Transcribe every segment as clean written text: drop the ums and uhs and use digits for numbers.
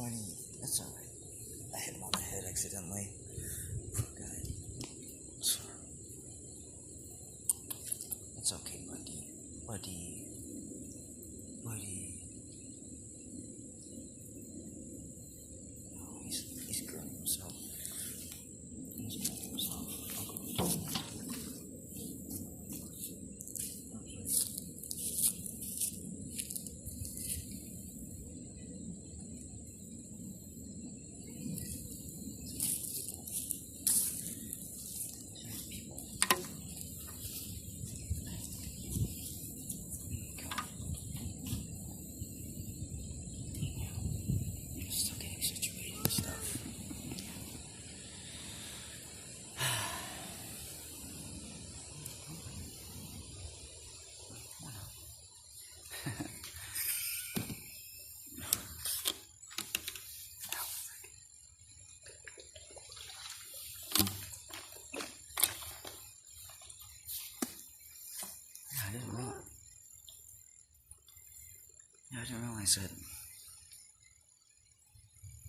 Buddy, that's alright. I hit him on the head accidentally. Poor guy. Sorry. It's okay, buddy. Buddy. Buddy. Oh, he's grilling himself. He's grilling himself. Still getting situated and stuff. I didn't realize that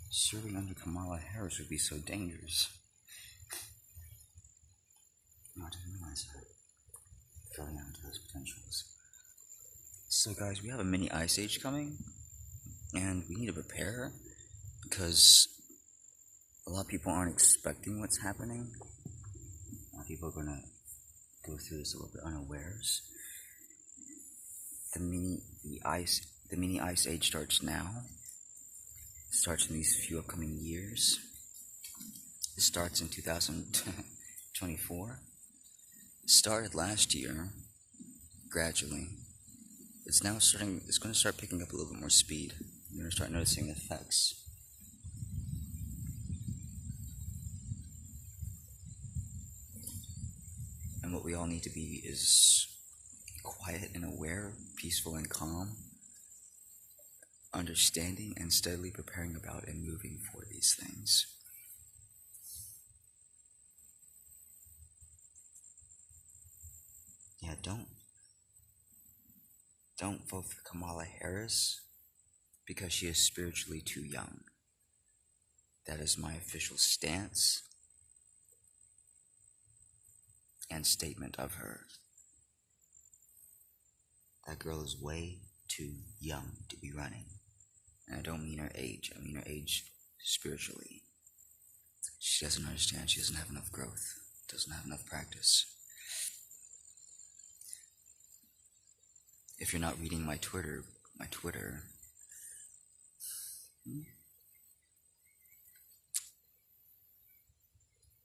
serving under Kamala Harris would be so dangerous. No, I didn't realize that. Filling out into those potentials. So guys, we have a mini ice age coming, and we need to prepare because a lot of people aren't expecting what's happening. A lot of people are gonna go through this a little bit unawares. The mini ice age starts now. It starts in these few upcoming years. It starts in 2024. It started last year, gradually. It's going to start picking up a little bit more speed. You're going to start noticing the effects. And what we all need to be is quiet and aware, peaceful and calm, understanding and steadily preparing about and moving for these things. Yeah, don't vote for Kamala Harris because she is spiritually too young. That is my official stance and statement of her. That girl is way too young to be running. And I don't mean her age, I mean her age spiritually. She doesn't understand, she doesn't have enough growth, doesn't have enough practice. If you're not reading my Twitter,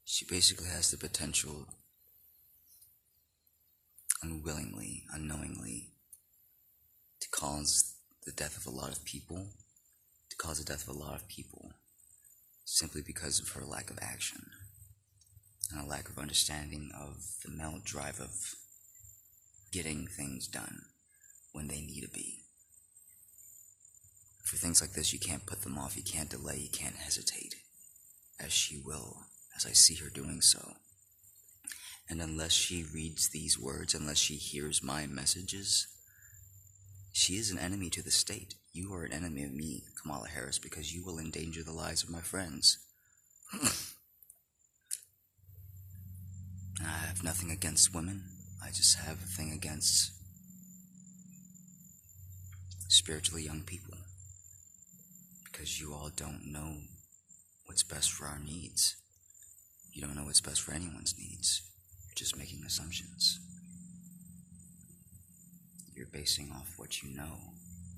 she basically has the potential, unwillingly, unknowingly, to cause the death of a lot of people, simply because of her lack of action and a lack of understanding of the male drive of getting things done when they need to be. For things like this, you can't put them off, you can't delay, you can't hesitate, as she will, as I see her doing so. And unless she reads these words, unless she hears my messages, she is an enemy to the state. You are an enemy of me, Kamala Harris, because you will endanger the lives of my friends. I have nothing against women. I just have a thing against spiritually young people. Because you all don't know what's best for our needs. You don't know what's best for anyone's needs. You're just making assumptions. You're basing off what you know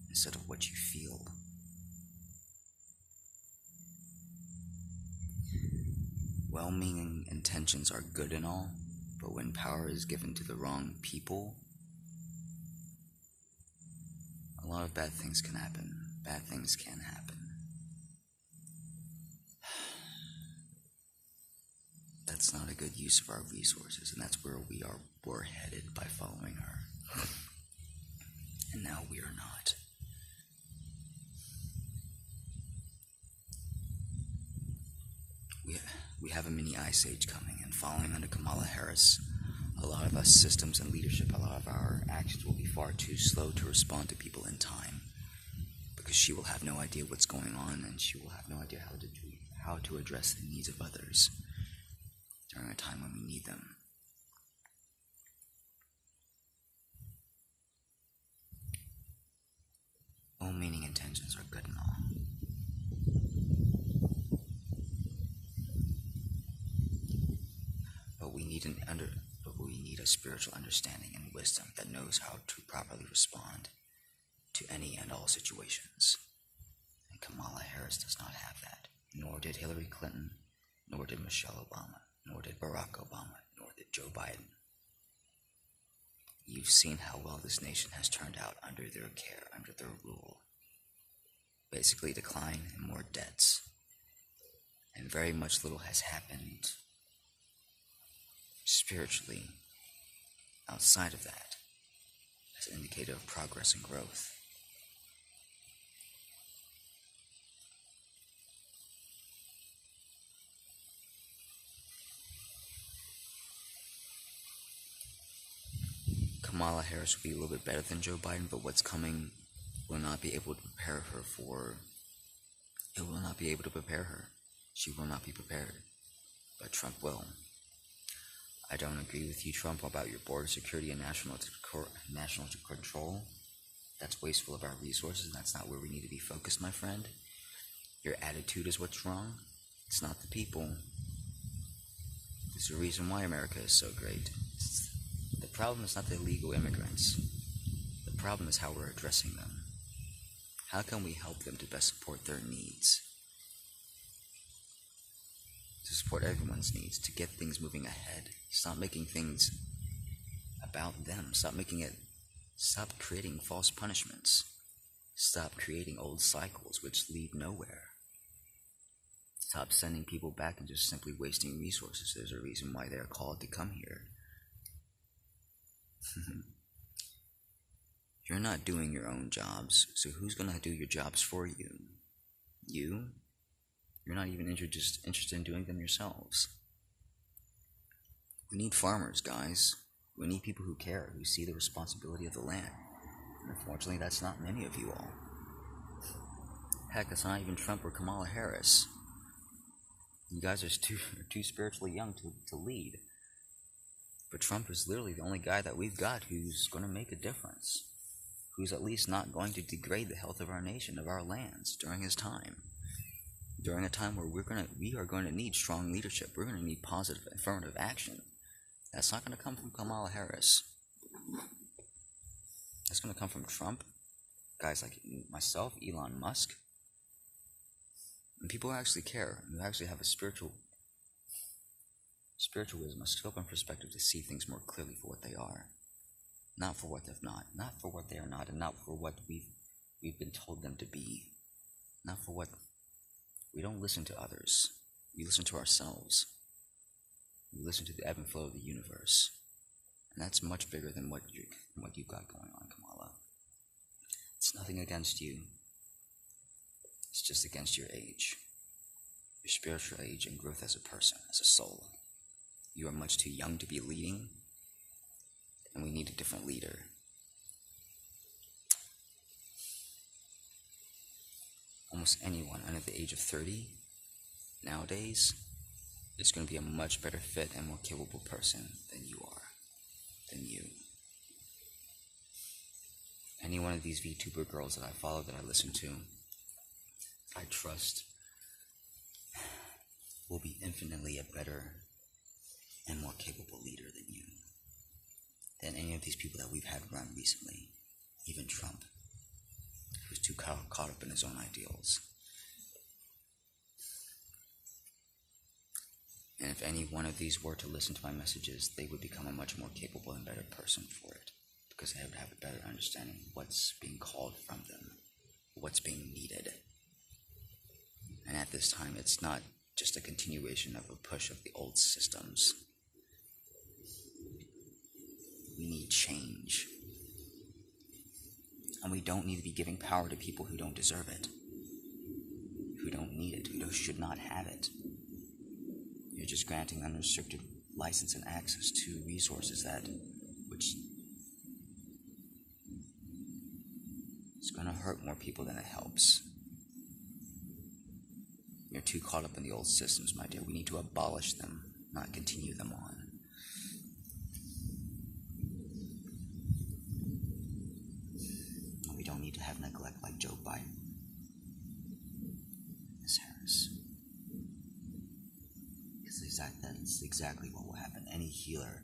instead of what you feel. Well-meaning intentions are good and all, but when power is given to the wrong people, a lot of bad things can happen. Bad things can happen. That's not a good use of our resources, and that's where we're headed by following her. And now we are not. We have a mini ice age coming, and following under Kamala Harris, a lot of us systems and leadership, a lot of our actions will be far too slow to respond to people in time. because she will have no idea what's going on, and she will have no idea how to address the needs of others during a time when we need them. Well-meaning intentions are good and all, but we need a spiritual understanding and wisdom that knows how to properly respond to any and all situations. And Kamala Harris does not have that. Nor did Hillary Clinton, nor did Michelle Obama, nor did Barack Obama, nor did Joe Biden. You've seen how well this nation has turned out under their care, under their rule. Basically decline and more debts. And very much little has happened spiritually outside of that as an indicator of progress and growth. Kamala Harris will be a little bit better than Joe Biden, but what's coming will not be able to prepare her for... It will not be able to prepare her. She will not be prepared, but Trump will. I don't agree with you, Trump, about your border security and national control. That's wasteful of our resources, and that's not where we need to be focused, my friend. Your attitude is what's wrong. It's not the people. There's a reason why America is so great. The problem is not the illegal immigrants. The problem is how we're addressing them. How can we help them to best support their needs? To support everyone's needs, to get things moving ahead. Stop making things about them. Stop creating false punishments. Stop creating old cycles which lead nowhere. Stop sending people back and just simply wasting resources. There's a reason why they're called to come here. You're not doing your own jobs, so who's gonna do your jobs for you? You? You're not even interested in doing them yourselves. We need farmers, guys. We need people who care, who see the responsibility of the land. And unfortunately, that's not many of you all. Heck, that's not even Trump or Kamala Harris. You guys are too spiritually young to lead. But Trump is literally the only guy that we've got who's going to make a difference. Who's at least not going to degrade the health of our nation, of our lands, during his time. During a time where we are going to need strong leadership. We're going to need positive, affirmative action. That's not going to come from Kamala Harris. That's going to come from Trump, guys like myself, Elon Musk, and people who actually care, who actually have a spiritualism, a scope and perspective to see things more clearly for what they are, not for what they're not for what they are not, and not for what we've been told them to be, not for what. We don't listen to others. We listen to ourselves. We listen to the ebb and flow of the universe, and that's much bigger than what you've got going on, Kamala. It's nothing against you. It's just against your age, your spiritual age and growth as a person, as a soul. You are much too young to be leading, and we need a different leader. Almost anyone under the age of 30 nowadays is going to be a much better fit and more capable person than you are, than you. Any one of these VTuber girls that I follow, that I listen to, I trust will be infinitely a better and more capable leader than you, than any of these people that we've had run recently, even Trump, who's too caught up in his own ideals. And if any one of these were to listen to my messages, they would become a much more capable and better person for it, because they would have a better understanding of what's being called from them, what's being needed. And at this time, it's not just a continuation of a push of the old systems. We need change. And we don't need to be giving power to people who don't deserve it, who don't need it, who should not have it. You're just granting unrestricted license and access to resources which is going to hurt hurt more people than it helps. You're too caught up in the old systems, my dear. We need to abolish them, not continue them on. We don't need to have neglect like Joe Biden. Miss Harris. That's exactly what will happen. Any healer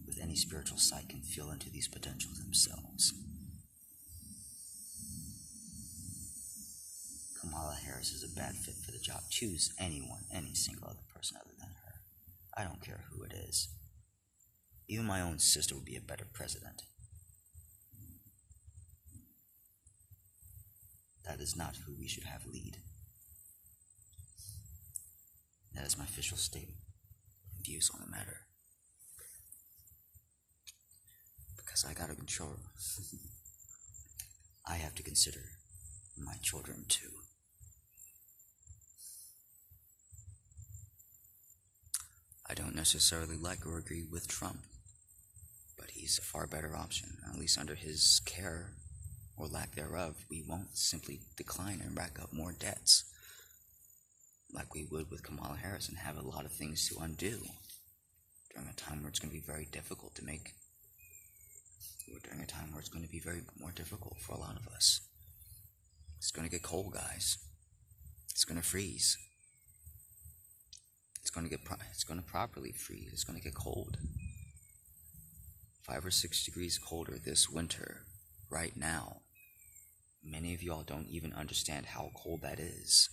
with any spiritual sight can feel into these potentials themselves. Kamala Harris is a bad fit for the job. Choose anyone, any single other person other than her. I don't care who it is. Even my own sister would be a better president. That is not who we should have lead. That is my official statement, views on the matter. Because I gotta control. I have to consider my children too. I don't necessarily like or agree with Trump, but he's a far better option. At least under his care, or lack thereof, we won't simply decline and rack up more debts like we would with Kamala Harris and have a lot of things to undo during a time where it's going to be very difficult to make, or during a time where it's going to be very more difficult for a lot of us. It's going to get cold, guys. It's going to freeze. It's going to properly freeze. It's going to get cold. 5 or 6 degrees colder this winter, right now. Many of y'all don't even understand how cold that is.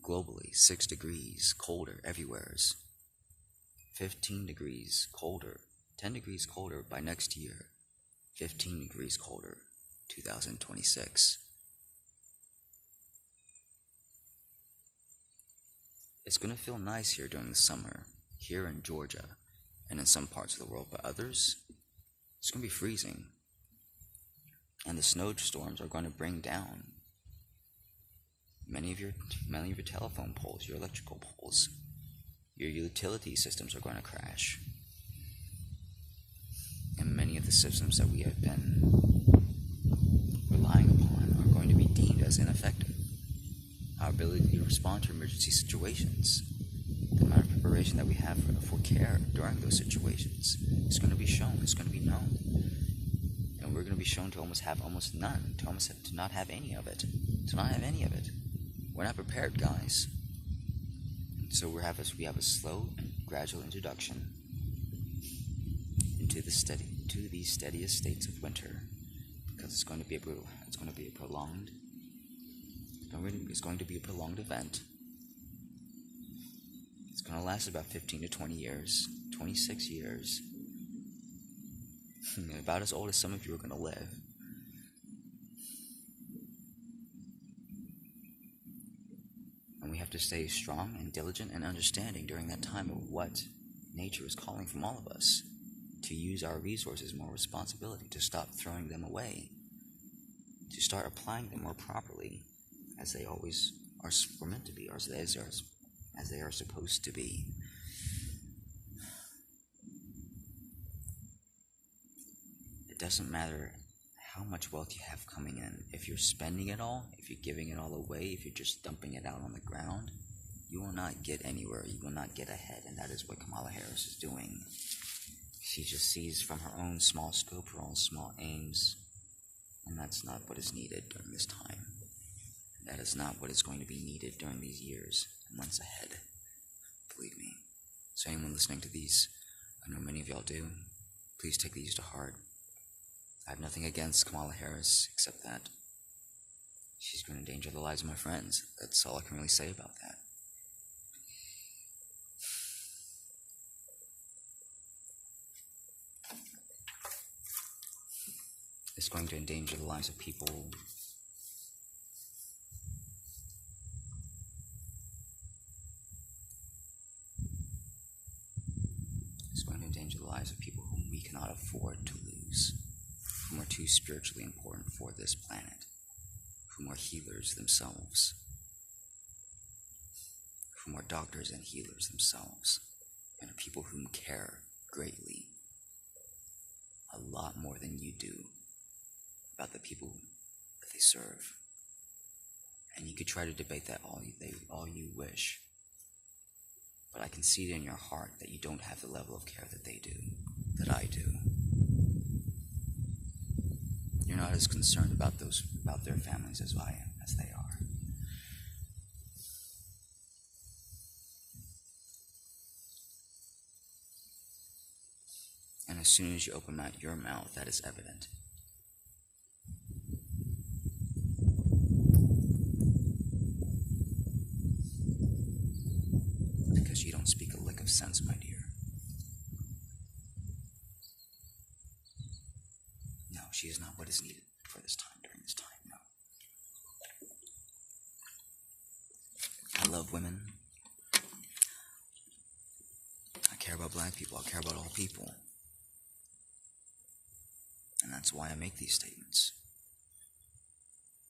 Globally, 6 degrees colder everywhere. 15 degrees colder, 10 degrees colder by next year. 15 degrees colder, 2026. It's going to feel nice here during the summer, here in Georgia, and in some parts of the world, but others, it's going to be freezing. And the snowstorms are going to bring down many of your telephone poles, your electrical poles. Your utility systems are going to crash. And many of the systems that we have been relying upon are going to be deemed as ineffective. Our ability to respond to emergency situations, the amount of preparation that we have for care during those situations, is going to be shown, it's going to be known. And we're going to be shown to have almost none, to not have any of it. We're not prepared, guys. So we have a slow and gradual introduction into these steadiest states of winter, because it's going to be a prolonged event. It's going to last about 15 to 20 years, 26 years, about as old as some of you are going to live. And we have to stay strong and diligent and understanding during that time of what nature is calling from all of us, to use our resources more responsibility, to stop throwing them away, to start applying them more properly, as they always were meant to be, or as they are supposed to be. It doesn't matter how much wealth you have coming in. If you're spending it all, if you're giving it all away, if you're just dumping it out on the ground, you will not get anywhere. You will not get ahead. And that is what Kamala Harris is doing. She just sees from her own small scope, her own small aims, and that's not what is needed during this time. That is not what is going to be needed during these years and months ahead. Believe me. So anyone listening to these, I know many of y'all do, please take these to heart. I have nothing against Kamala Harris except that she's going to endanger the lives of my friends. That's all I can really say about that. It's going to endanger the lives of people whom we cannot afford to lose, whom are too spiritually important for this planet, whom are healers themselves, whom are doctors and healers themselves, and are people whom care greatly, a lot more than you do, about the people that they serve. And you could try to debate that all you wish. But I can see it in your heart that you don't have the level of care that they do, that I do. You're not as concerned about their families as I am, as they are. And as soon as you open your mouth, that is evident. Because you don't speak a lick of sense, my dear. No, she is not what is needed for this time, during this time, no. I love women. I care about black people. I care about all people. And that's why I make these statements.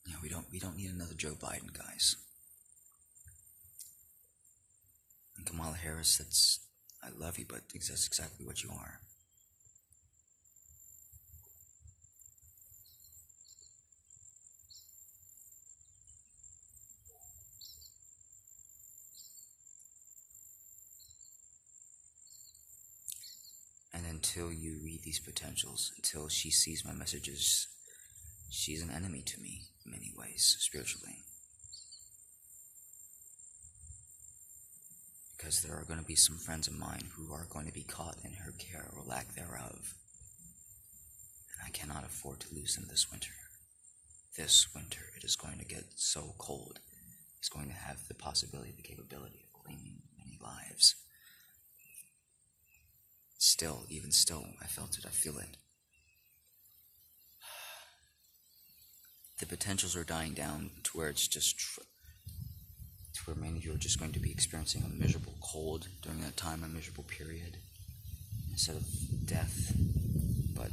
You know, we don't need another Joe Biden, guys. And Kamala Harris, I love you, but that's exactly what you are. And until you read these potentials, until she sees my messages, she's an enemy to me in many ways, spiritually. Because there are going to be some friends of mine who are going to be caught in her care or lack thereof. And I cannot afford to lose them this winter. This winter, it is going to get so cold. It's going to have the possibility, the capability of claiming many lives. Even still, I felt it, I feel it. The potentials are dying down to where it's just, to where many of you are just going to be experiencing a miserable cold during that time, a miserable period, instead of death. But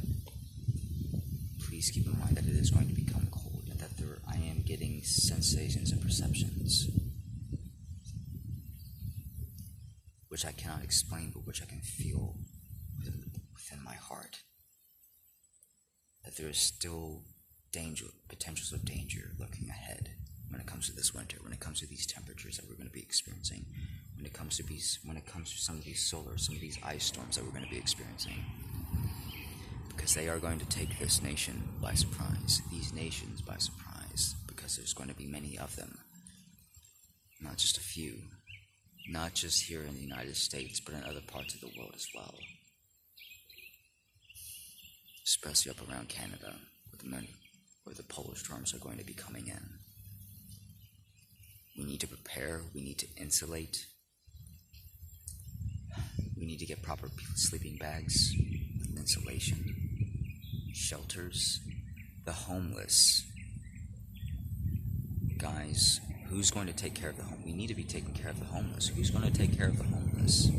please keep in mind that it is going to become cold, and that I am getting sensations and perceptions, which I cannot explain, but which I can feel within my heart, that there is still danger, potentials of danger looking ahead when it comes to this winter, when it comes to these temperatures that we're going to be experiencing, when it comes to some of these ice storms that we're going to be experiencing, because they are going to take this nation by surprise, these nations by surprise, because there's going to be many of them, not just a few, not just here in the United States, but in other parts of the world as well. Especially up around Canada, where the polar storms are going to be coming in. We need to prepare, we need to insulate, we need to get proper sleeping bags, insulation, shelters, the homeless. Guys, who's going to take care of the homeless? We need to be taking care of the homeless. Who's going to take care of the homeless?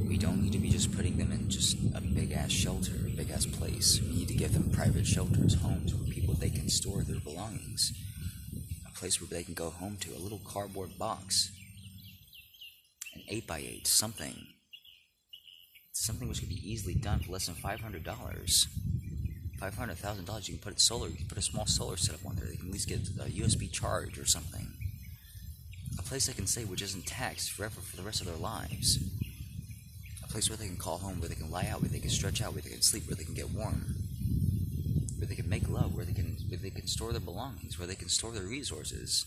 We don't need to be just putting them in just a big-ass shelter, a big-ass place. We need to give them private shelters, homes where they can store their belongings. A place where they can go home to, a little cardboard box. An 8x8, something which could be easily done for less than $500. $500,000, you can put solar, you can put a small solar setup on there. They can at least get a USB charge or something. A place they can stay which isn't taxed forever for the rest of their lives. A place where they can call home, where they can lie out, where they can stretch out, where they can sleep, where they can get warm, where they can make love, where they can store their belongings, where they can store their resources,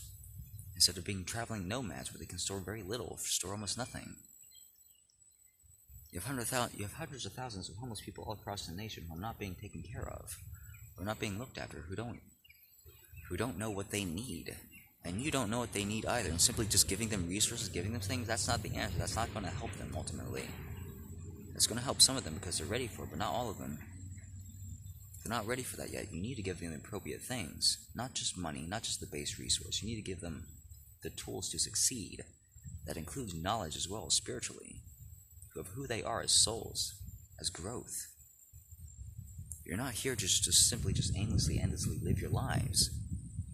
instead of being traveling nomads, where they can store very little, store almost nothing. You have hundreds of thousands of homeless people all across the nation who are not being taken care of, who are not being looked after, who don't know what they need. And you don't know what they need either, and simply just giving them resources, giving them things, that's not the answer. That's not going to help them ultimately. It's going to help some of them because they're ready for it, but not all of them. They're not ready for that yet. You need to give them appropriate things, not just money, not just the base resource. You need to give them the tools to succeed. That includes knowledge as well, spiritually, of who they are as souls, as growth. You're not here just simply aimlessly, endlessly live your lives,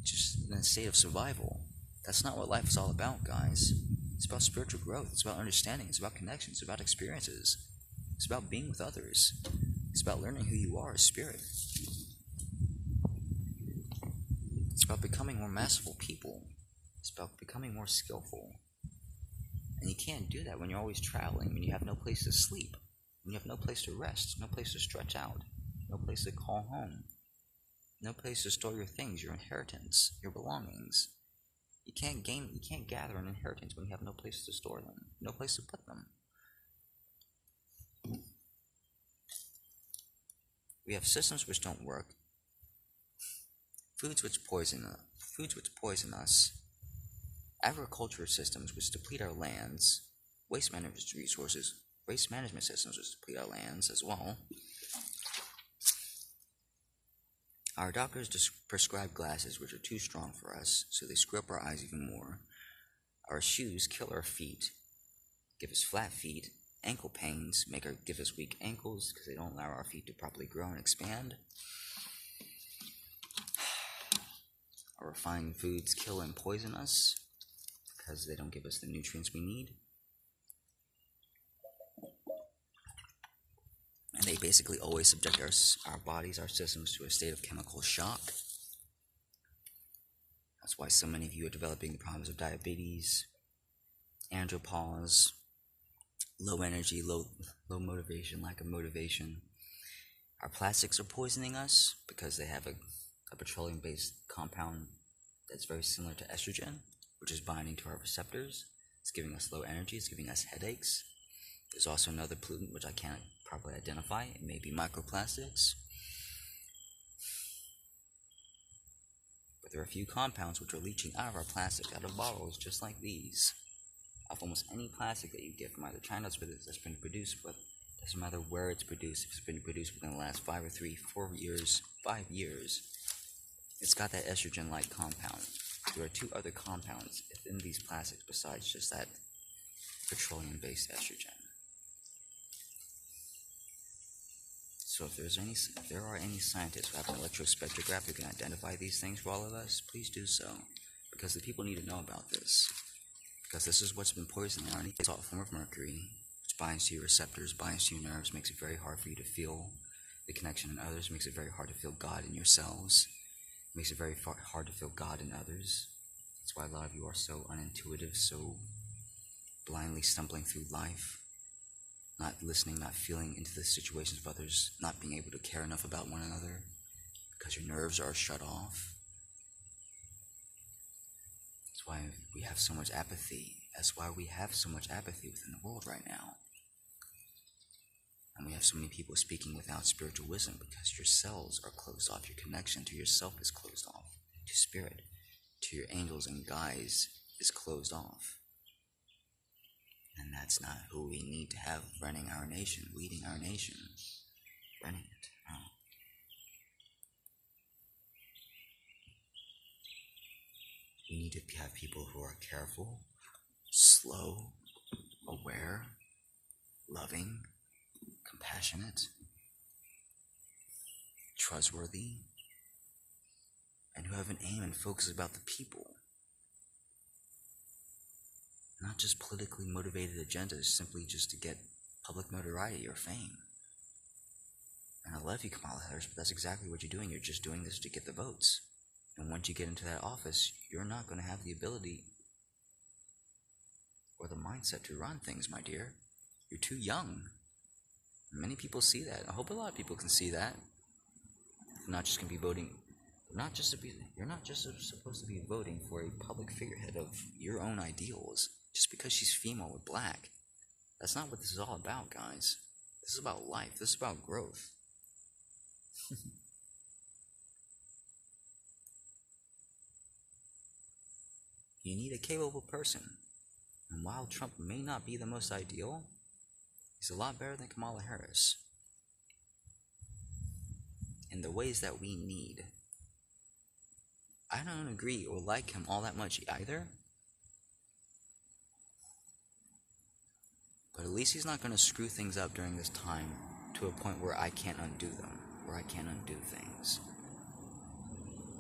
just in a state of survival. That's not what life is all about, guys. It's about spiritual growth. It's about understanding. It's about connections. It's about experiences. It's about being with others. It's about learning who you are as spirit. about becoming more masterful people. It's about becoming more skillful. And you can't do that when you're always traveling, when you have no place to sleep, when you have no place to rest, no place to stretch out, no place to call home, no place to store your things, your inheritance, your belongings. You can't gather an inheritance when you have no place to store them, no place to put them. We have systems which don't work, foods which poison us, agriculture systems which deplete our lands, waste management systems which deplete our lands as well. Our doctors prescribe glasses which are too strong for us, so they screw up our eyes even more. Our shoes kill our feet, give us flat feet, ankle pains, give us weak ankles because they don't allow our feet to properly grow and expand. Our refined foods kill and poison us because they don't give us the nutrients we need. And they basically always subject our bodies, our systems to a state of chemical shock. That's why so many of you are developing problems of diabetes, andropause, low energy, low motivation, lack of motivation. Our plastics are poisoning us because they have a petroleum-based compound that's very similar to estrogen, which is binding to our receptors. It's giving us low energy, it's giving us headaches. There's also another pollutant which I can't properly identify. It may be microplastics. But there are a few compounds which are leaching out of our plastic, out of bottles just like these. Of almost any plastic that you get from either China that's been produced, but it doesn't matter where it's produced. If it's been produced within the last 5 years, it's got that estrogen-like compound. There are 2 other compounds in these plastics besides just that petroleum-based estrogen. So if there are any scientists who have an electrospectrograph who can identify these things for all of us, please do so, because the people need to know about this. Because this is what's been poisoning our needs. It's all a form of mercury, which binds to your receptors, binds to your nerves, makes it very hard for you to feel the connection in others, makes it very hard to feel God in yourselves, makes it very hard to feel God in others. That's why a lot of you are so unintuitive, so blindly stumbling through life, not listening, not feeling into the situations of others, not being able to care enough about one another, because your nerves are shut off. That's why we have so much apathy. That's why we have so much apathy within the world right now. And we have so many people speaking without spiritual wisdom because your cells are closed off. Your connection to yourself is closed off. To spirit, to your angels and guides is closed off. And that's not who we need to have running our nation, leading our nation, running it. No. We need to have people who are careful, slow, aware, loving, compassionate, trustworthy, and who have an aim and focus about the people. Not just politically motivated agendas simply just to get public notoriety or fame. And I love you, Kamala Harris, but that's exactly what you're doing. You're just doing this to get the votes. And once you get into that office, you're not going to have the ability or the mindset to run things, my dear. You're too young. Many people see that. I hope a lot of people can see that. You're not just going to be voting. You're not just supposed to be voting for a public figurehead of your own ideals just because she's female or black. That's not what this is all about, guys. This is about life. This is about growth. You need a capable person. And while Trump may not be the most ideal, he's a lot better than Kamala Harris in the ways that we need. I don't agree or like him all that much either, but at least he's not going to screw things up during this time to a point where I can't undo them, where I can't undo things.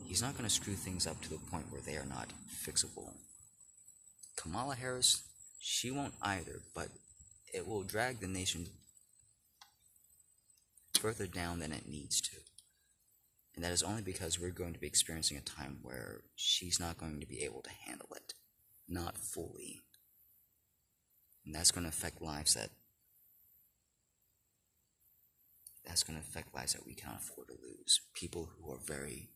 He's not going to screw things up to the point where they are not fixable. Kamala Harris, she won't either, but it will drag the nation further down than it needs to. And that is only because we're going to be experiencing a time where she's not going to be able to handle it. Not fully. And that's going to affect lives that we cannot afford to lose. People who are very,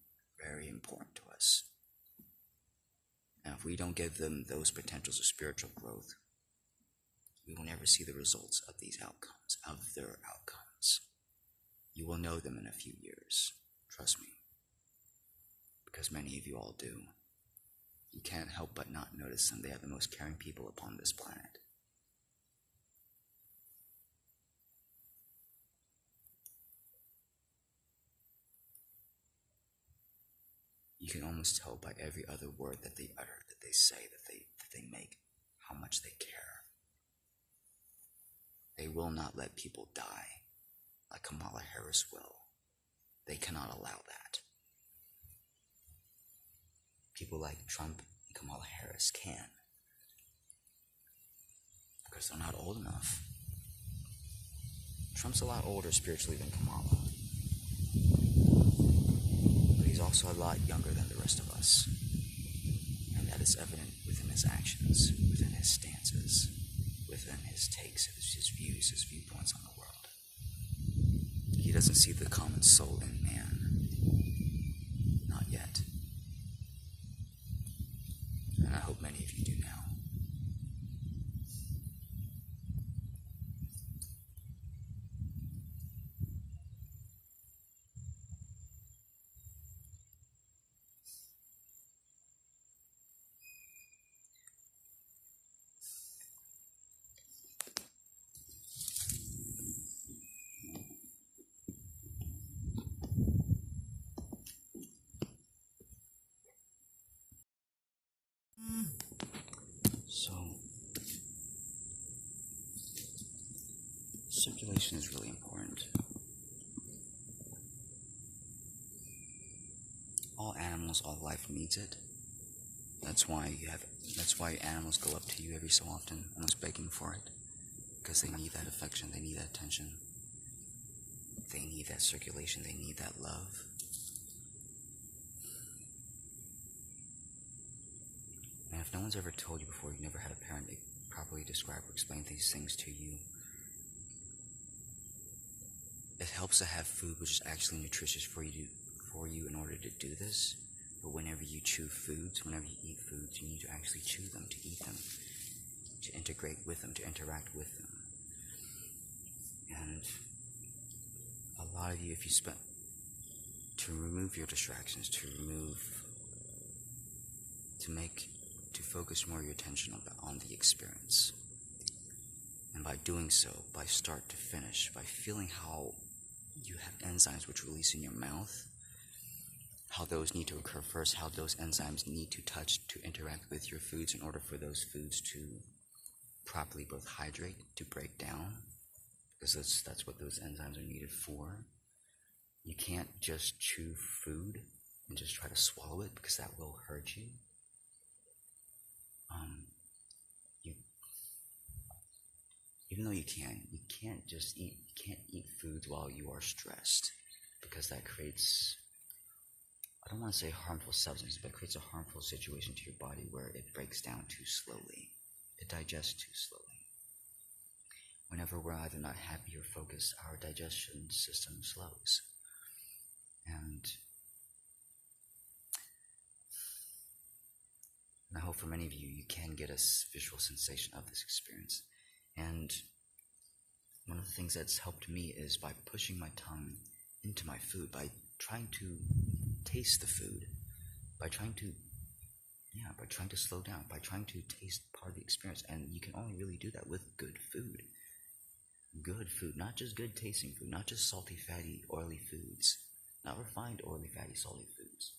very important to us. And if we don't give them those potentials of spiritual growth, we will never see the results of these outcomes, of their outcomes. You will know them in a few years. Trust me. Because many of you all do. You can't help but not notice them. They are the most caring people upon this planet. You can almost tell by every other word that they utter, that they say, that they make, how much they care. They will not let people die like Kamala Harris will. They cannot allow that. People like Trump and Kamala Harris can. Because they're not old enough. Trump's a lot older spiritually than Kamala. But he's also a lot younger than the rest of us. And that is evident within his actions, within his stances, within his takes, his views, his viewpoints on the world. He doesn't see the common soul in man. Not yet. And I hope many of you do now. So, circulation is really important. All animals, all life needs it. That's why animals go up to you every so often, almost begging for it. Because they need that affection, they need that attention. They need that circulation, they need that love. And if no one's ever told you before, you never had a parent properly describe or explain these things to you, it helps to have food which is actually nutritious for you in order to do this. But whenever you chew foods, whenever you eat foods, you need to actually chew them, to eat them, to integrate with them, to interact with them. And a lot of you, if you spent to remove your distractions, to focus more of your attention on the experience. And by doing so, by start to finish, by feeling how you have enzymes which release in your mouth, how those need to occur first, how those enzymes need to touch to interact with your foods in order for those foods to properly both hydrate, to break down, because that's what those enzymes are needed for. You can't just chew food and just try to swallow it, because that will hurt you. Even though you can't eat foods while you are stressed, because that creates, I don't want to say harmful substance, but it creates a harmful situation to your body where it breaks down too slowly. It digests too slowly. Whenever we're either not happy or focused, our digestion system slows. And I hope for many of you, you can get a visual sensation of this experience. And one of the things that's helped me is by pushing my tongue into my food, by trying to taste the food, by trying to slow down, by trying to taste part of the experience. And you can only really do that with good food. Good food, not just good tasting food, not just salty, fatty, oily foods, not refined, oily, fatty, salty foods.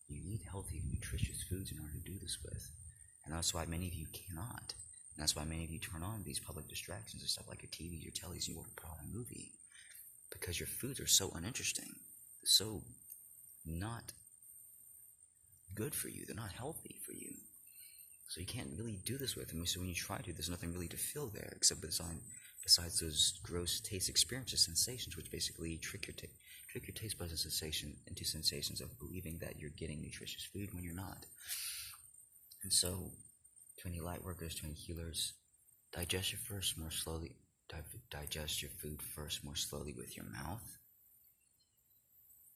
You need healthy, nutritious foods in order to do this with. And that's why many of you cannot. And that's why many of you turn on these public distractions and stuff like your TV, your tellies, and you put on a movie. Because your foods are so uninteresting. They're so not good for you. They're not healthy for you. So you can't really do this with them. So when you try to, there's nothing really to feel there except besides those gross taste experiences, sensations, which basically trick your taste buds and sensation into sensations of believing that you're getting nutritious food when you're not. And so, to any light workers, to any healers, digest your food first more slowly with your mouth.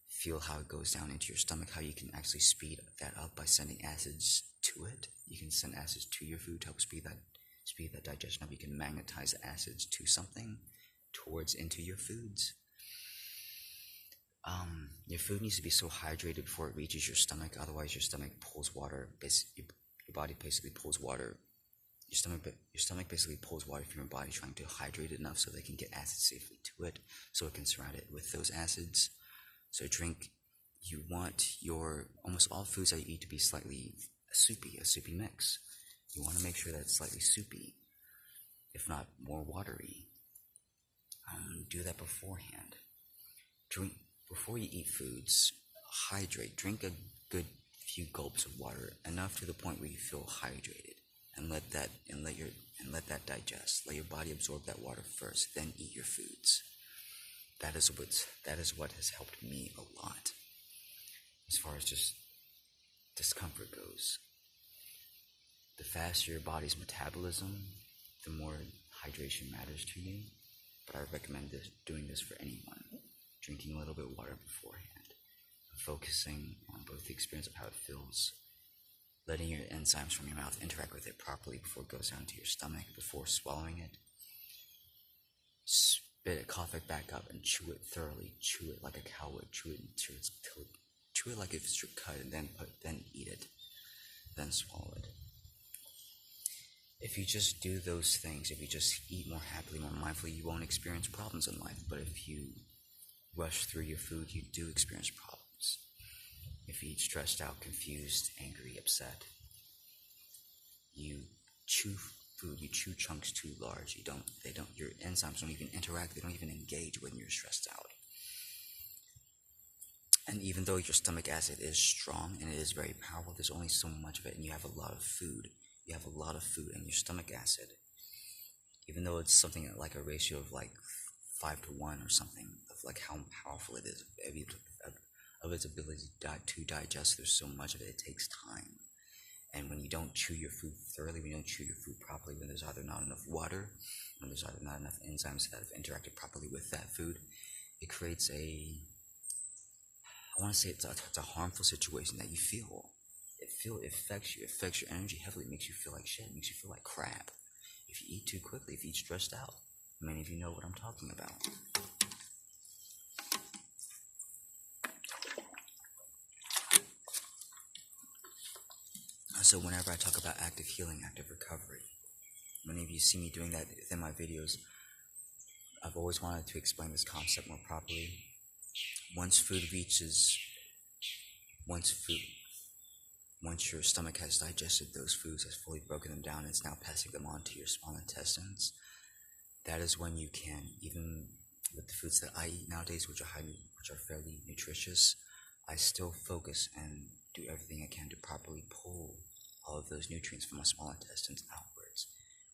Feel how it goes down into your stomach, how you can actually speed that up by sending acids to it. You can send acids to your food to help speed that digestion up. You can magnetize the acids to something towards into your foods. Your food needs to be so hydrated before it reaches your stomach. Otherwise, your stomach pulls water. Your body basically pulls water. Your stomach basically pulls water from your body, trying to hydrate it enough so they can get acid safely to it, so it can surround it with those acids. So you want your almost all foods that you eat to be slightly a soupy mix. You want to make sure that it's slightly soupy, if not more watery. Do that beforehand. Before you eat foods, hydrate. Drink a good few gulps of water, enough to the point where you feel hydrated, and let that digest. Let your body absorb that water first, then eat your foods. That is what has helped me a lot as far as just discomfort goes. The faster your body's metabolism, the more hydration matters to you. But I recommend doing this for anyone. Drinking a little bit of water beforehand, focusing on both the experience of how it feels, letting your enzymes from your mouth interact with it properly before it goes down to your stomach, before swallowing it. Spit it, cough it back up, and chew it thoroughly. Chew it like a cow would. Chew it like if it's your cut, and then eat it, then swallow it. If you just do those things, if you just eat more happily, more mindfully, you won't experience problems in life. But if you rush through your food, you do experience problems. If you eat stressed out, confused, angry, upset, you chew food, you chew chunks too large. Your enzymes don't even interact, they don't even engage when you're stressed out. And even though your stomach acid is strong and it is very powerful, there's only so much of it, and you have a lot of food. You have a lot of food, and your stomach acid, even though it's something like a ratio of like 5 to 1 or something, of like how powerful it is, of its ability to digest, there's so much of it, it takes time. And when you don't chew your food thoroughly, when you don't chew your food properly, when there's either not enough water, when there's either not enough enzymes that have interacted properly with that food, it creates it's a harmful situation that you feel. It affects your energy heavily. It makes you feel like shit. It makes you feel like crap. If you eat too quickly, if you eat stressed out, many of you know what I'm talking about. So whenever I talk about active healing, active recovery, many of you see me doing that within my videos. I've always wanted to explain this concept more properly. Once your stomach has digested those foods, has fully broken them down, and it's now passing them on to your small intestines, that is when you can, even with the foods that I eat nowadays, which are fairly nutritious, I still focus and do everything I can to properly pull all of those nutrients from my small intestines outwards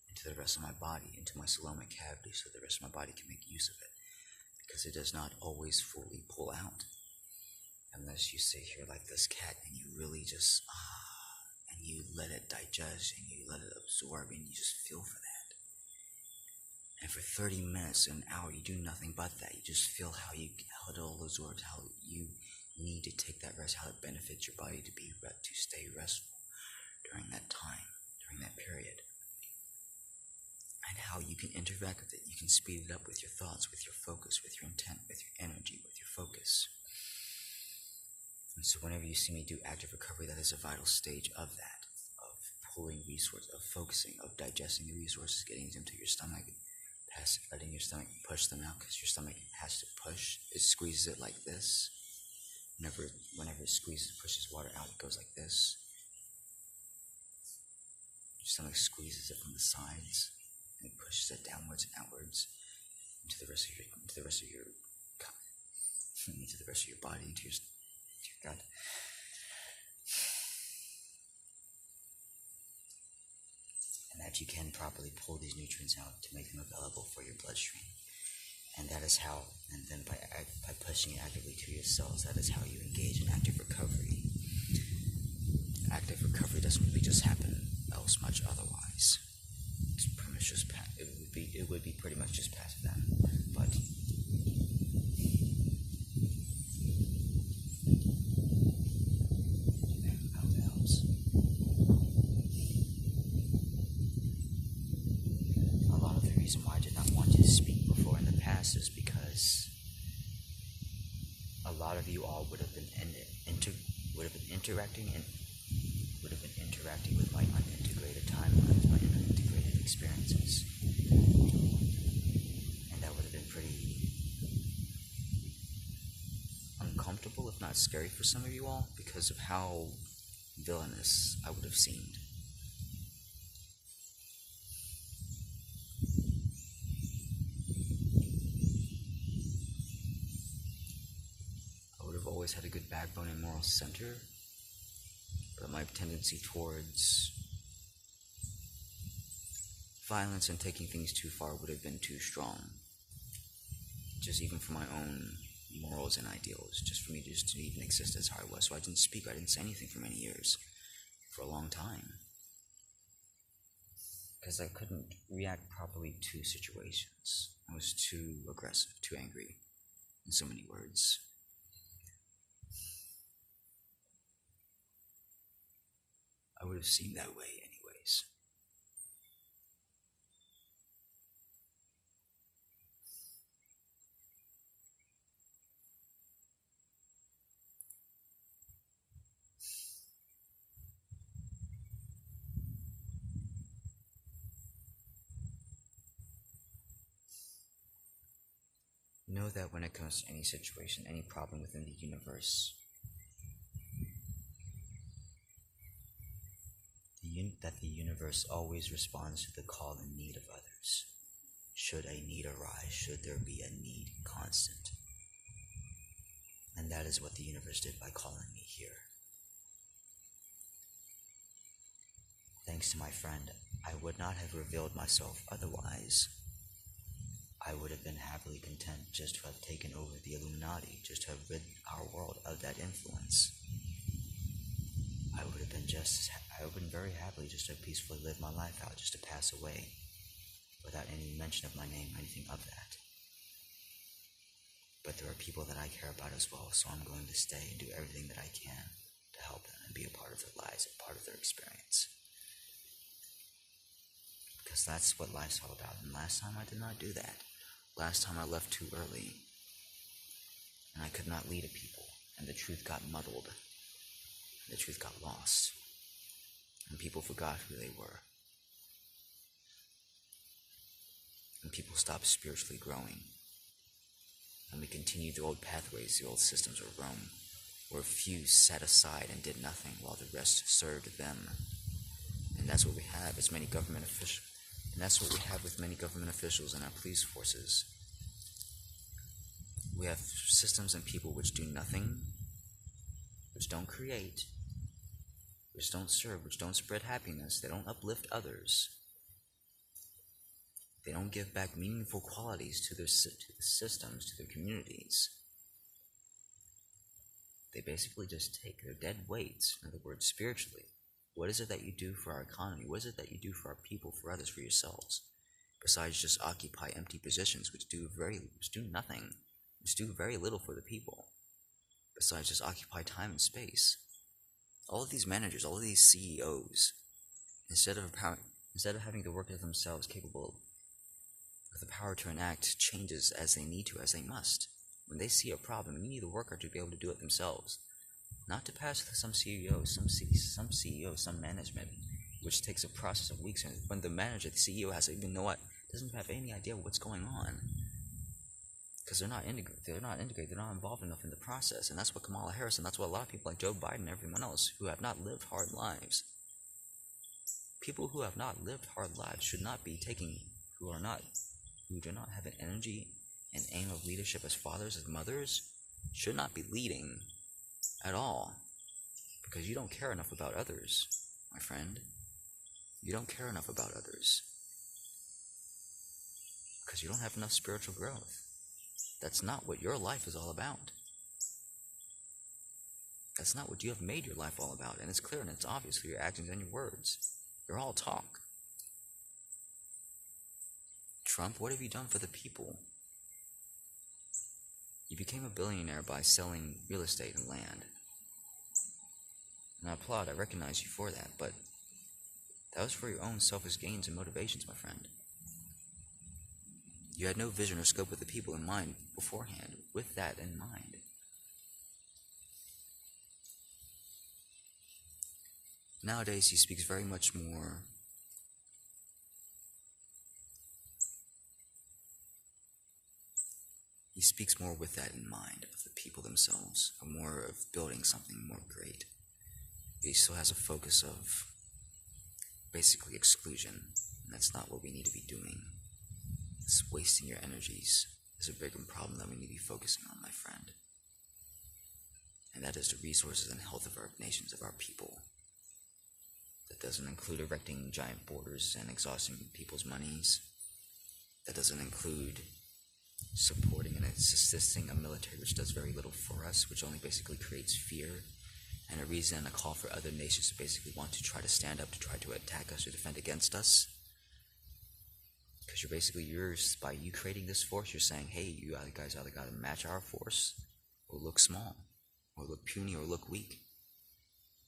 into the rest of my body, into my coelomic cavity, so the rest of my body can make use of it, because it does not always fully pull out. Unless you sit here like this cat and you really just, and you let it digest and you let it absorb and you just feel for that. And for 30 minutes, an hour, you do nothing but that. You just feel how it all absorbs, how you need to take that rest, how it benefits your body to stay restful during that time, during that period. And how you can interact with it. You can speed it up with your thoughts, with your focus, with your intent, with your energy, with your focus. And so whenever you see me do active recovery, that is a vital stage of that, of pulling resources, of focusing, of digesting the resources, getting them to your stomach, letting your stomach push them out, because your stomach has to push. It squeezes it like this. Whenever it pushes water out, it goes like this. Your stomach squeezes it from the sides, and it pushes it downwards and outwards into the rest of your body, into your gut. And that that you can properly pull these nutrients out to make them available for your bloodstream. And that is how, and then by pushing it actively to your cells, that is how you engage in active recovery. Active recovery doesn't really just happen else much otherwise. It's pretty much just it would be pretty much just passive then. But that helps. A lot of the reason why I did not want to speak before in the past is because a lot of you all would have been interacting with my unintegrated timelines, my unintegrated experiences, and that would have been pretty uncomfortable, if not scary, for some of you all, because of how villainous I would have seemed. I would have always had a good backbone and moral center, but my tendency towards violence and taking things too far would have been too strong. Just even for my own morals and ideals, just for me just to even exist as how I was. So I didn't speak, I didn't say anything for many years, for a long time. Because I couldn't react properly to situations. I was too aggressive, too angry, in so many words. I would have seemed that way anyways. Know that when it comes to any situation, any problem within the universe, that the universe always responds to the call and need of others. Should a need arise, should there be a need constant. And that is what the universe did by calling me here. Thanks to my friend, I would not have revealed myself otherwise. I would have been happily content just to have taken over the Illuminati, just to have rid our world of that influence. I would have been very happily just to peacefully live my life out, just to pass away, without any mention of my name or anything of that. But there are people that I care about as well, so I'm going to stay and do everything that I can to help them and be a part of their lives, a part of their experience. Because that's what life's all about, and last time I did not do that. Last time I left too early, and I could not lead a people, and the truth got muddled, and the truth got lost, and people forgot who they were, and people stopped spiritually growing, and we continued the old pathways, the old systems of Rome, where few sat aside and did nothing while the rest served them. And that's what we have as many government officials. And that's what we have with many government officials and our police forces. We have systems and people which do nothing, which don't create, which don't serve, which don't spread happiness. They don't uplift others. They don't give back meaningful qualities to the systems, to their communities. They basically just take their dead weights, in other words, spiritually. What is it that you do for our economy? What is it that you do for our people, for others, for yourselves? Besides just occupy empty positions which do nothing, which do very little for the people. Besides just occupy time and space. All of these managers, all of these CEOs, instead of having the workers themselves capable of the power to enact changes as they need to, as they must. When they see a problem, you need the worker to be able to do it themselves. Not to pass to some CEOs, some management, which takes a process of weeks. And when the manager, the CEO, doesn't have any idea what's going on, because they're not integrated, they're not involved enough in the process. And that's what Kamala Harris, and that's what a lot of people like Joe Biden and everyone else who have not lived hard lives. People who have not lived hard lives who do not have an energy and aim of leadership as fathers, as mothers, should not be leading at all, because you don't care enough about others, my friend. You don't care enough about others because you don't have enough spiritual growth. That's not what your life is all about. That's not what you have made your life all about, and it's clear and it's obvious through your actions and your words. You're all talk. Trump, what have you done for the people? You became a billionaire by selling real estate and land. And I applaud, I recognize you for that, but that was for your own selfish gains and motivations, my friend. You had no vision or scope with the people in mind beforehand, with that in mind. Nowadays, he speaks very much more with that in mind, of the people themselves, or more of building something more great. But he still has a focus of basically exclusion, and that's not what we need to be doing. It's wasting your energies is a bigger problem that we need to be focusing on, my friend. And that is the resources and health of our nations, of our people. That doesn't include erecting giant borders and exhausting people's monies. That doesn't include supporting and assisting a military which does very little for us, which only basically creates fear and a reason and a call for other nations to basically want to try to stand up, to try to attack us or defend against us. Because by you creating this force, you're saying, hey, you guys either got to match our force or look small, or look puny, or look weak.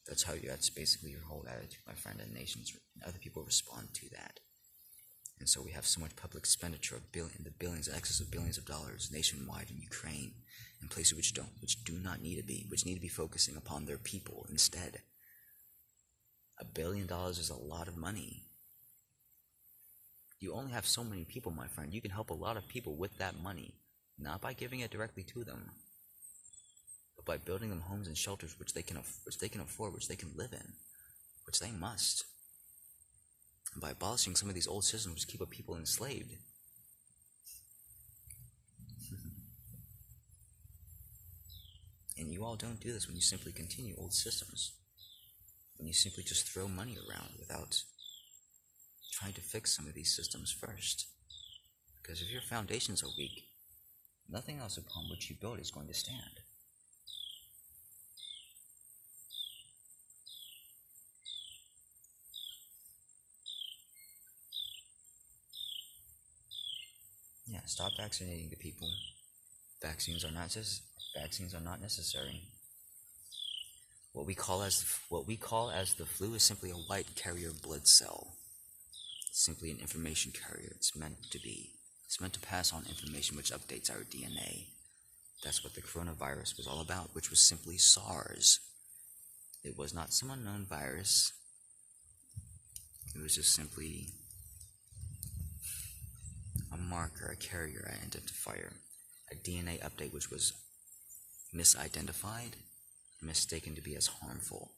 That's basically your whole attitude, my friend, and nations and other people respond to that. And so we have so much public expenditure of billions, excess of billions of dollars nationwide in Ukraine, in places which do not need to be, which need to be focusing upon their people instead. $1 billion is a lot of money. You only have so many people, my friend. You can help a lot of people with that money, not by giving it directly to them, but by building them homes and shelters which they can afford, which they can live in, which they must. And by abolishing some of these old systems which keep people enslaved. And you all don't do this when you simply continue old systems. When you simply just throw money around without trying to fix some of these systems first. Because if your foundations are weak, nothing else upon which you build is going to stand. Yeah, stop vaccinating the people. Vaccines are not necessary. What we call as the flu is simply a white carrier blood cell. It's simply an information carrier. It's meant to pass on information which updates our DNA. That's what the coronavirus was all about, which was simply SARS. It was not some unknown virus. It was just simply a marker, a carrier identifier, a DNA update which was misidentified, mistaken to be as harmful,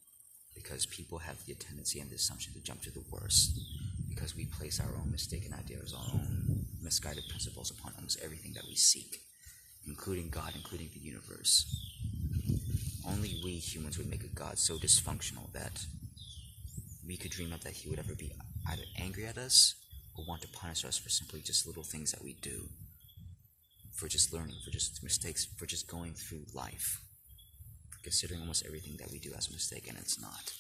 because people have the tendency and the assumption to jump to the worst, because we place our own mistaken ideas, our own misguided principles upon almost everything that we seek, including God, including the universe. Only we humans would make a God so dysfunctional that we could dream up that he would ever be either angry at us or want to punish us for simply just little things that we do, for just learning, for just mistakes, for just going through life, for considering almost everything that we do as a mistake, and it's not.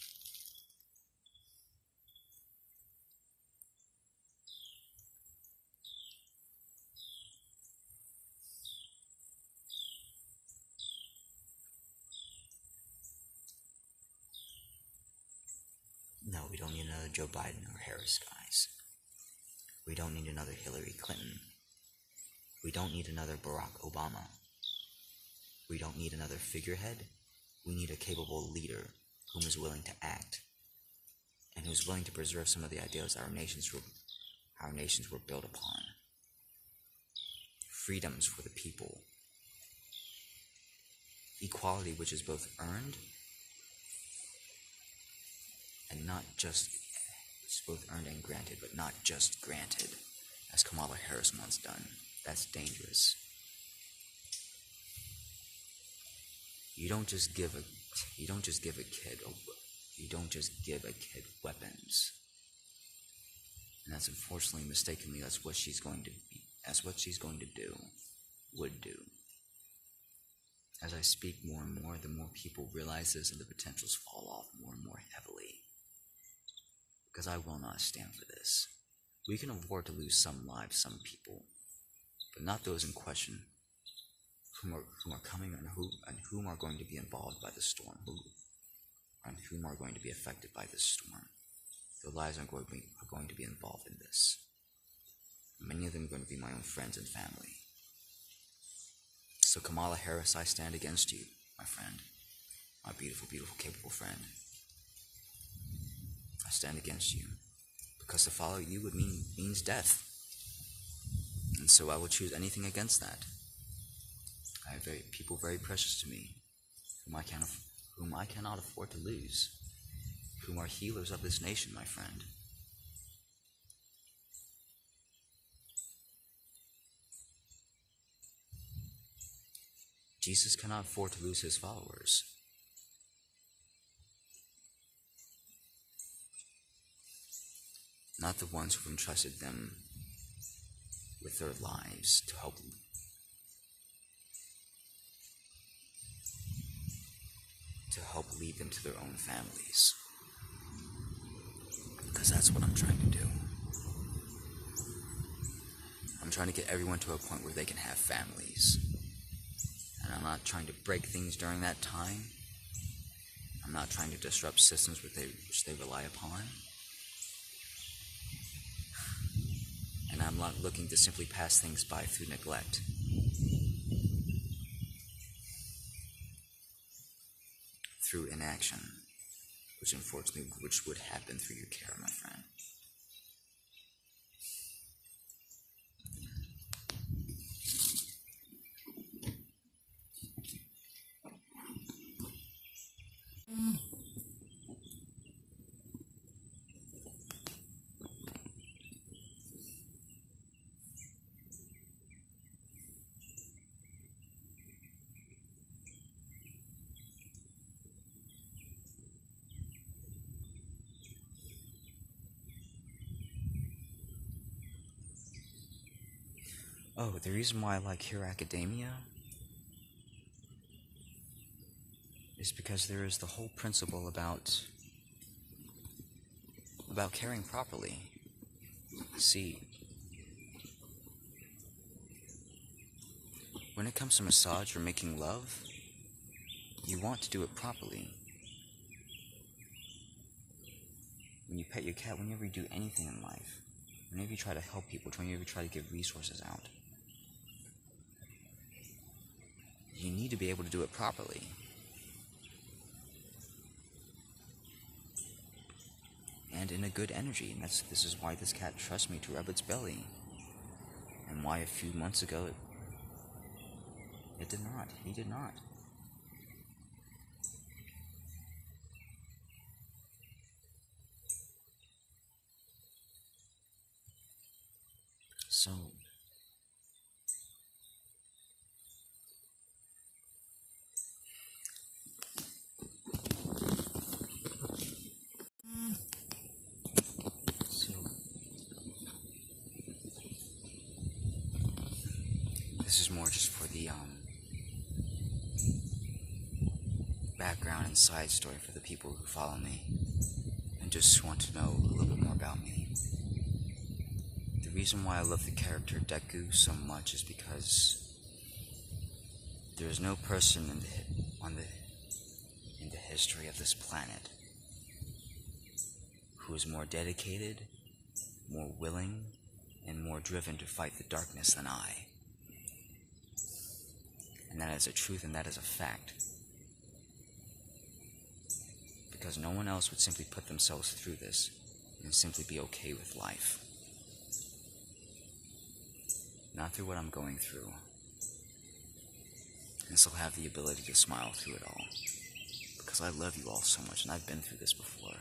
No, we don't need another Joe Biden or Harris, guys. We don't need another Hillary Clinton. We don't need another Barack Obama. We don't need another figurehead. We need a capable leader whom is willing to act and who is willing to preserve some of the ideals our nations were built upon. Freedoms for the people. Equality which is both earned and not just, it's both earned and granted, but not just granted, as Kamala Harris once done. That's dangerous. You don't just give a kid weapons. And that's unfortunately, mistakenly, that's what she's going to be. That's what she's going to do. Would do. As I speak more and more, the more people realize this and the potentials fall off more and more heavily. Because I will not stand for this. We can afford to lose some lives, some people, but not those in question whom are coming and whom are going to be involved by the storm, and whom are going to be affected by this storm. Their lives are going to be involved in this. Many of them are going to be my own friends and family. So Kamala Harris, I stand against you, my friend. My beautiful, beautiful, capable friend. I stand against you. Because to follow you means death. And so I will choose anything against that. I have people very precious to me, whom I cannot afford to lose, whom are healers of this nation, my friend. Jesus cannot afford to lose his followers. Not the ones who've entrusted them with their lives to help lead them to their own families. Because that's what I'm trying to do. I'm trying to get everyone to a point where they can have families. And I'm not trying to break things during that time. I'm not trying to disrupt systems which they rely upon. And I'm not looking to simply pass things by through neglect. Through inaction, which would happen through your care, my friend. Oh, the reason why I like Hero Academia is because there is the whole principle about caring properly. See, when it comes to massage or making love, you want to do it properly. When you pet your cat, whenever you do anything in life, whenever you try to help people, whenever you try to give resources out, you need to be able to do it properly. And in a good energy. And this is why this cat trusts me to rub its belly. And why a few months ago it did not. He did not. So this is more just for the background and side story for the people who follow me and just want to know a little bit more about me. The reason why I love the character Deku so much is because there is no person in the history of this planet who is more dedicated, more willing, and more driven to fight the darkness than I. And that is a truth, and that is a fact. Because no one else would simply put themselves through this and simply be okay with life. Not through what I'm going through. And still have the ability to smile through it all. Because I love you all so much, and I've been through this before.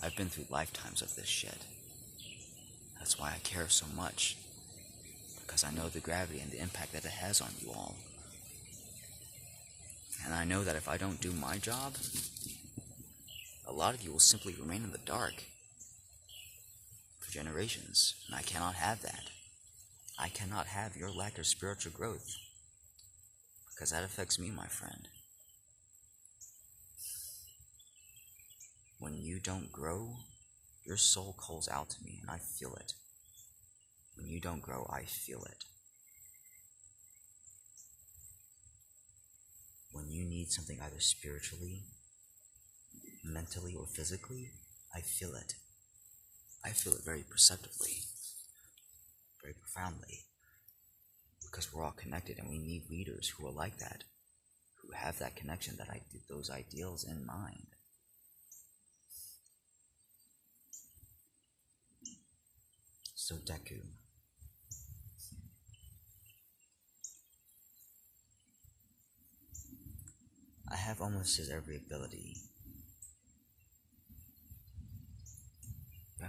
I've been through lifetimes of this shit. That's why I care so much. Because I know the gravity and the impact that it has on you all. And I know that if I don't do my job, a lot of you will simply remain in the dark. for generations, and I cannot have that. I cannot have your lack of spiritual growth, because that affects me, my friend. When you don't grow, your soul calls out to me, and I feel it. When you don't grow, I feel it. When you need something either spiritually, mentally, or physically, I feel it. I feel it very perceptively, very profoundly, because we're all connected, and we need leaders who are like that, who have that connection, those ideals in mind. So Deku, I have almost his every ability. Yeah.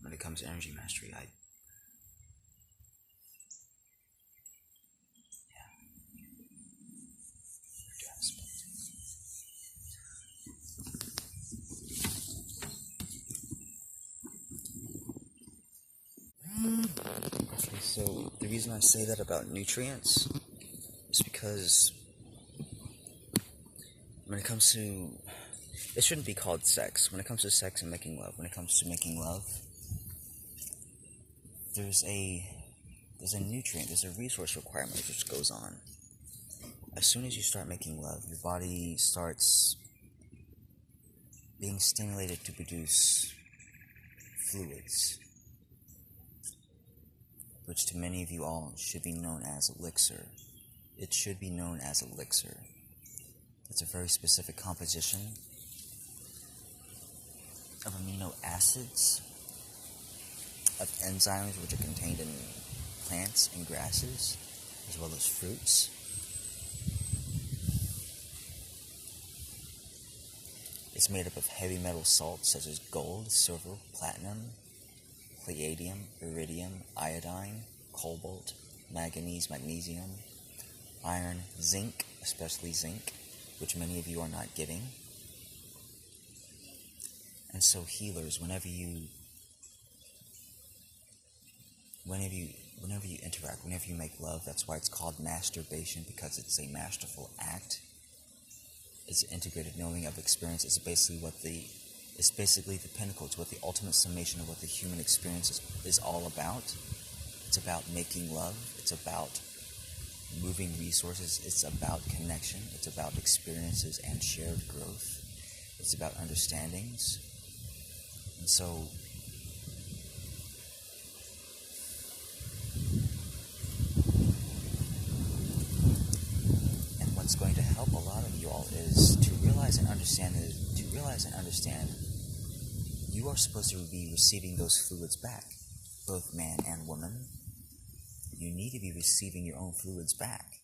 When it comes to energy mastery, Okay, so the reason I say that about nutrients is because when it comes to, it shouldn't be called sex. When it comes to sex and making love, there's a nutrient, there's a resource requirement which goes on. As soon as you start making love, your body starts being stimulated to produce fluids, which to many of you all should be known as elixir. It should be known as elixir. It's a very specific composition of amino acids, of enzymes which are contained in plants and grasses, as well as fruits. It's made up of heavy metal salts such as gold, silver, platinum, palladium, iridium, iodine, cobalt, manganese, magnesium, iron, zinc, especially zinc, which many of you are not getting. And so healers, whenever you interact, whenever you make love, that's why it's called masturbation, because it's a masterful act. It's integrated knowing of experience. It's basically the pinnacle. It's what the ultimate summation of what the human experience is all about. It's about making love. It's about moving resources. It's about connection. It's about experiences and shared growth. It's about understandings. And so what's going to help a lot of you all is to realize and understand you are supposed to be receiving those fluids back, both man and woman. You need to be receiving your own fluids back.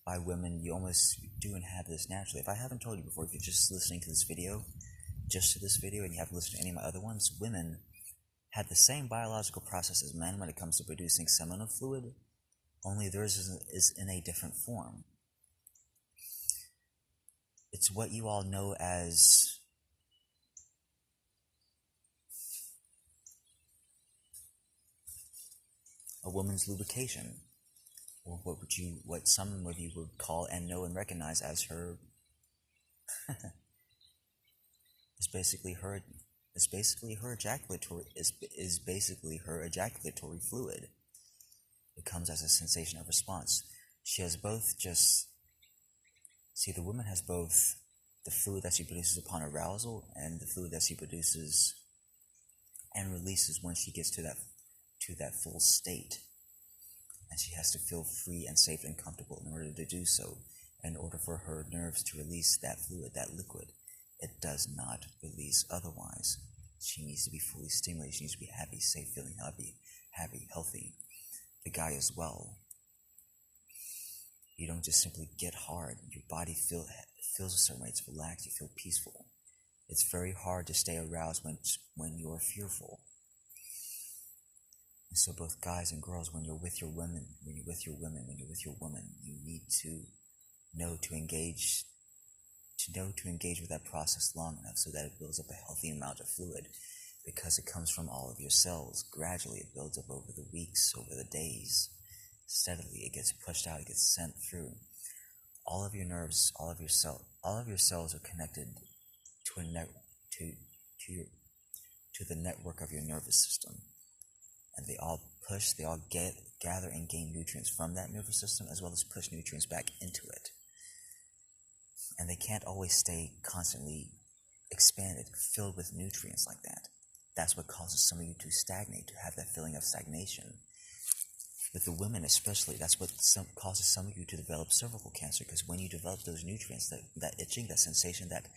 By women, you almost do and have this naturally. If I haven't told you before, if you're just listening to this video, and you haven't listened to any of my other ones, women have the same biological process as men when it comes to producing seminal fluid, only theirs is in a different form. It's what you all know as a woman's lubrication, or what some of you would call and know and recognize as her. It's basically her ejaculatory fluid. It comes as a sensation of response. She has both the woman has both the fluid that she produces upon arousal and the fluid that she produces and releases when she gets to that full state. And she has to feel free and safe and comfortable in order to do so, in order for her nerves to release that fluid, that liquid. It does not release otherwise. She needs to be fully stimulated. She needs to be happy, safe, feeling happy, healthy. The guy as well. You don't just simply get hard. Your body feels a certain way. It's relaxed. You feel peaceful. It's very hard to stay aroused when you're fearful. And so both guys and girls, when you're with your woman, you need to know to engage, to know to engage with that process long enough so that it builds up a healthy amount of fluid, because it comes from all of your cells. Gradually, it builds up over the weeks, over the days. Steadily, it gets pushed out, it gets sent through. All of your nerves, all of your cells are connected to the network of your nervous system, and they all gather and gain nutrients from that nervous system, as well as push nutrients back into it. And they can't always stay constantly expanded, filled with nutrients like that. That's what causes some of you to stagnate, to have that feeling of stagnation. With the women especially, that's what causes some of you to develop cervical cancer, because when you develop those nutrients, that itching, that sensation, that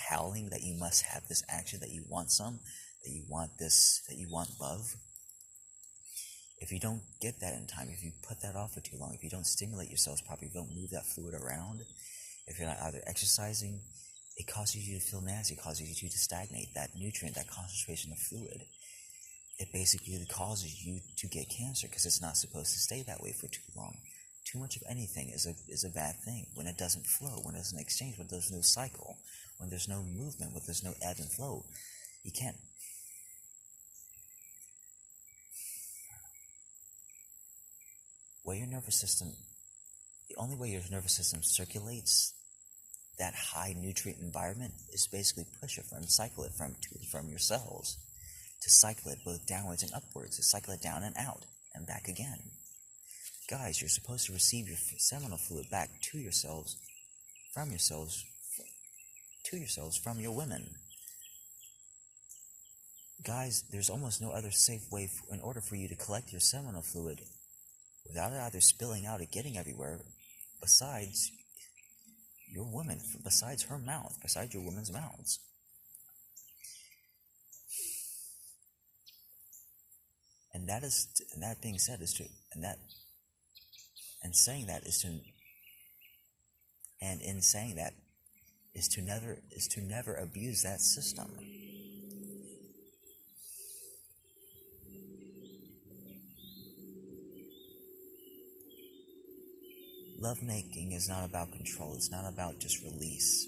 howling, that you must have this action, that you want some, that you want this, that you want love, if you don't get that in time, if you put that off for too long, if you don't stimulate yourselves properly, if you don't move that fluid around, if you're not either exercising, it causes you to feel nasty, it causes you to stagnate. That nutrient, that concentration of fluid, it basically causes you to get cancer, because it's not supposed to stay that way for too long. Too much of anything is a bad thing. When it doesn't flow, when there's an exchange, when there's no cycle, when there's no movement, when there's no ebb and flow, you can't. The only way your nervous system circulates that high nutrient environment is basically push it from, cycle it from your cells, to cycle it both downwards and upwards, to cycle it down and out and back again. Guys, you're supposed to receive your seminal fluid back to yourselves, from yourselves, to yourselves from your women. Guys, there's almost no other safe way in order for you to collect your seminal fluid without it either spilling out or getting everywhere, besides your woman, besides her mouth, besides your women's mouths. And that being said is to, in saying that is to never abuse that system. Lovemaking is not about control. It's not about just release.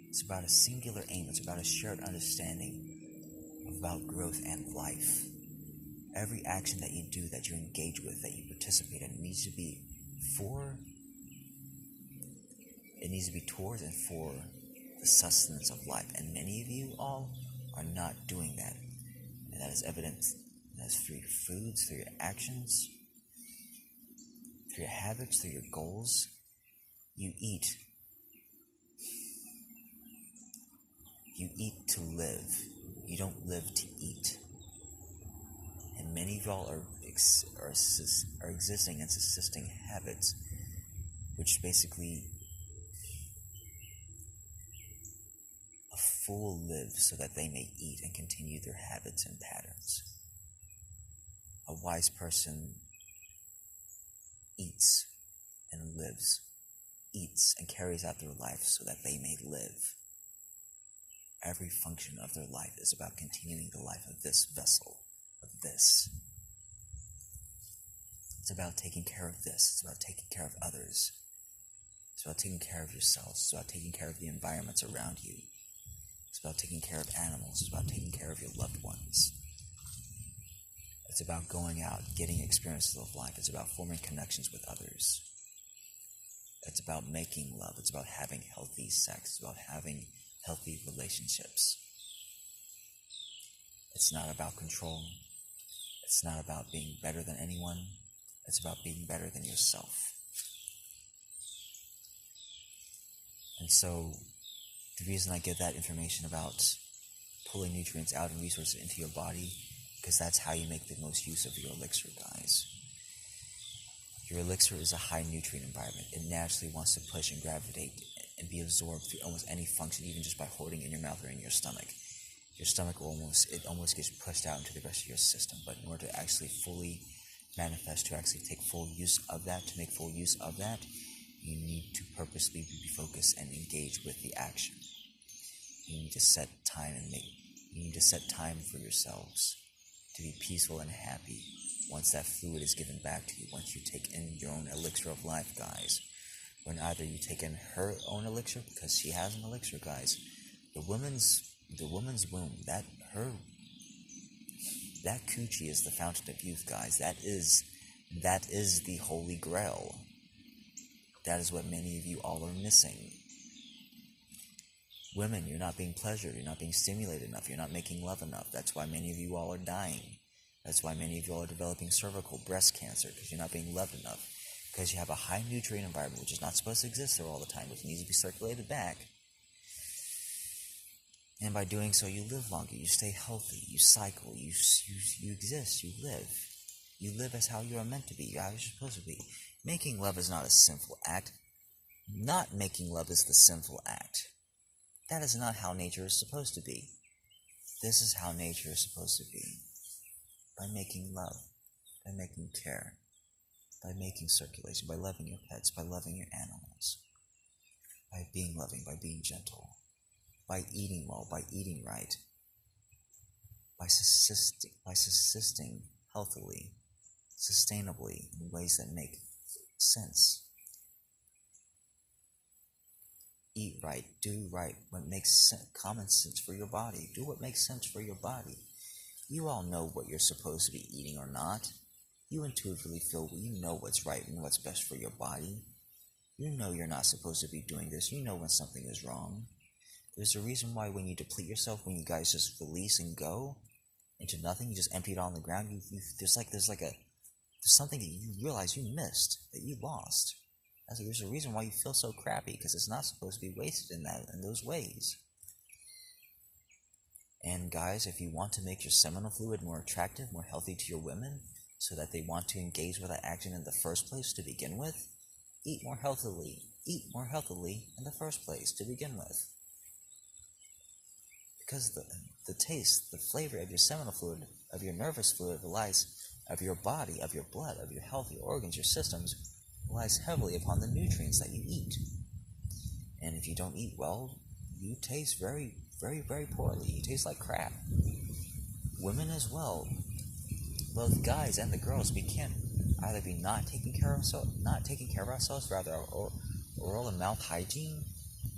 It's about a singular aim. It's about a shared understanding about growth and life. Every action that you do, that you engage with, that you participate in, needs to be towards and for the sustenance of life. And many of you all are not doing that. And that is evident. That's through your foods, through your actions, through your habits, through your goals. You eat. You eat to live. You don't live to eat. And many of y'all are existing in subsisting habits, which basically a fool lives so that they may eat and continue their habits and patterns. A wise person eats and lives, eats and carries out their life so that they may live. Every function of their life is about continuing the life of this vessel, of this. It's about taking care of this. It's about taking care of others. It's about taking care of yourselves. It's about taking care of the environments around you. It's about taking care of animals. It's about taking care of your loved ones. It's about going out, getting experiences of life. It's about forming connections with others. It's about making love. It's about having healthy sex. It's about having healthy relationships. It's not about control. It's not about being better than anyone. It's about being better than yourself. And so, the reason I give that information about pulling nutrients out and resources into your body, because that's how you make the most use of your elixir, guys. Your elixir is a high nutrient environment. It naturally wants to push and gravitate and be absorbed through almost any function, even just by holding in your mouth or in your stomach. Your stomach almost gets pushed out into the rest of your system. But in order to actually fully manifest, to actually take full use of that, to make full use of that, you need to purposely be focused and engage with the action. You need to set time for yourselves to be peaceful and happy once that fluid is given back to you, once you take in your own elixir of life, guys. when either you take in her own elixir, because she has an elixir, guys. The woman's womb, that coochie is the fountain of youth, guys. That is the holy grail. That is what many of you all are missing. Women, you're not being pleasured, you're not being stimulated enough, you're not making love enough. That's why many of you all are dying. That's why many of you all are developing cervical, breast cancer, because you're not being loved enough. Because you have a high nutrient environment, which is not supposed to exist there all the time, which needs to be circulated back. And by doing so, you live longer, you stay healthy, you cycle, you exist, you live. You live as how you are meant to be, how you're supposed to be. Making love is not a sinful act. Not making love is the sinful act. That is not how nature is supposed to be. This is how nature is supposed to be. By making love, by making care, by making circulation, by loving your pets, by loving your animals, by being loving, by being gentle, by eating well, by eating right, by subsisting healthily, sustainably, in ways that make sense. Eat right, do right, what makes common sense for your body. Do what makes sense for your body. You all know what you're supposed to be eating or not. You intuitively feel you know what's right and what's best for your body. You know you're not supposed to be doing this. You know when something is wrong. There's a reason why when you deplete yourself, when you guys just release and go into nothing, you just empty it on the ground, there's something that you realize you missed, that you lost. There's a reason why you feel so crappy, because it's not supposed to be wasted in those ways. And guys, if you want to make your seminal fluid more attractive, more healthy to your women, so that they want to engage with that action in the first place to begin with, eat more healthily. Eat more healthily in the first place to begin with. Because the taste, the flavor of your seminal fluid, of your nervous fluid, of your body, of your blood, of your health, your organs, your systems, relies heavily upon the nutrients that you eat. And if you don't eat well, you taste very, very, very poorly. You taste like crap. Women as well, both guys and the girls, we can't either be not taking care of ourselves, rather our oral and mouth hygiene,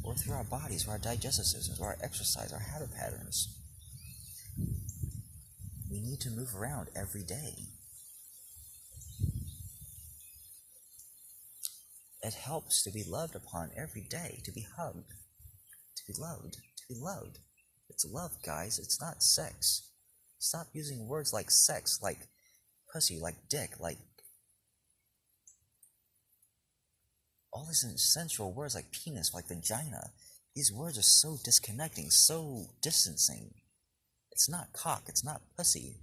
or through our bodies, or our digestive systems, or our exercise, our habit patterns. We need to move around every day. It helps to be loved upon every day, to be hugged, to be loved. It's love, guys. It's not sex. Stop using words like sex, like pussy, like dick, like all these sensual words like penis, like vagina. These words are so disconnecting, so distancing. It's not cock, it's not pussy.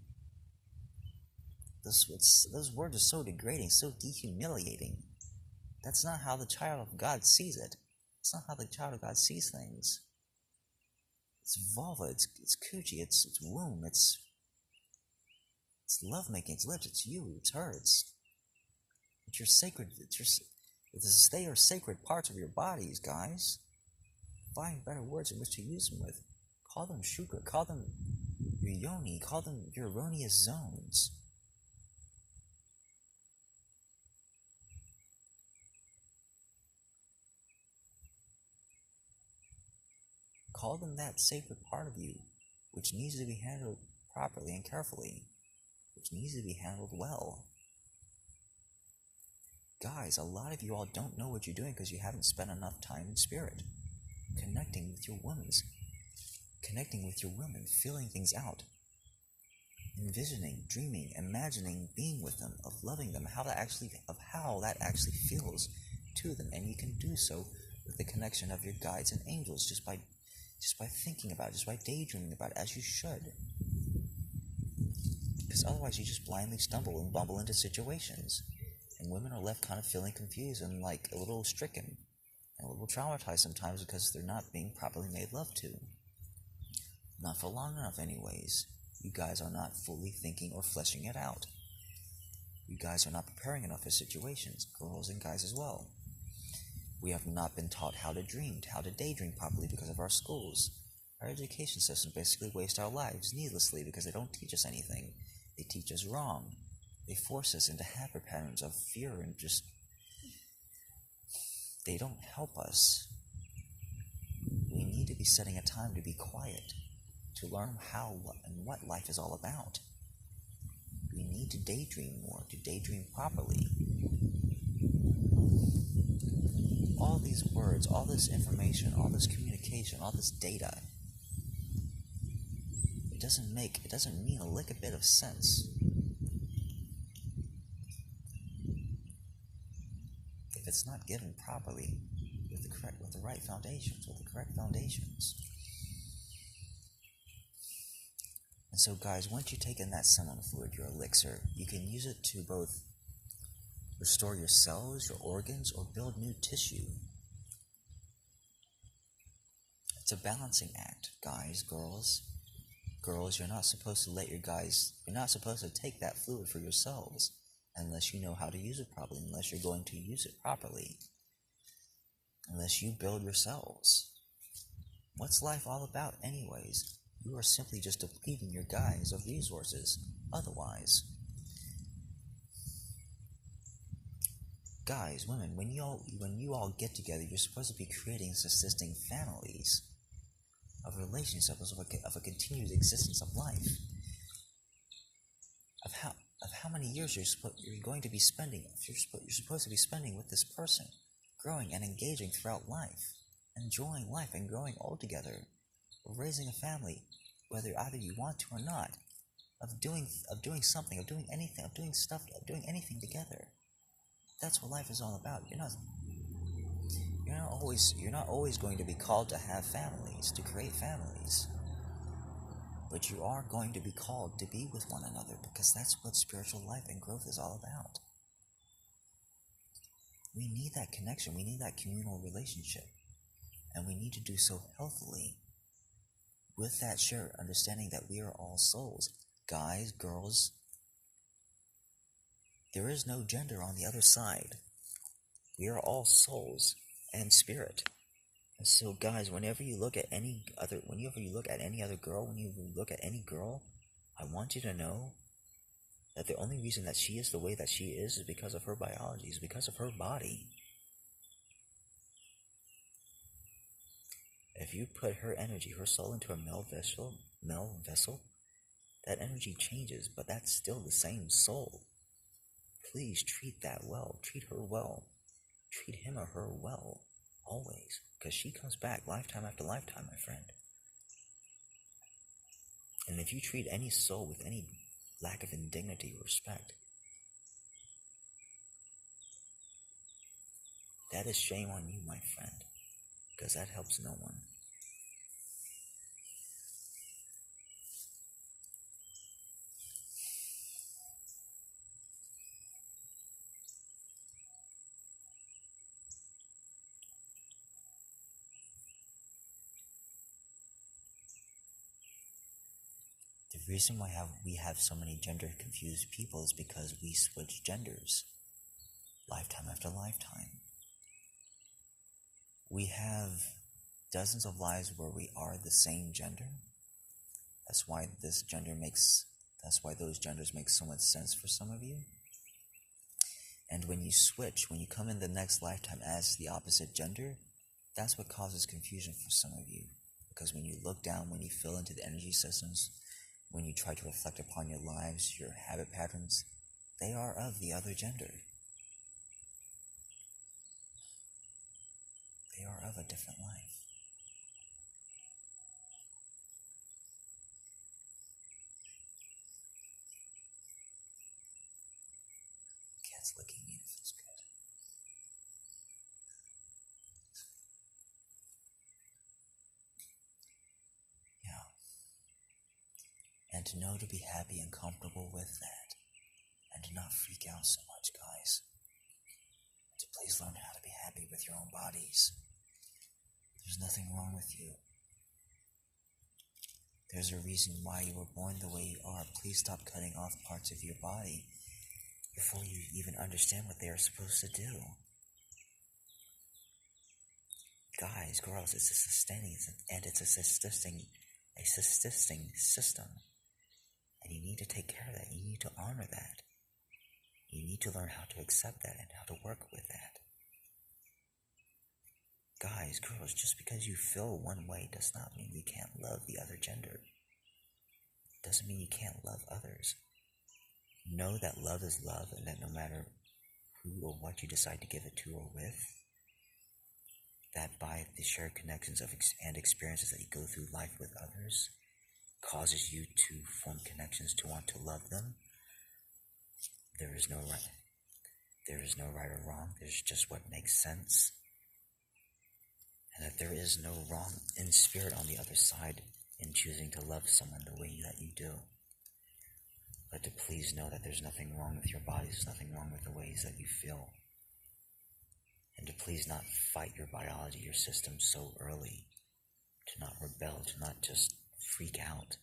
Those words are so degrading, so dehumiliating. That's not how the child of God sees it. It's not how the child of God sees things. It's vulva, it's coochie, it's womb, it's lovemaking, it's lips, it's you, it's her, it's your sacred, they are sacred parts of your bodies, guys. Find better words in which to use them with. Call them shukra, call them your yoni, call them your erroneous zones. Call them that sacred part of you, which needs to be handled properly and carefully, which needs to be handled well. Guys, a lot of you all don't know what you're doing because you haven't spent enough time in spirit, connecting with your women, feeling things out, envisioning, dreaming, imagining being with them, of loving them, how that actually feels to them. And you can do so with the connection of your guides and angels, just by thinking about it, just by daydreaming about it, as you should. Because otherwise you just blindly stumble and bumble into situations, and women are left kind of feeling confused and like a little stricken and a little traumatized sometimes because they're not being properly made love to. Not for long enough anyways. You guys are not fully thinking or fleshing it out. You guys are not preparing enough for situations, girls and guys as well. We have not been taught how to dream, how to daydream properly because of our schools. Our education system basically wastes our lives needlessly because they don't teach us anything. They teach us wrong. They force us into habit patterns of fear and just they don't help us. We need to be setting a time to be quiet, to learn how and what life is all about. We need to daydream more, to daydream properly. All these words, all this information, all this communication, all this data, it doesn't mean a lick a bit of sense if it's not given properly with the right foundations, with the correct foundations. And so guys, once you take in that seminal fluid, your elixir, you can use it to both restore your cells, your organs, or build new tissue. It's a balancing act, guys, girls. Girls, you're not supposed to take that fluid for yourselves unless you know how to use it properly, unless you're going to use it properly, unless you build yourselves. What's life all about anyways? You are simply just depleting your guys of resources otherwise. Guys, women, when you all get together, you're supposed to be creating and sustaining families of relationships, of a continued existence of life, of how many years you're going to be spending, you're supposed to be spending with this person, growing and engaging throughout life, enjoying life and growing old together, of raising a family, whether either you want to or not, of doing something, of doing anything, of doing anything together. That's what life is all about. You're not always going to be called to have families, to create families. But you are going to be called to be with one another, because that's what spiritual life and growth is all about. We need that connection, we need that communal relationship, and we need to do so healthily, with that shared understanding that we are all souls. Guys, girls, there is no gender on the other side. We are all souls and spirit. And so guys, whenever you look at any other girl, whenever you look at any girl, I want you to know that the only reason that she is the way that she is because of her biology, is because of her body. If you put her energy, her soul into a male vessel, that energy changes, but that's still the same soul. Please treat that well, treat her well, treat him or her well, always, because she comes back lifetime after lifetime, my friend. And if you treat any soul with any lack of indignity or respect, that is shame on you, my friend, because that helps no one. The reason why we have so many gender confused people is because we switch genders lifetime after lifetime. We have dozens of lives where we are the same gender. That's why those genders make so much sense for some of you. And when you switch, when you come in the next lifetime as the opposite gender, that's what causes confusion for some of you. Because when you look down, when you fill into the energy systems, when you try to reflect upon your lives, your habit patterns, they are of the other gender. They are of a different life. Cat's licking me, it feels good. Yeah. And to know to be happy and comfortable with that, and to not freak out so much, guys. To please learn how to be happy with your own bodies. There's nothing wrong with you. There's a reason why you were born the way you are. Please stop cutting off parts of your body before you even understand what they are supposed to do. Guys, girls, it's a sustaining and it's a assisting system. And you need to take care of that. You need to honor that. You need to learn how to accept that and how to work with that. Guys, girls, just because you feel one way does not mean you can't love the other gender. Doesn't mean you can't love others. Know that love is love, and that no matter who or what you decide to give it to or with, that by the shared connections and experiences that you go through life with others, causes you to form connections to want to love them. There is no right or wrong. There's just what makes sense. And that there is no wrong in spirit on the other side in choosing to love someone the way that you do. But to please know that there's nothing wrong with your body, there's nothing wrong with the ways that you feel. And to please not fight your biology, your system so early. To not rebel, to not just freak out.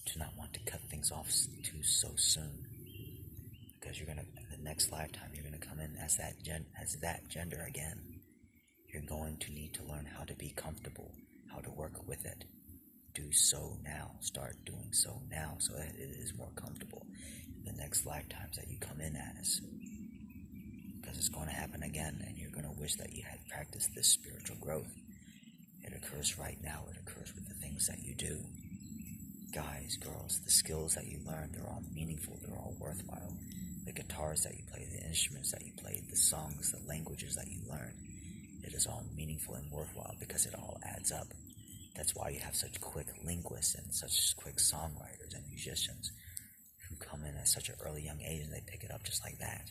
To not want to cut things off too so soon. Because in the next lifetime, you're going to come in as that gender again. You're going to need to learn how to be comfortable, how to work with it. Do so now. Start doing so now so that it is more comfortable in the next lifetimes that you come in as. Because it's going to happen again, and you're going to wish that you had practiced this spiritual growth. It occurs right now. It occurs with the things that you do. Guys, girls, the skills that you learn, they're all meaningful. They're all worthwhile. The guitars that you play, the instruments that you play, the songs, the languages that you learn. It is all meaningful and worthwhile because it all adds up. That's why you have such quick linguists and such quick songwriters and musicians who come in at such an early young age and they pick it up just like that.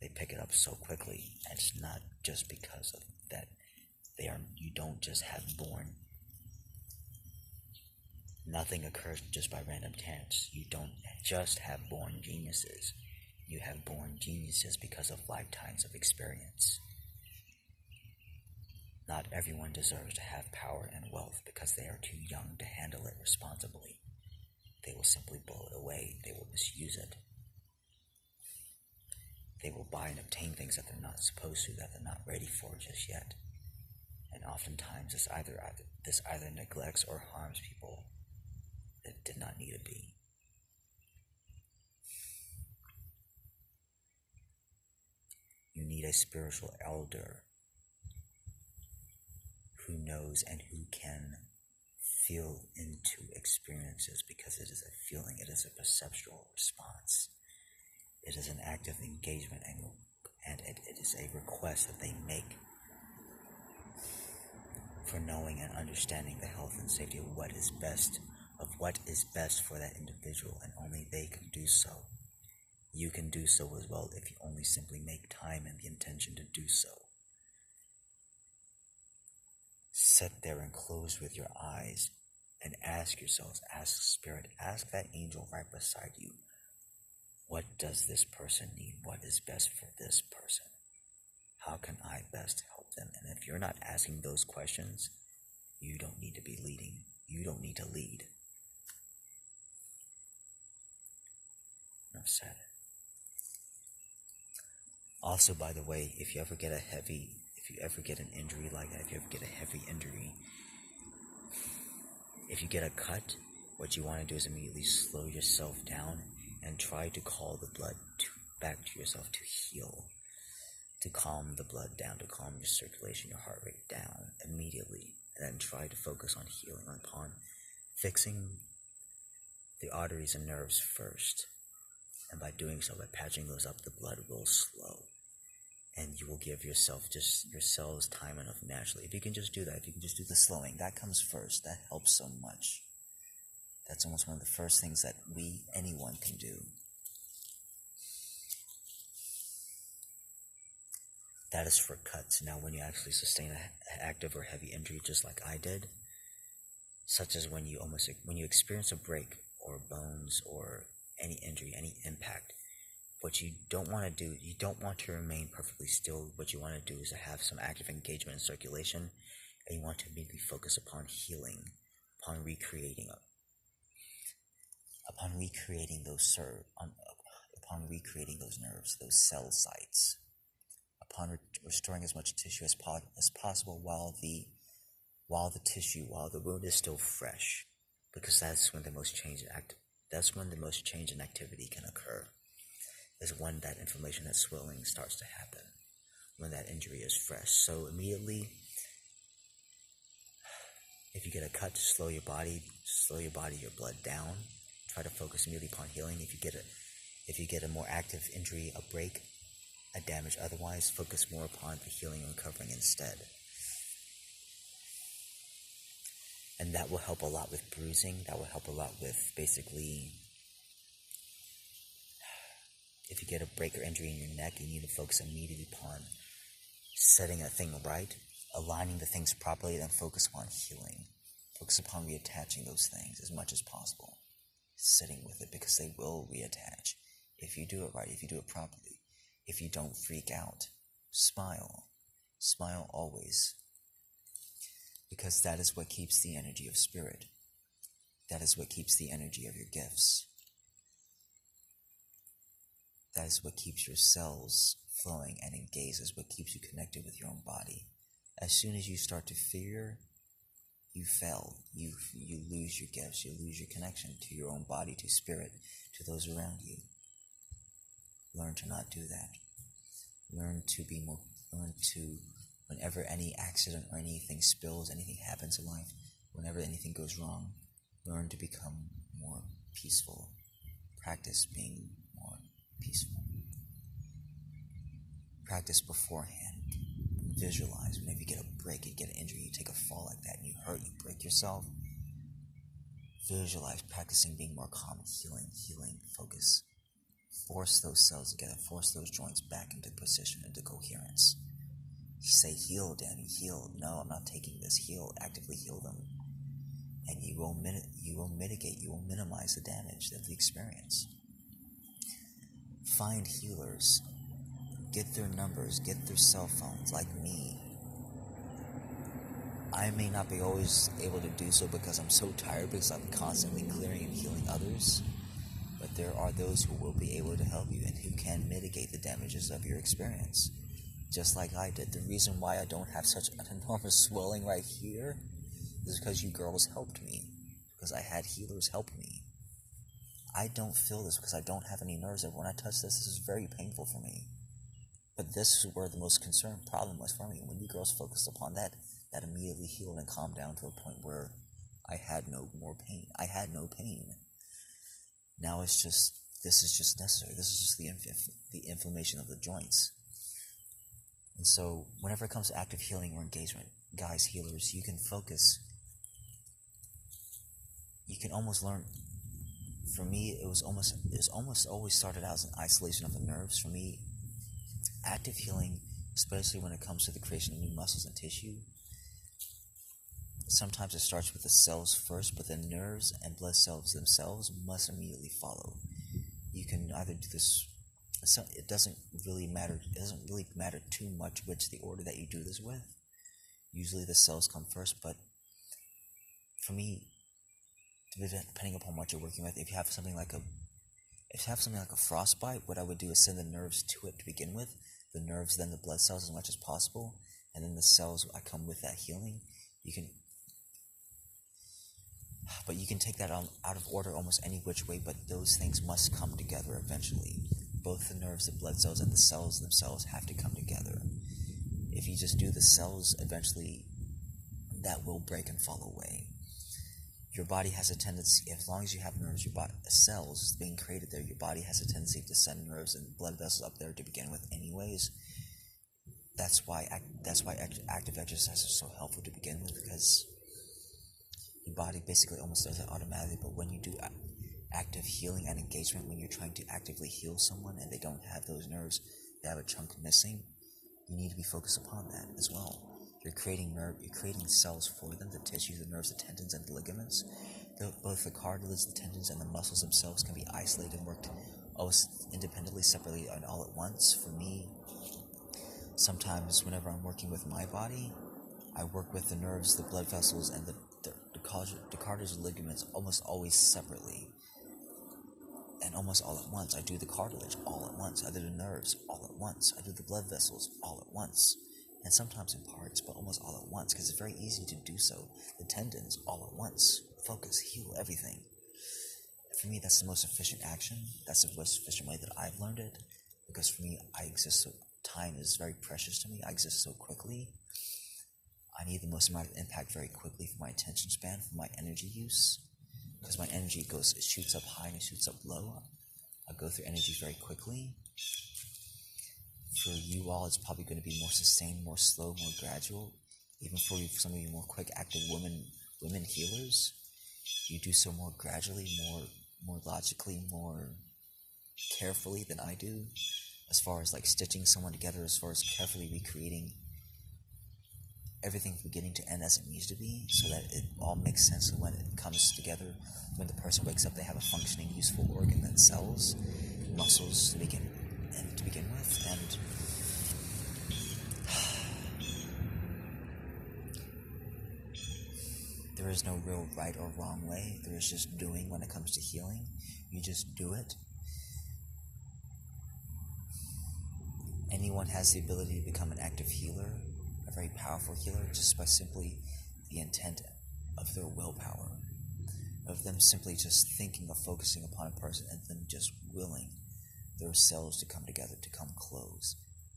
They pick it up so quickly, and it's not just because of that. You don't just have born. Nothing occurs just by random chance. You don't just have born geniuses. You have born geniuses because of lifetimes of experience. Not everyone deserves to have power and wealth because they are too young to handle it responsibly. They will simply blow it away. They will misuse it. They will buy and obtain things that they're not supposed to, that they're not ready for just yet. And oftentimes this either neglects or harms people that did not need to be. You need a spiritual elder who knows and who can feel into experiences, because it is a feeling, it is a perceptual response. It is an active engagement, and it is a request that they make for knowing and understanding the health and safety of what is best for that individual, and only they can do so. You can do so as well if you only simply make time and the intention to do so. Sit there and close with your eyes and ask yourselves, ask Spirit, ask that angel right beside you, what does this person need? What is best for this person? How can I best help them? And if you're not asking those questions, you don't need to be leading. You don't need to lead. Enough said. Also, by the way, if you ever get an injury like that, if you ever get a heavy injury, if you get a cut, what you want to do is immediately slow yourself down and try to call the blood back to yourself to heal, to calm the blood down, to calm your circulation, your heart rate down immediately, and then try to focus on healing, upon fixing the arteries and nerves first. And by doing so, by patching those up, the blood will slow. And you will give your cells time enough naturally. If you can just do that, if you can just do the slowing, that comes first. That helps so much. That's almost one of the first things that anyone can do. That is for cuts. Now, when you actually sustain an active or heavy injury, just like I did, such as when you experience a break or bones or any injury, any impact, what you don't want to do, you don't want to remain perfectly still. What you want to do is to have some active engagement and circulation, and you want to immediately focus upon healing, upon recreating those nerves, those cell sites, upon restoring as much tissue as possible while the wound is still fresh, because that's when the most change in activity can occur. Is when that inflammation, that swelling starts to happen. when that injury is fresh. So immediately, if you get a cut, slow your body, your blood down. Try to focus immediately upon healing. If you get a more active injury, a break, a damage otherwise, focus more upon the healing and recovering instead. And that will help a lot with bruising. That will help a lot with basically, if you get a break or injury in your neck, you need to focus immediately upon setting a thing right, aligning the things properly, then focus upon healing. Focus upon reattaching those things as much as possible. Sitting with it, because they will reattach. If you do it right, if you do it properly. If you don't freak out, smile. Smile always. Because that is what keeps the energy of spirit. That is what keeps the energy of your gifts. That is what keeps your cells flowing and engaged. Is what keeps you connected with your own body. As soon as you start to fear, you fail. You lose your gifts. You lose your connection to your own body, to spirit, to those around you. Learn to not do that. Learn to, whenever any accident or anything spills, anything happens in life, whenever anything goes wrong, learn to become more peaceful. Practice being more peaceful. Practice beforehand. Visualize whenever you get a break, you get an injury, you take a fall like that, and you hurt, you break yourself. Visualize practicing being more calm, healing, focus. Force those cells together, force those joints back into position, into coherence. Say, heal, Danny, heal. No, I'm not taking this. Heal, actively heal them. And you will mitigate, you will minimize the damage of the experience. Find healers. Get their numbers, get their cell phones, like me. I may not be always able to do so because I'm so tired, because I'm constantly clearing and healing others. But there are those who will be able to help you and who can mitigate the damages of your experience. Just like I did. The reason why I don't have such an enormous swelling right here is because you girls helped me. Because I had healers help me. I don't feel this because I don't have any nerves. When I touch this is very painful for me. But this is where the most concerned problem was for me. When you girls focused upon that, that immediately healed and calmed down to a point where I had no more pain. I had no pain. Now this is just necessary. This is just the inflammation of the joints. And so whenever it comes to active healing or engagement, guys, healers, you can focus. You can almost learn. For me, it was almost always started out as an isolation of the nerves. For me, active healing, especially when it comes to the creation of new muscles and tissue, sometimes it starts with the cells first, but the nerves and blood cells themselves must immediately follow. You can either do this. It doesn't really matter. It doesn't really matter too much which the order that you do this with. Usually the cells come first, but for me, depending upon what you're working with, if you have something like a frostbite, what I would do is send the nerves to it to begin with. The nerves, then the blood cells as much as possible, and then the cells. I come with that healing. But you can take that out of order almost any which way, but those things must come together eventually. Both the nerves, the blood cells, and the cells themselves have to come together. If you just do the cells, eventually that will break and fall away. Your body has a tendency, as long as you have nerves, cells being created there, your body has a tendency to send nerves and blood vessels up there to begin with anyways. That's why active exercise is so helpful to begin with, because your body basically almost does it automatically. But when you do active healing and engagement, when you're trying to actively heal someone and they don't have those nerves, they have a chunk missing, you need to be focused upon that as well. You're creating cells for them, the tissues, the nerves, the tendons, and the ligaments. Both the cartilage, the tendons, and the muscles themselves can be isolated and worked always independently, separately, and all at once. For me, sometimes whenever I'm working with my body, I work with the nerves, the blood vessels, and the cartilage and ligaments almost always separately. And almost all at once. I do the cartilage all at once. I do the nerves all at once. I do the blood vessels all at once. And sometimes in parts, but almost all at once, because it's very easy to do so. The tendons all at once. Focus, heal everything. For me, that's the most efficient action. That's the most efficient way that I've learned it. Because for me, I exist so time is very precious to me. I exist so quickly. I need the most amount of impact very quickly for my attention span, for my energy use. Because my energy it shoots up high and it shoots up low. I go through energy very quickly. For you all, it's probably going to be more sustained, more slow, more gradual. Even for you, for some of you more quick, active women healers, you do so more gradually, more logically, more carefully than I do. As far as like stitching someone together, as far as carefully recreating everything from beginning to end as it needs to be, so that it all makes sense. So when it comes together, when the person wakes up, they have a functioning, useful organ that cells, muscles to begin with, and there is no real right or wrong way. There is just doing when it comes to healing. You just do it. Anyone has the ability to become an active healer, a very powerful healer, just by simply the intent of their willpower, of them simply just thinking of focusing upon a person and them just willing their cells to come together, to come close,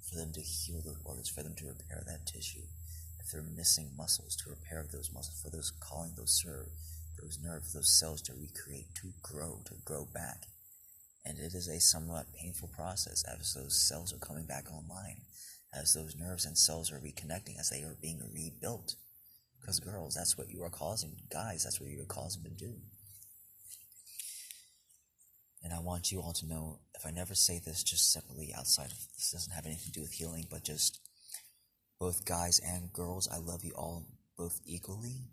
for them to heal those organs, for them to repair that tissue. If they're missing muscles, to repair those muscles, for those calling, those nerves, those cells to recreate, to grow back. And it is a somewhat painful process as those cells are coming back online, as those nerves and cells are reconnecting, as they are being rebuilt. Because girls, that's what you are causing. Guys, that's what you are causing to do. And I want you all to know, if I never say this just separately outside of, this doesn't have anything to do with healing, but just both guys and girls, I love you all both equally.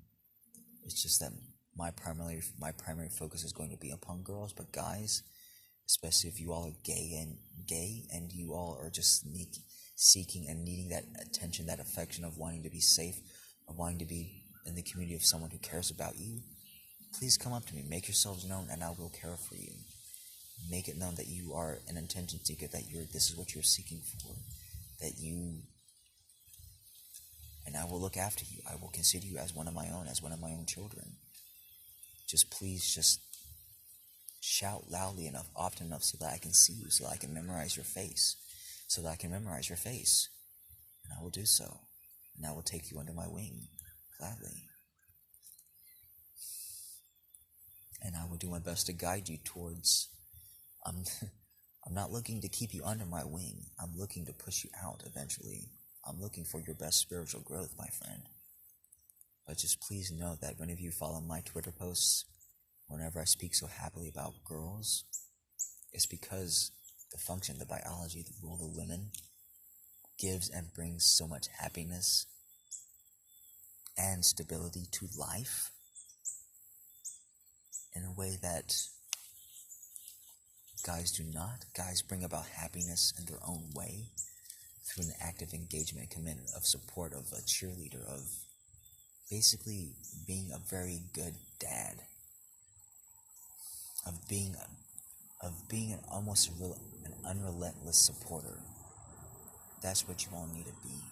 It's just that my primary focus is going to be upon girls, but guys, especially if you all are gay and you all are just seeking and needing that attention, that affection of wanting to be safe, of wanting to be in the community of someone who cares about you, please come up to me, make yourselves known, and I will care for you. Make it known that you are an attention seeker, that this is what you're seeking for, and I will look after you. I will consider you as one of my own children. Just please, just shout loudly enough, often enough, so that I can see you, so that I can memorize your face, and I will do so, and I will take you under my wing, gladly, and I will do my best to guide you towards, I'm not looking to keep you under my wing, I'm looking to push you out eventually. I'm looking for your best spiritual growth, my friend. But just please know that whenever you follow my Twitter posts, whenever I speak so happily about girls, it's because the function, the biology, the role of women gives and brings so much happiness and stability to life in a way that guys do not. Guys bring about happiness in their own way through an active engagement and commitment of support, of a cheerleader, of basically being a very good dad, of being an unrelentless supporter. That's what you all need to be.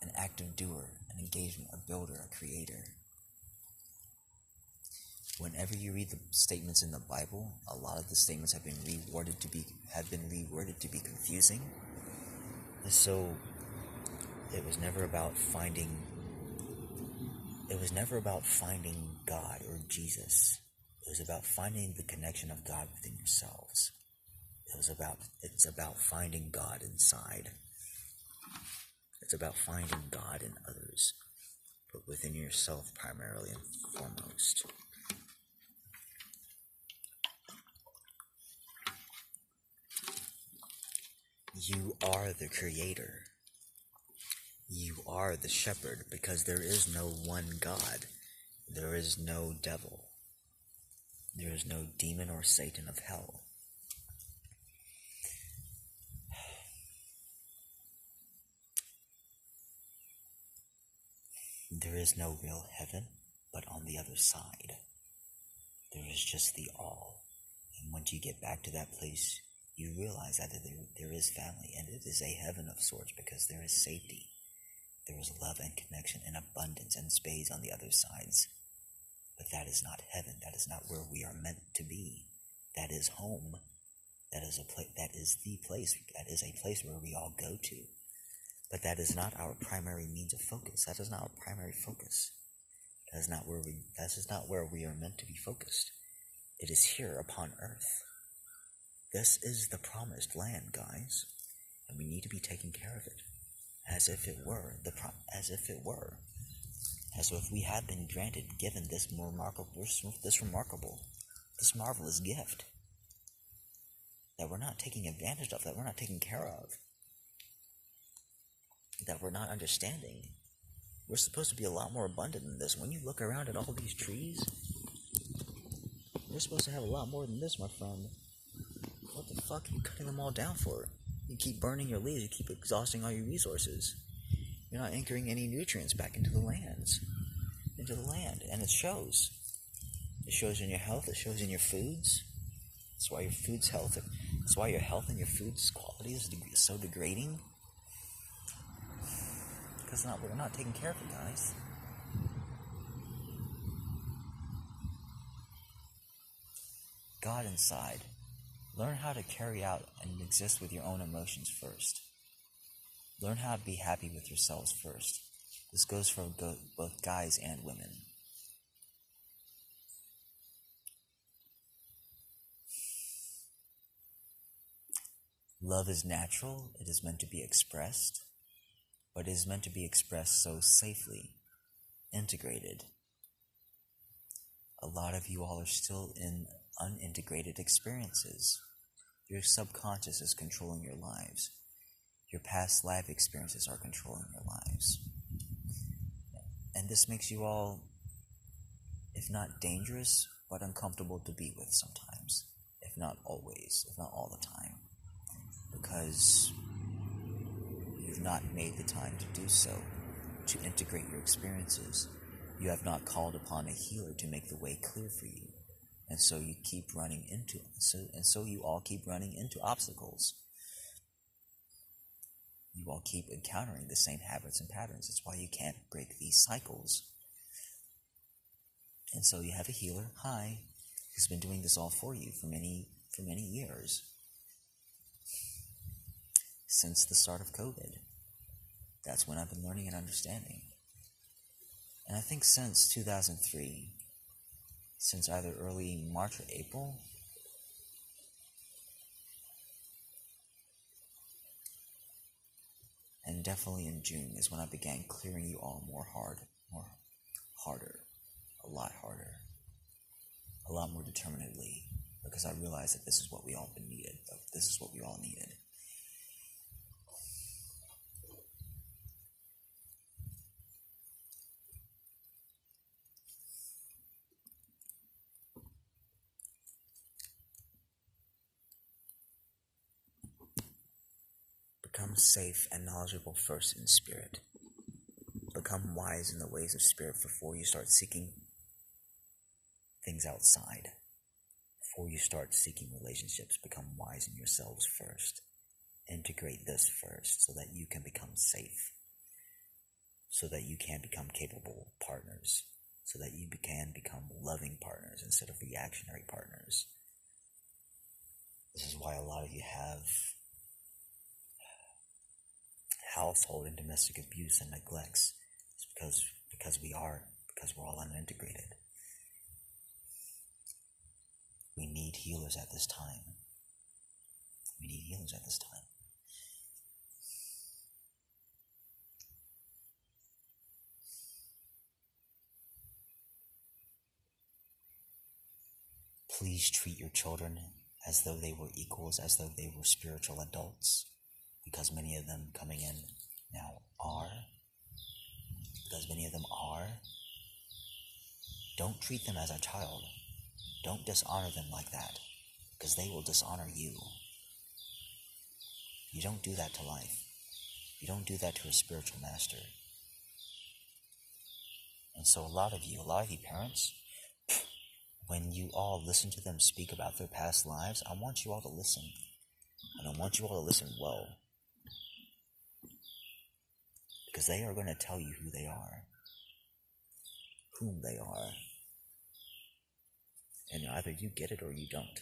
An active doer, an engagement, a builder, a creator. Whenever you read the statements in the Bible, a lot of the statements have been reworded to be confusing. And so it was never about finding God or Jesus. It was about finding the connection of God within yourselves. It's about finding God inside. It's about finding God in others, but within yourself primarily and foremost. You are the creator. You are the shepherd, because there is no one God. There is no devil. There is no demon or Satan of hell. There is no real heaven, but on the other side, there is just the all. And once you get back to that place, you realize that there is family, and it is a heaven of sorts, because there is safety. There is love and connection and abundance and space on the other sides. But that is not heaven. That is not where we are meant to be. That is home. That is That is a place where we all go to. But that is not our primary means of focus. That is not our primary focus. That is not where we are meant to be focused. It is here upon earth. This is the promised land, guys, and we need to be taking care of it as if it were as if we had been given this marvelous gift that we're not taking advantage of, that we're not taking care of, that we're not understanding. We're supposed to be a lot more abundant than this. When you look around at all these trees, we're supposed to have a lot more than this, my friend. What the fuck are you cutting them all down for? You keep burning your leaves, you keep exhausting all your resources. You're not anchoring any nutrients back into the land, and it shows. It shows in your health, it shows in your foods. That's why your health and your food's quality is so degrading. Because we're not taking care of it, guys. God inside. Learn how to carry out and exist with your own emotions first. Learn how to be happy with yourselves first. This goes for both guys and women. Love is natural. It is meant to be expressed. But it is meant to be expressed so safely, integrated. A lot of you all are still in unintegrated experiences. Your subconscious is controlling your lives. Your past life experiences are controlling your lives. And this makes you all, if not dangerous, but uncomfortable to be with sometimes. If not always, if not all the time. Because you've not made the time to do so, to integrate your experiences. You have not called upon a healer to make the way clear for you. And so you all keep running into obstacles. You all keep encountering the same habits and patterns. That's why you can't break these cycles. And so you have a healer, who's been doing this all for you for many years. Since the start of COVID. That's when I've been learning and understanding. And I think since 2003, since either early March or April, and definitely in June is when I began clearing you all harder, a lot harder, a lot more determinedly, because I realized that this is what we all needed. Become safe and knowledgeable first in spirit. Become wise in the ways of spirit before you start seeking things outside. Before you start seeking relationships, become wise in yourselves first. Integrate this first so that you can become safe. So that you can become capable partners. So that you can become loving partners instead of reactionary partners. This is why a lot of you have household and domestic abuse and neglects. It's because we're all unintegrated. We need healers at this time. Please treat your children as though they were equals, as though they were spiritual adults, because many of them coming in now are. Don't treat them as a child. Don't dishonor them like that, because they will dishonor you. You don't do that to life. You don't do that to a spiritual master. And so a lot of you parents, when you all listen to them speak about their past lives, I want you all to listen. And I want you all to listen well. Because they are going to tell you who they are. Whom they are. And either you get it or you don't.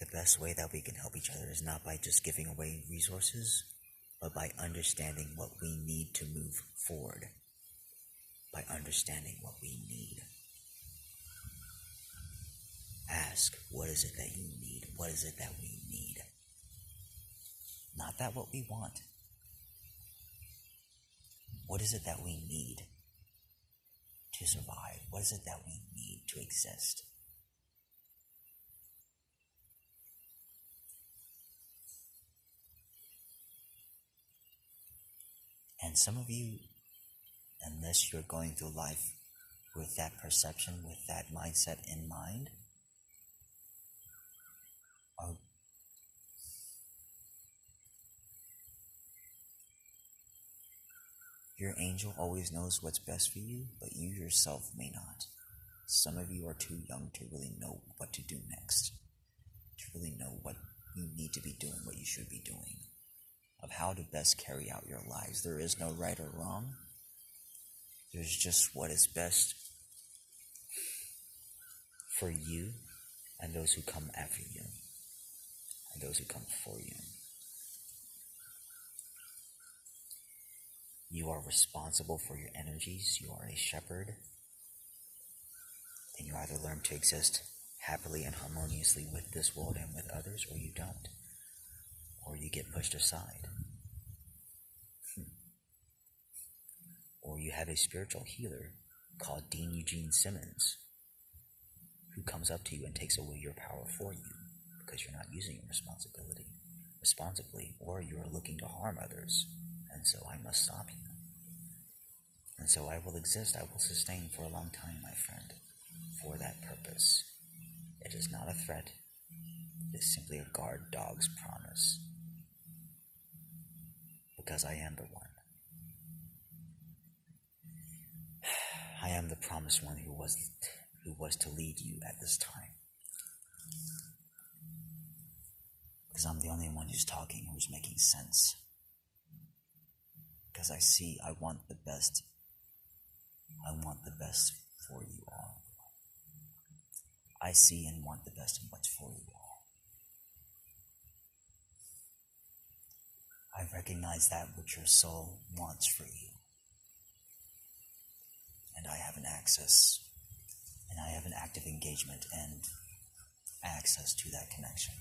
the best way that we can help each other is not by just giving away resources, but by understanding what we need to move forward. By understanding what we need. Ask, what is it that you need? What is it that we need? Not that what we want. What is it that we need to survive? What is it that we need to exist? And some of you, unless you're going through life with that perception, with that mindset in mind, are your angel always knows what's best for you, but you yourself may not. Some of you are too young to really know what to do next, to really know what you need to be doing, what you should be doing, of how to best carry out your lives. There is no right or wrong. There's just what is best for you and those who come after you and those who come before you. You are responsible for your energies. You are a shepherd. And you either learn to exist happily and harmoniously with this world and with others, or you don't. Or you get pushed aside. Or you have a spiritual healer called Dean Eugene Simmons, who comes up to you and takes away your power for you because you're not using your responsibility responsibly, or you are looking to harm others, and so I must stop you. And so I will exist, I will sustain for a long time, my friend, for that purpose. It is not a threat, it is simply a guard dog's promise, because I am the one. I am the promised one who was to lead you at this time. Because I'm the only one who's talking, who's making sense. Because I want the best. I want the best for you all. I see and want the best in what's for you all. I recognize that which your soul wants for you. And I have an access, and I have an active engagement and access to that connection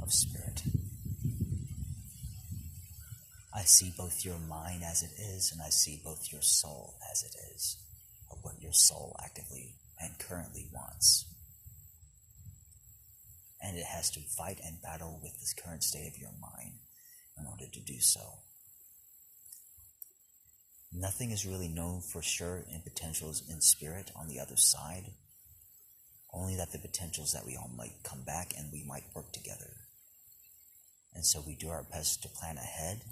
of spirit. I see both your mind as it is, and I see both your soul as it is, of what your soul actively and currently wants. And it has to fight and battle with this current state of your mind in order to do so. Nothing is really known for sure in potentials in spirit on the other side, only that the potentials that we all might come back and we might work together. And so we do our best to plan ahead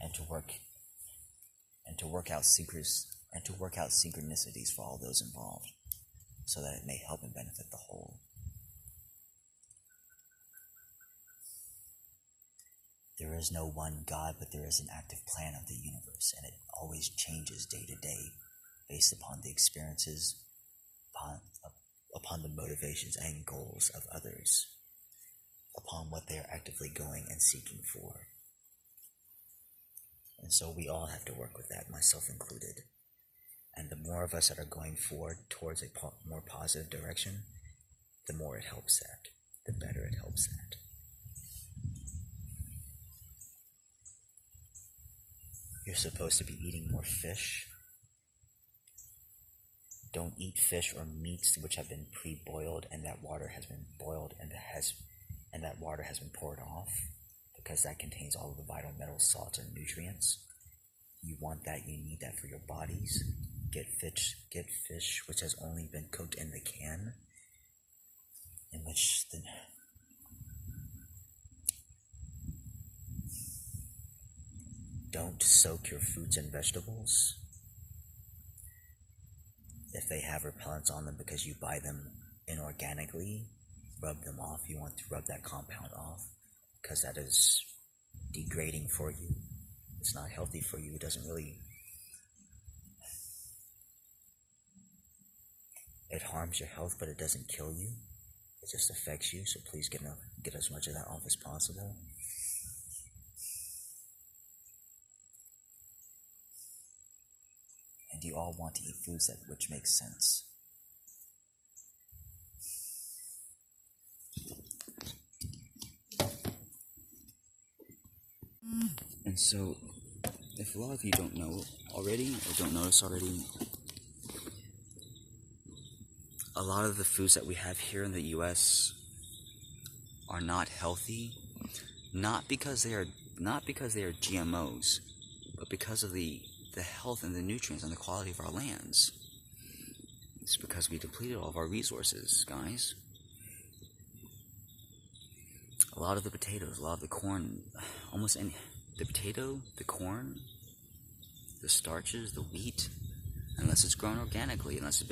and to work out synchronicities for all those involved, so that it may help and benefit the whole. There is no one God, but there is an active plan of the universe, and it always changes day to day based upon the experiences, upon the motivations and goals of others, upon what they are actively going and seeking for. And so we all have to work with that, myself included. And the more of us that are going forward towards a more positive direction, the more it helps that, the better it helps that. You're supposed to be eating more fish. Don't eat fish or meats which have been pre-boiled and that water has been boiled and that water has been poured off, because that contains all of the vital metals, salts, and nutrients. You want that, you need that for your bodies. Get fish which has only been cooked in the can, in which the don't soak your fruits and vegetables if they have repellents on them because you buy them inorganically. Rub them off. You want to rub that compound off, because that is degrading for you. It's not healthy for you. It doesn't really... It harms your health, but it doesn't kill you. It just affects you, so please get as much of that off as possible. And you all want to eat foods which make sense. And so, if a lot of you don't know already, or don't notice already, a lot of the foods that we have here in the US are not healthy, not because they are GMOs, but because of the health and the nutrients and the quality of our lands. It's because we depleted all of our resources, guys. A lot of the potatoes, a lot of the corn, almost any... The potato, the corn, the starches, the wheat, unless it's grown organically, unless it's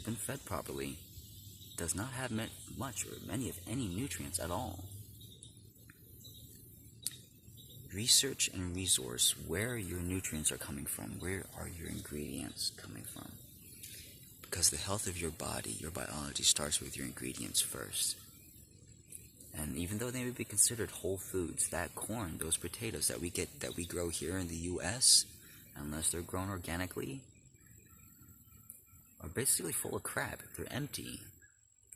been fed properly, does not have much or many of any nutrients at all. Research and resource where your nutrients are coming from, where are your ingredients coming from. Because the health of your body, your biology, starts with your ingredients first. And even though they may be considered whole foods, that corn, those potatoes that we grow here in the US, unless they're grown organically, are basically full of crap. They're empty.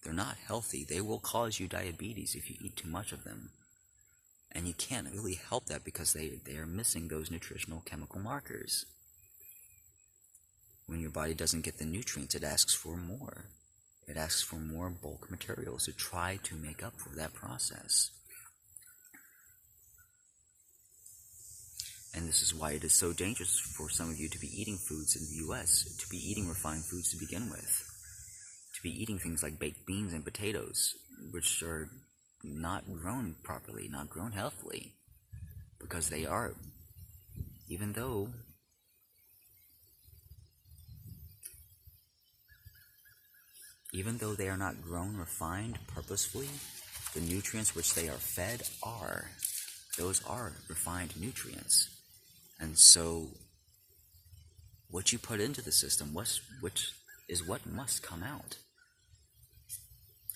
They're not healthy. They will cause you diabetes if you eat too much of them. And you can't really help that because they are missing those nutritional chemical markers. When your body doesn't get the nutrients, it asks for more. It asks for more bulk materials to try to make up for that process. And this is why it is so dangerous for some of you to be eating foods in the US, to be eating refined foods to begin with, to be eating things like baked beans and potatoes, which are not grown properly, not grown healthily, because they are, even though they are not grown refined purposefully, the nutrients which they are fed those are refined nutrients. And so what you put into the system, which is what must come out.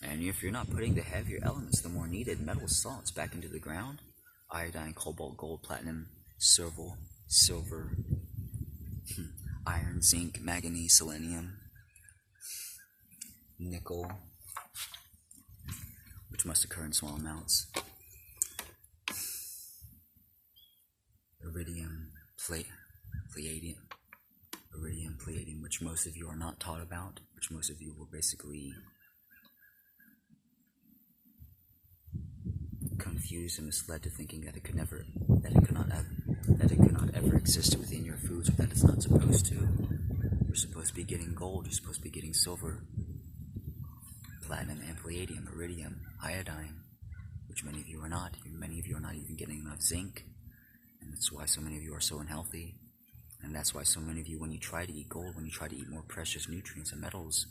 And if you're not putting the heavier elements, the more needed metal salts back into the ground, iodine, cobalt, gold, platinum, silver, iron, zinc, manganese, selenium, nickel, which must occur in small amounts, iridium, palladium, which most of you are not taught about, which most of you were basically confused and misled to thinking that it could not ever exist within your foods, or that it's not supposed to. You're supposed to be getting gold, you're supposed to be getting silver, platinum, and palladium, iridium, iodine, which many of you are not. Many of you are not even getting enough zinc, and that's why so many of you are so unhealthy. And that's why so many of you, when you try to eat gold, when you try to eat more precious nutrients and metals,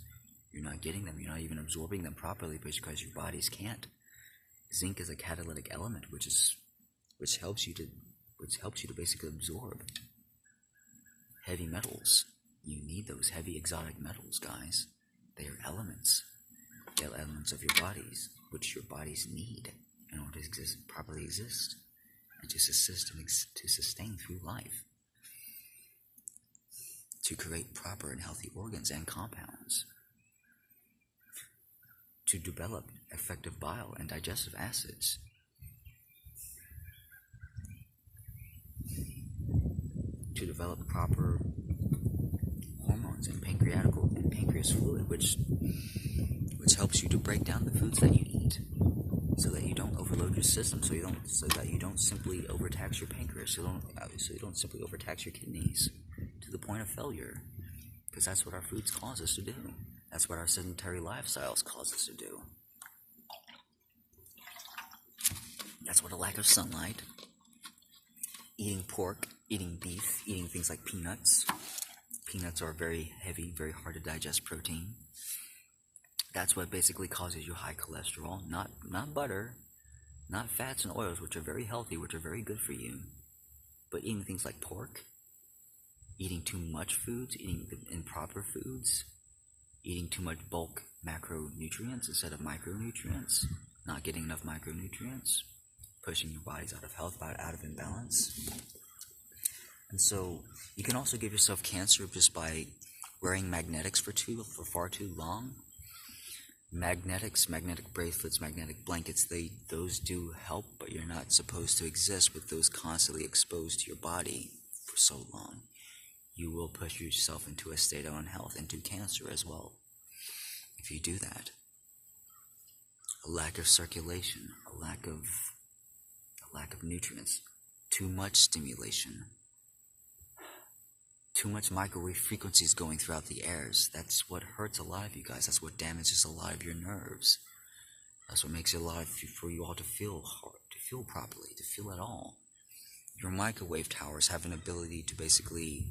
you're not getting them, you're not even absorbing them properly because your bodies can't. Zinc is a catalytic element, which helps you to basically absorb heavy metals. You need those heavy exotic metals, guys. They are elements. They are elements of your bodies, which your bodies need in order to properly exist, and to sustain through life, to create proper and healthy organs and compounds, to develop effective bile and digestive acids, to develop proper hormones and pancreas fluid, which helps you to break down the foods that you eat, so that you don't overload your system, so that you don't simply overtax your pancreas, so you don't simply overtax your kidneys to the point of failure, because that's what our foods cause us to do. That's what our sedentary lifestyles cause us to do. That's what a lack of sunlight, eating pork, eating beef, eating things like peanuts. Peanuts are very heavy, very hard to digest protein. That's what basically causes you high cholesterol, not butter, not fats and oils, which are very healthy, which are very good for you. But eating things like pork, eating too much foods, eating improper foods, eating too much bulk macronutrients instead of micronutrients, not getting enough micronutrients, pushing your bodies out of health, out of imbalance. And so you can also give yourself cancer just by wearing magnetics for far too long. Magnetics, magnetic bracelets, magnetic blankets, those do help, but you're not supposed to exist with those constantly exposed to your body for so long. You will push yourself into a state of unhealth, into cancer as well. If you do that, a lack of circulation, a lack of nutrients, too much stimulation, too much microwave frequencies going throughout the airs. That's what hurts a lot of you guys. That's what damages a lot of your nerves. That's what makes it a lot for you all to feel hard, to feel properly, to feel at all. Your microwave towers have an ability to basically,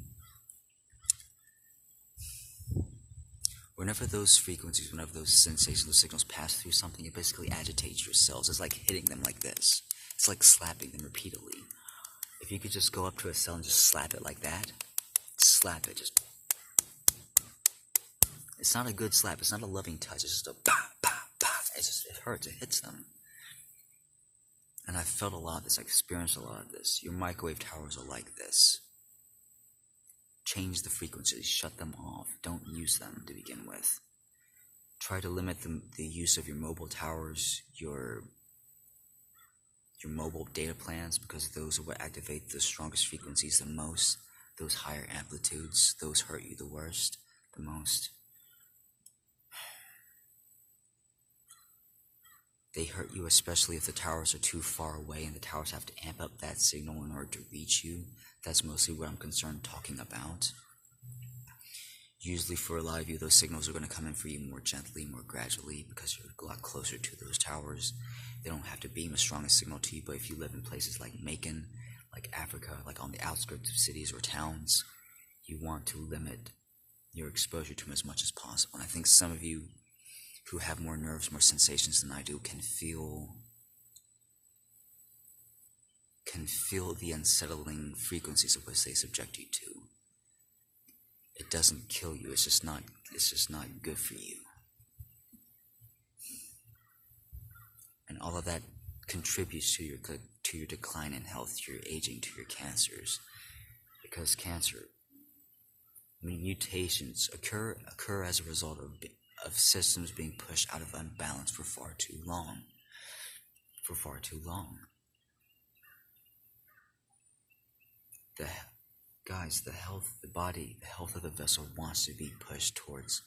whenever those frequencies, whenever those sensations, those signals pass through something, it basically agitates your cells. It's like hitting them like this. It's like slapping them repeatedly. If you could just go up to a cell and just slap it like that, slap it, just, it's not a good slap, it's not a loving touch, it's just a bah, bah, bah. It hurts, it hits them. And I've felt a lot of this, I've experienced a lot of this. Your microwave towers are like this. Change the frequencies, shut them off, don't use them to begin with. Try to limit the use of your mobile towers, your mobile data plans, because those are what activate the strongest frequencies the most. Those higher amplitudes, those hurt you the worst, the most. They hurt you especially if the towers are too far away and the towers have to amp up that signal in order to reach you. That's mostly what I'm concerned talking about. Usually for a lot of you, those signals are going to come in for you more gently, more gradually, because you're a lot closer to those towers. They don't have to beam a strongest signal to you, but if you live in places like Macon, like Africa, like on the outskirts of cities or towns, you want to limit your exposure to them as much as possible. And I think some of you who have more nerves, more sensations than I do, can feel the unsettling frequencies of which they subject you to. It doesn't kill you, it's just not good for you. And all of that contributes to your decline in health, to your aging, to your cancers. Because cancer, mutations occur as a result of systems being pushed out of unbalance for far too long. The health, the body, the health of the vessel wants to be pushed towards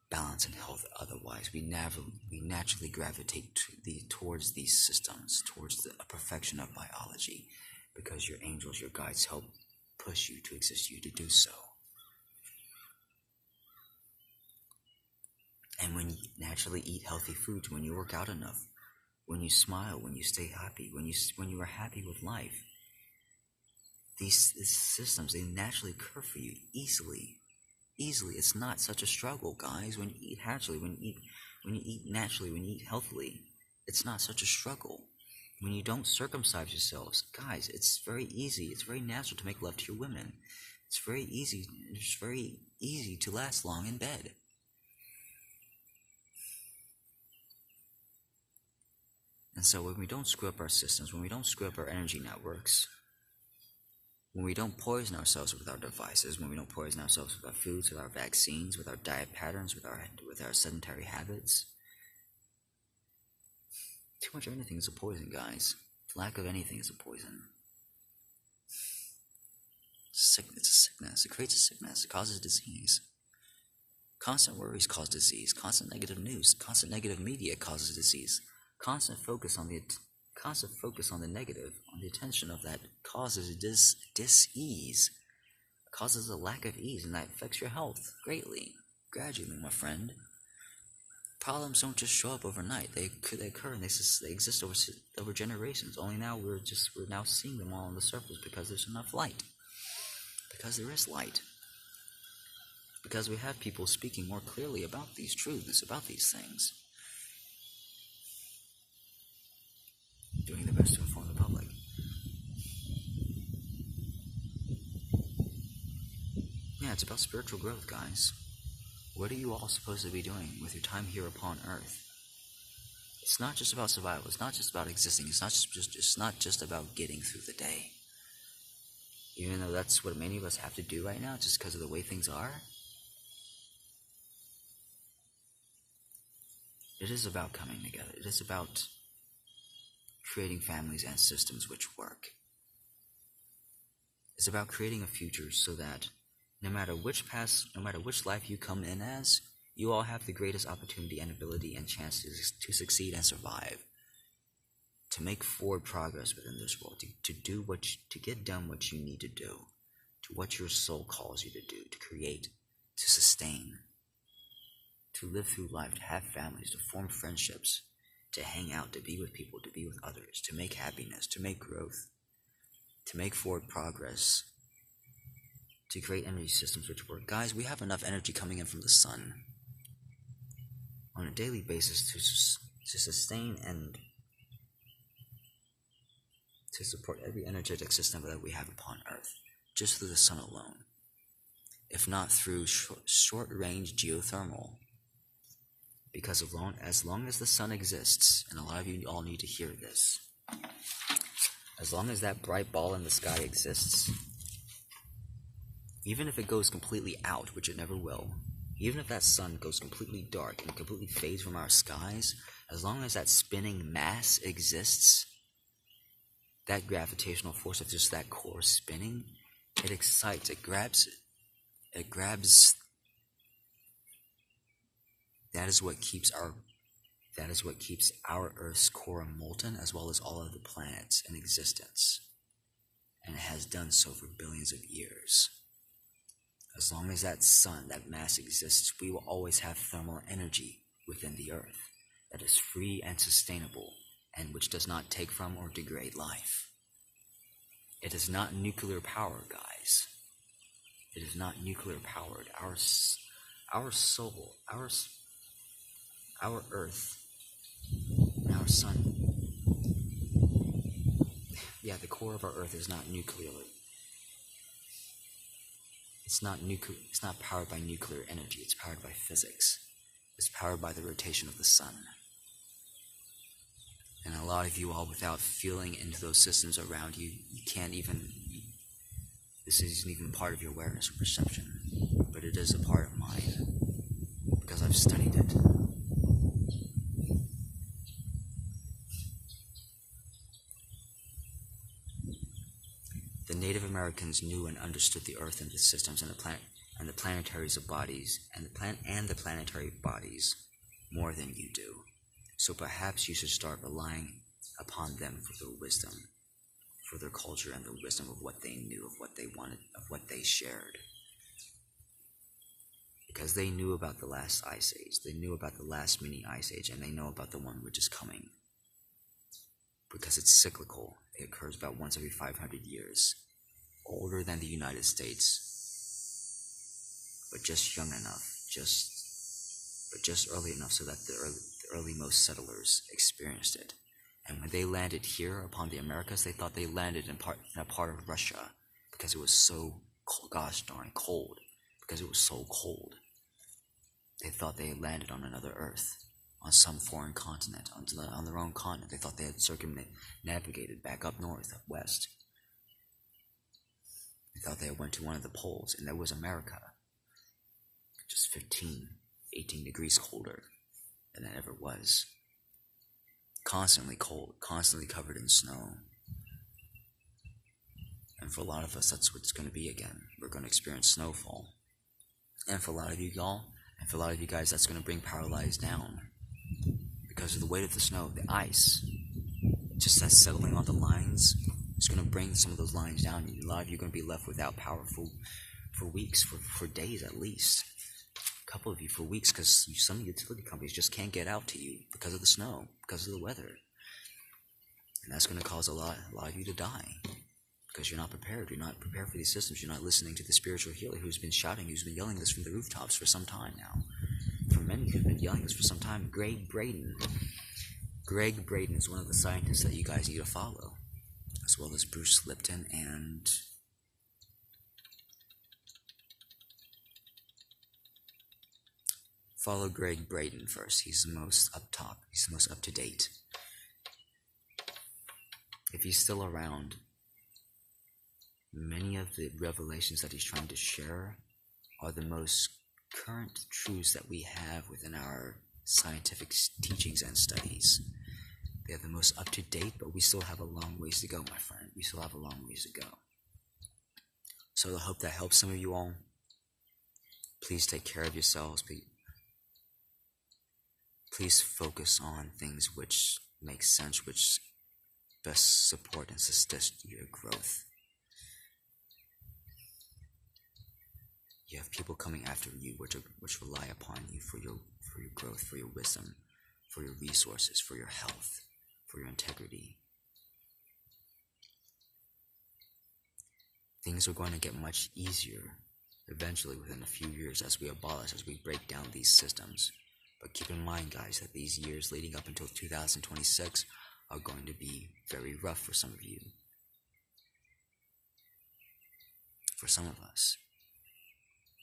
balance and health. Otherwise, we naturally gravitate towards these systems, towards the perfection of biology, because your angels, your guides help push you to exist, you to do so. And when you naturally eat healthy foods, when you work out enough, when you smile, when you stay happy, when you are happy with life, these systems, they naturally occur for you easily. It's not such a struggle, guys. When you eat naturally, when you eat naturally, when you eat healthily, it's not such a struggle. When you don't circumcise yourselves, guys, it's very easy. It's very natural to make love to your women. It's very easy to last long in bed. And so when we don't screw up our systems, when we don't screw up our energy networks, when we don't poison ourselves with our devices, when we don't poison ourselves with our foods, with our vaccines, with our diet patterns, with our sedentary habits, too much of anything is a poison, guys. Lack of anything is a poison. It's a sickness. It creates a sickness. It causes disease. Constant worries cause disease. Constant negative news, constant negative media causes disease. Constant focus on the negative, on the attention of that, causes dis-ease, causes a lack of ease, and that affects your health greatly, gradually, my friend. Problems don't just show up overnight. They occur and they exist over generations. Only now we're now seeing them all on the surface because there's enough light. Because there is light. Because we have people speaking more clearly about these truths, about these things. Doing the best to inform the public. Yeah, it's about spiritual growth, guys. What are you all supposed to be doing with your time here upon Earth? It's not just about survival. It's not just about existing. It's not just about getting through the day. Even though that's what many of us have to do right now, just because of the way things are. It is about coming together. It is about creating families and systems which work. It's about creating a future so that no matter which life you come in as, you all have the greatest opportunity and ability and chance to succeed and survive. To make forward progress within this world, to get done what you need to do, to what your soul calls you to do, to create, to sustain, to live through life, to have families, to form friendships, to hang out, to be with people, to be with others, to make happiness, to make growth, to make forward progress, to create energy systems which work. Guys, we have enough energy coming in from the sun on a daily basis to sustain and to support every energetic system that we have upon Earth, just through the sun alone, if not through short-range geothermal. Because as long as the sun exists, and a lot of you all need to hear this, as long as that bright ball in the sky exists, even if it goes completely out, which it never will, even if that sun goes completely dark and completely fades from our skies, as long as that spinning mass exists, that gravitational force of just that core spinning, it excites, it grabs. That is what keeps our Earth's core molten, as well as all of the planets in existence, and it has done so for billions of years. As long as that sun, that mass exists, we will always have thermal energy within the Earth that is free and sustainable, and which does not take from or degrade life. It is not nuclear power, guys. It is not nuclear powered. Our soul, our Earth, and our sun. Yeah, the core of our Earth is not nuclear. It's not powered by nuclear energy. It's powered by physics. It's powered by the rotation of the sun. And a lot of you all, without feeling into those systems around you, this isn't even part of your awareness or perception, but it is a part of mine, because I've studied it. The Native Americans knew and understood the Earth and the systems and the planetaries of bodies and the planetary bodies more than you do. So perhaps you should start relying upon them for their wisdom, for their culture and their wisdom of what they knew, of what they wanted, of what they shared. Because they knew about the last ice age, they knew about the last mini ice age, and they know about the one which is coming. Because it's cyclical, it occurs about once every 500 years, older than the United States, but just young enough, just early enough so that the earlymost settlers experienced it. And when they landed here upon the Americas, they thought they landed in a part of Russia, because it was so gosh darn cold. Because it was so cold, they thought they had landed on another Earth, on some foreign continent, on their own continent. They thought they had circumnavigated back up north, up west. They thought they had went to one of the poles, and there was America, just 15, 18 degrees colder than it ever was. Constantly cold, constantly covered in snow. And for a lot of us, that's what it's going to be again. We're going to experience snowfall. And for a lot of you y'all, and for a lot of you guys, that's going to bring power lines down. Because of the weight of the snow, the ice, just that settling on the lines, it's going to bring some of those lines down. And a lot of you are going to be left without power for weeks, for days at least. A couple of you for weeks, because some utility companies just can't get out to you because of the snow, because of the weather. And that's going to cause a lot of you to die. Because you're not prepared. You're not prepared for these systems. You're not listening to the spiritual healer who's been yelling this from the rooftops for some time now. For many who've been yelling this for some time, Greg Braden. Greg Braden is one of the scientists that you guys need to follow, as well as Bruce Lipton and follow Greg Braden first. He's the most up top. He's the most up to date. If he's still around, many of the revelations that he's trying to share are the most current truths that we have within our scientific teachings and studies. They are the most up to date, but we still have a long ways to go, my friend. We still have a long ways to go. So I hope that helps some of you all. Please take care of yourselves. Please focus on things which make sense, which best support and sustain your growth. You have people coming after you which rely upon you for your growth, for your wisdom, for your resources, for your health, for your integrity. Things are going to get much easier eventually within a few years as we break down these systems. But keep in mind, guys, that these years leading up until 2026 are going to be very rough for some of you. For some of us.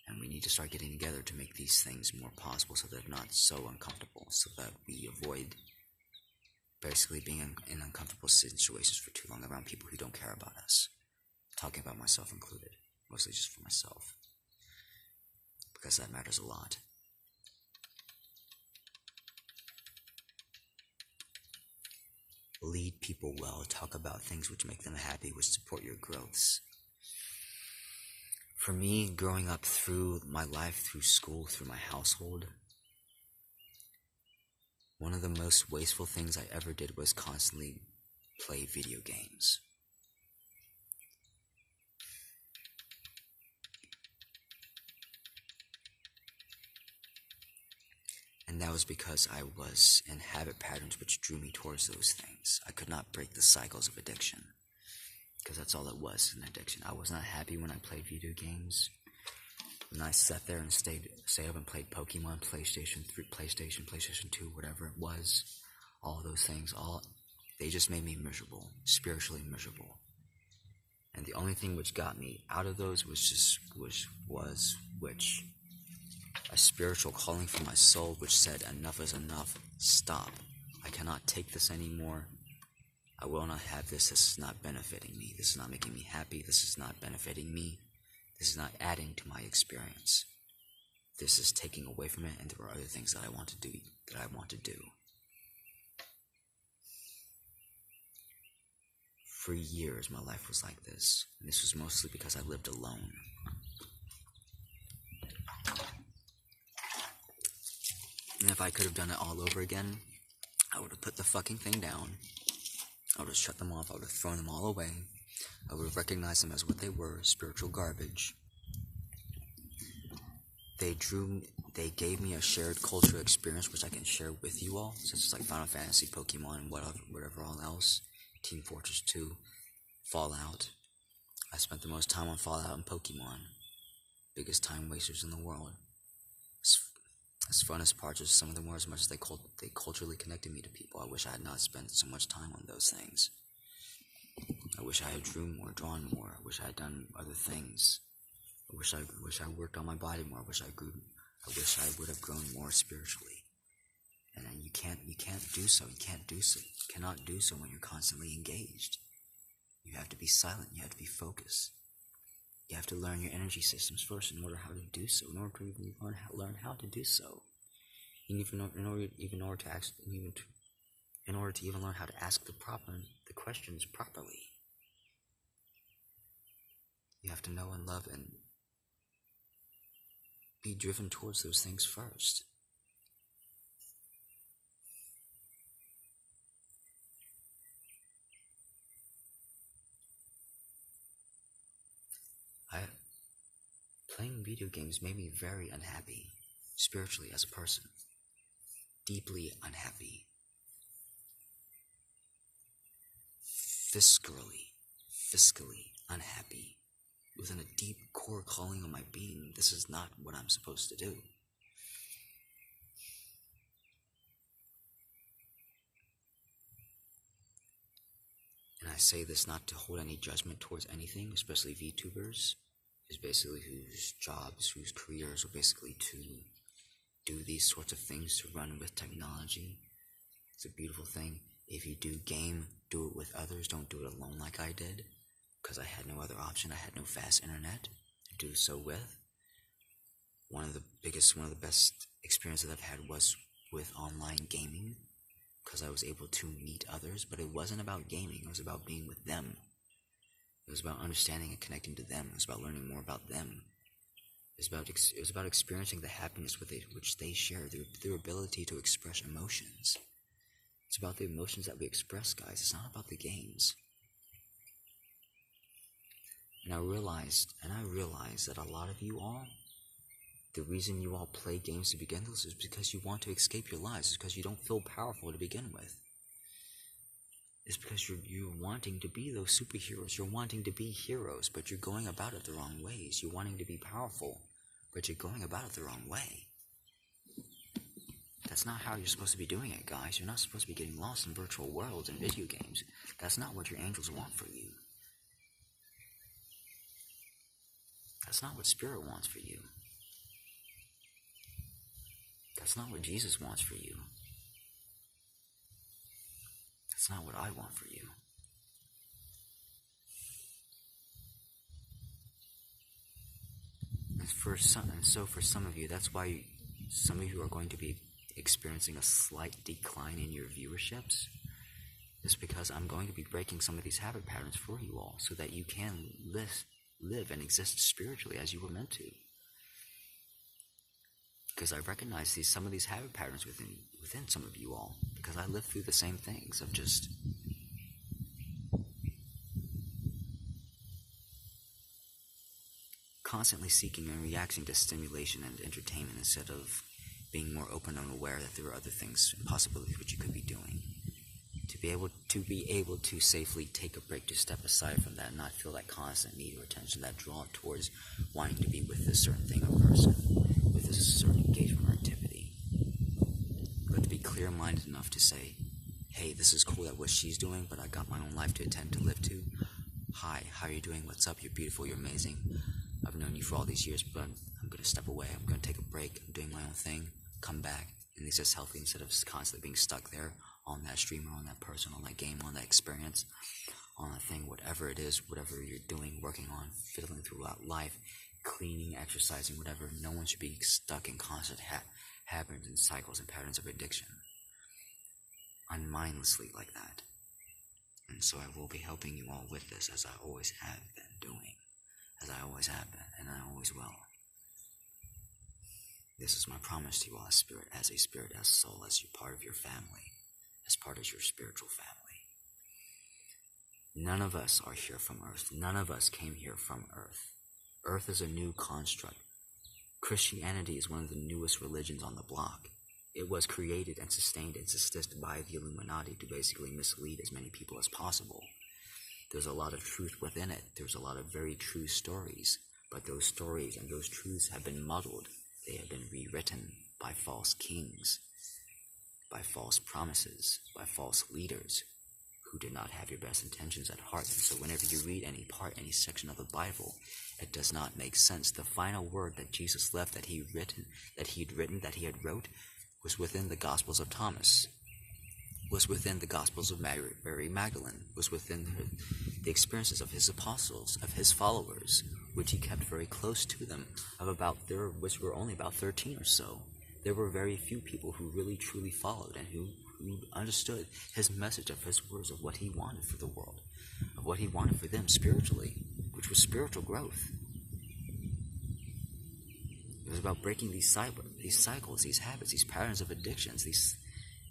And we need to start getting together to make these things more possible so they're not so uncomfortable, so that we avoid basically being in uncomfortable situations for too long around people who don't care about us. Talking about myself included, mostly just for myself, because that matters a lot. Lead people well, talk about things which make them happy, which support your growths. For me, growing up through my life, through school, through my household, one of the most wasteful things I ever did was constantly play video games. And that was because I was in habit patterns which drew me towards those things. I could not break the cycles of addiction. Because that's all it was, an addiction. I was not happy when I played video games. When I sat there and stayed up and played Pokemon, PlayStation 3, PlayStation 2, whatever it was. All those things, they just made me miserable. Spiritually miserable. And the only thing which got me out of those was a spiritual calling from my soul which said, enough is enough, stop. I cannot take this anymore. I will not have this. This is not benefiting me. This is not making me happy. This is not benefiting me. This is not adding to my experience. This is taking away from it, and there are other things that I want to do. For years, my life was like this, and this was mostly because I lived alone. And if I could have done it all over again, I would have put the fucking thing down. I would have shut them off. I would have thrown them all away. I would have recognized them as what they were, spiritual garbage. They gave me a shared cultural experience which I can share with you all, such as like Final Fantasy, Pokemon, and whatever all else. Team Fortress 2, Fallout. I spent the most time on Fallout and Pokemon. Biggest time wasters in the world. As fun as parts of some of them were, as much as they culturally connected me to people, I wish I had not spent so much time on those things. I wish I had drawn more. I wish I had done other things. I wish I worked on my body more. I wish I would have grown more spiritually. And you can't do so. You cannot do so when you're constantly engaged. You have to be silent. You have to be focused. You have to learn your energy systems first in order how to do so. In order to even learn how to do so, in order to even learn how to ask the questions properly, you have to know and love and be driven towards those things first. Playing video games made me very unhappy, spiritually as a person. Deeply unhappy. Fiscally unhappy. Within a deep core calling of my being, this is not what I'm supposed to do. And I say this not to hold any judgment towards anything, especially VTubers. Is basically whose jobs, whose careers are basically to do these sorts of things to run with technology. It's a beautiful thing. If you do game, do it with others. Don't do it alone like I did, because I had no other option. I had no fast internet to do so with. One of the best experiences I've had was with online gaming, because I was able to meet others, but it wasn't about gaming. It was about being with them. It was about understanding and connecting to them. It was about learning more about them. It was about experiencing the happiness which they share, their ability to express emotions. It's about the emotions that we express, guys. It's not about the games. And I realized that a lot of you all, the reason you all play games to begin with is because you want to escape your lives. It's because you don't feel powerful to begin with. It's because you're wanting to be those superheroes. You're wanting to be heroes, but you're going about it the wrong ways. You're wanting to be powerful, but you're going about it the wrong way. That's not how you're supposed to be doing it, guys. You're not supposed to be getting lost in virtual worlds and video games. That's not what your angels want for you. That's not what Spirit wants for you. That's not what Jesus wants for you. That's not what I want for you. And so for some of you, that's why some of you are going to be experiencing a slight decline in your viewerships. It's because I'm going to be breaking some of these habit patterns for you all, so that you can live and exist spiritually as you were meant to. Because I recognize some of these habit patterns within some of you all, because I lived through the same things of just constantly seeking and reacting to stimulation and entertainment instead of being more open and aware that there are other things and possibilities which you could be doing. To be able to safely take a break, to step aside from that and not feel that constant need or attention, that draw towards wanting to be with this certain thing or person, with this certain engagement or activity. But to be clear-minded enough to say, hey, this is cool at what she's doing, but I got my own life to attend to, live to. Hi, how are you doing? What's up? You're beautiful, you're amazing. I've known you for all these years, but I'm going to step away. I'm going to take a break. I'm doing my own thing. Come back and exist healthy instead of constantly being stuck there on that stream or on that person, on that game, on that experience, on that thing, whatever it is, whatever you're doing, working on, fiddling throughout life, cleaning, exercising, whatever. No one should be stuck in constant habits and cycles and patterns of addiction, unmindlessly like that. And so I will be helping you all with this, as I always have been doing, as I always have been, and I always will. This is my promise to you all, as a spirit, as soul, as you part of your family, as part of your spiritual family. None of us are here from Earth. None of us came here from Earth. Earth is a new construct. Christianity is one of the newest religions on the block. It was created and sustained and sustained by the Illuminati to basically mislead as many people as possible. There's a lot of truth within it. There's a lot of very true stories. But those stories and those truths have been muddled. They have been rewritten by false kings, by false promises, by false leaders who did not have your best intentions at heart. And so whenever you read any part, any section of the Bible, it does not make sense. The final word that Jesus left, that he had wrote, was within the Gospels of Thomas, was within the Gospels of Mary Magdalene, was within the experiences of his apostles, of his followers, which he kept very close to them, which were only about 13 or so. There were very few people who really truly followed and who understood his message, of his words, of what he wanted for the world, of what he wanted for them spiritually, which was spiritual growth. It was about breaking these cycles, these habits, these patterns of addictions, these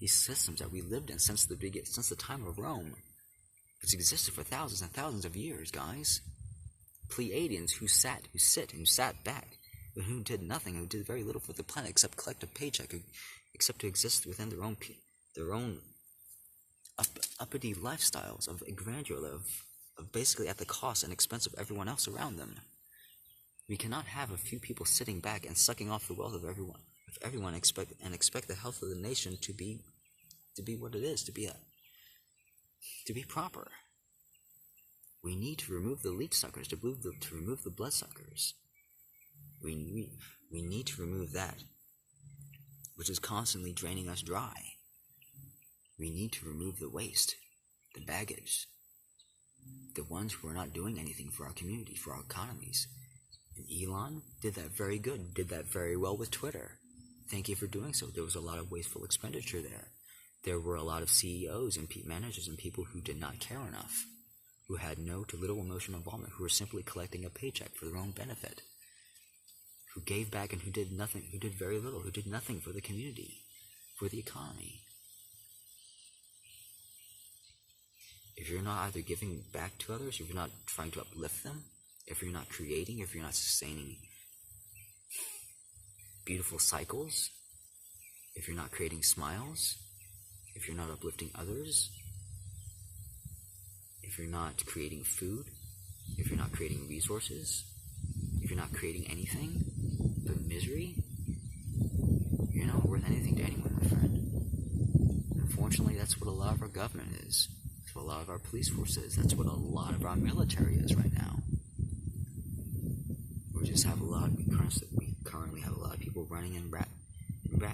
systems that we lived in since the time of Rome. It's existed for thousands and thousands of years, guys. Pleiadians who sat back, who did nothing, who did very little for the planet except collect a paycheck, except to exist within their own uppity lifestyles of grandeur, of basically at the cost and expense of everyone else around them. We cannot have a few people sitting back and sucking off the wealth of everyone, expect the health of the nation to be what it is, to be proper. We need to remove the leech suckers, to remove the blood suckers. We need to remove that. which is constantly draining us dry. We need to remove the waste, the baggage, the ones who are not doing anything for our community, for our economies. And Elon did that very good, did that very well with Twitter. Thank you for doing so. There was a lot of wasteful expenditure there. There were a lot of CEOs and managers and people who did not care enough, who had no to little emotional involvement, who were simply collecting a paycheck for their own benefit, who gave back and who did nothing, who did very little, who did nothing for the community, for the economy. If you're not either giving back to others, if you're not trying to uplift them, if you're not creating, if you're not sustaining beautiful cycles, if you're not creating smiles, if you're not uplifting others, if you're not creating food, if you're not creating resources, if you're not creating anything but misery, you're not worth anything to anyone, my friend. Unfortunately, that's what a lot of our government is. That's what a lot of our police force is. That's what a lot of our military is right now. We currently have a lot of people running in rat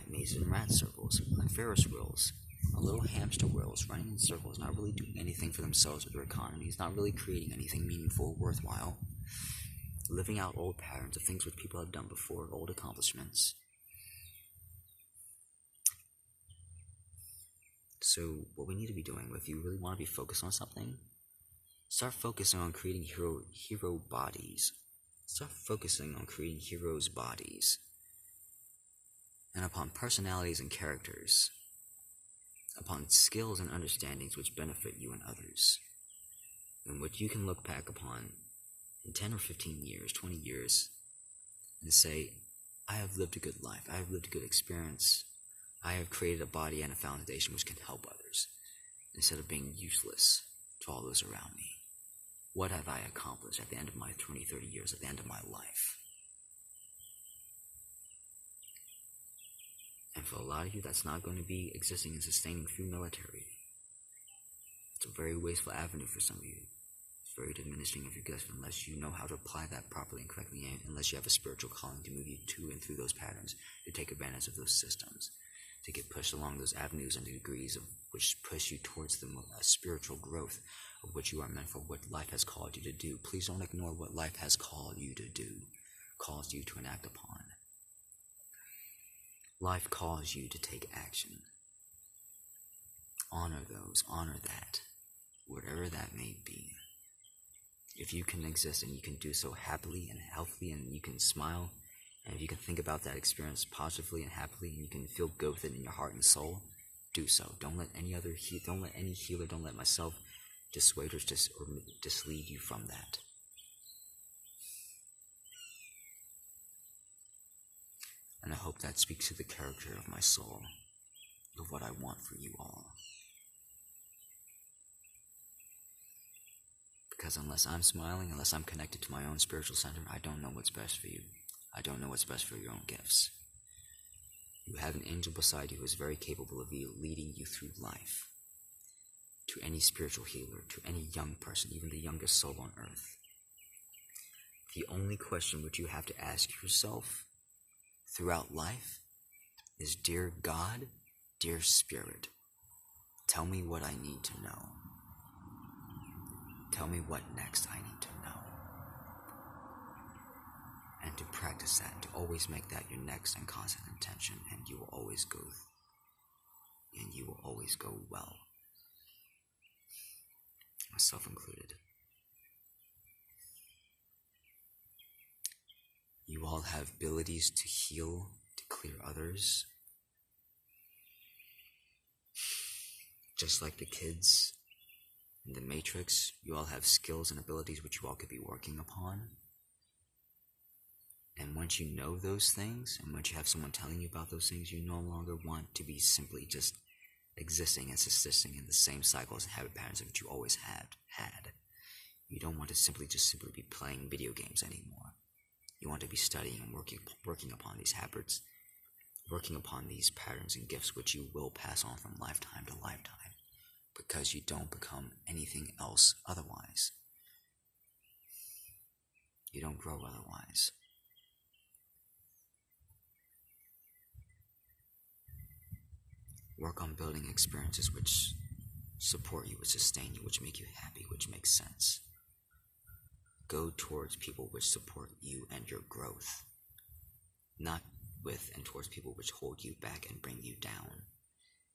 mazes and rat circles, on Ferris wheels, on little hamster wheels, running in circles, not really doing anything for themselves or their economies, not really creating anything meaningful or worthwhile, living out old patterns of things which people have done before, old accomplishments. So what we need to be doing, if you really want to be focused on something, start focusing on creating hero bodies. Start focusing on creating heroes' bodies and upon personalities and characters, upon skills and understandings which benefit you and others, and what you can look back upon in 10 or 15 years, 20 years, and say, I have lived a good life, I have lived a good experience, I have created a body and a foundation which can help others, instead of being useless to all those around me. What have I accomplished at the end of my 20, 30 years, at the end of my life? And for a lot of you, that's not going to be existing and sustaining through military. It's a very wasteful avenue for some of you. It's very diminishing of your gifts unless you know how to apply that properly and correctly, and unless you have a spiritual calling to move you to and through those patterns, to take advantage of those systems, to get pushed along those avenues and degrees of which push you towards the spiritual growth of what you are meant for, what life has called you to do. Please don't ignore what life has called you to do, calls you to enact upon. Life calls you to take action. Honor those, honor that, whatever that may be. If you can exist and you can do so happily and healthily, and you can smile, and if you can think about that experience positively and happily, and you can feel good with it in your heart and soul, do so. Don't let any healer, don't let myself dissuade or dislead you from that. And I hope that speaks to the character of my soul, of what I want for you all. Because unless I'm smiling, unless I'm connected to my own spiritual center, I don't know what's best for you. I don't know what's best for your own gifts. You have an angel beside you who is very capable of leading you through life. To any spiritual healer, to any young person, even the youngest soul on earth. The only question which you have to ask yourself throughout life is, dear God, dear Spirit, tell me what I need to know. Tell me what next I need to know. And to practice that, to always make that your next and constant intention, and you will always go well. Myself included. You all have abilities to heal, to clear others. Just like the kids in the Matrix, you all have skills and abilities which you all could be working upon. And once you know those things, and once you have someone telling you about those things, you no longer want to be simply just existing and subsisting in the same cycles and habit patterns that you always had. You don't want to simply be playing video games anymore. You want to be studying and working upon these habits, working upon these patterns and gifts which you will pass on from lifetime to lifetime, because you don't become anything else otherwise. You don't grow otherwise. Work on building experiences which support you, which sustain you, which make you happy, which make sense. Go towards people which support you and your growth, not with and towards people which hold you back and bring you down.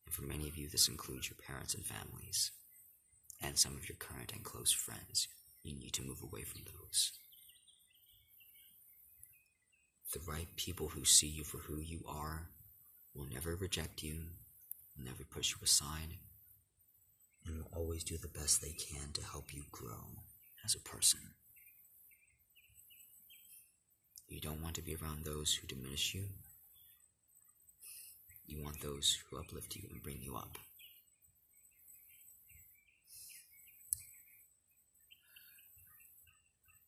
And for many of you, this includes your parents and families, and some of your current and close friends. You need to move away from those. The right people who see you for who you are will never reject you, will never push you aside, and will always do the best they can to help you grow as a person. You don't want to be around those who diminish you. You want those who uplift you and bring you up.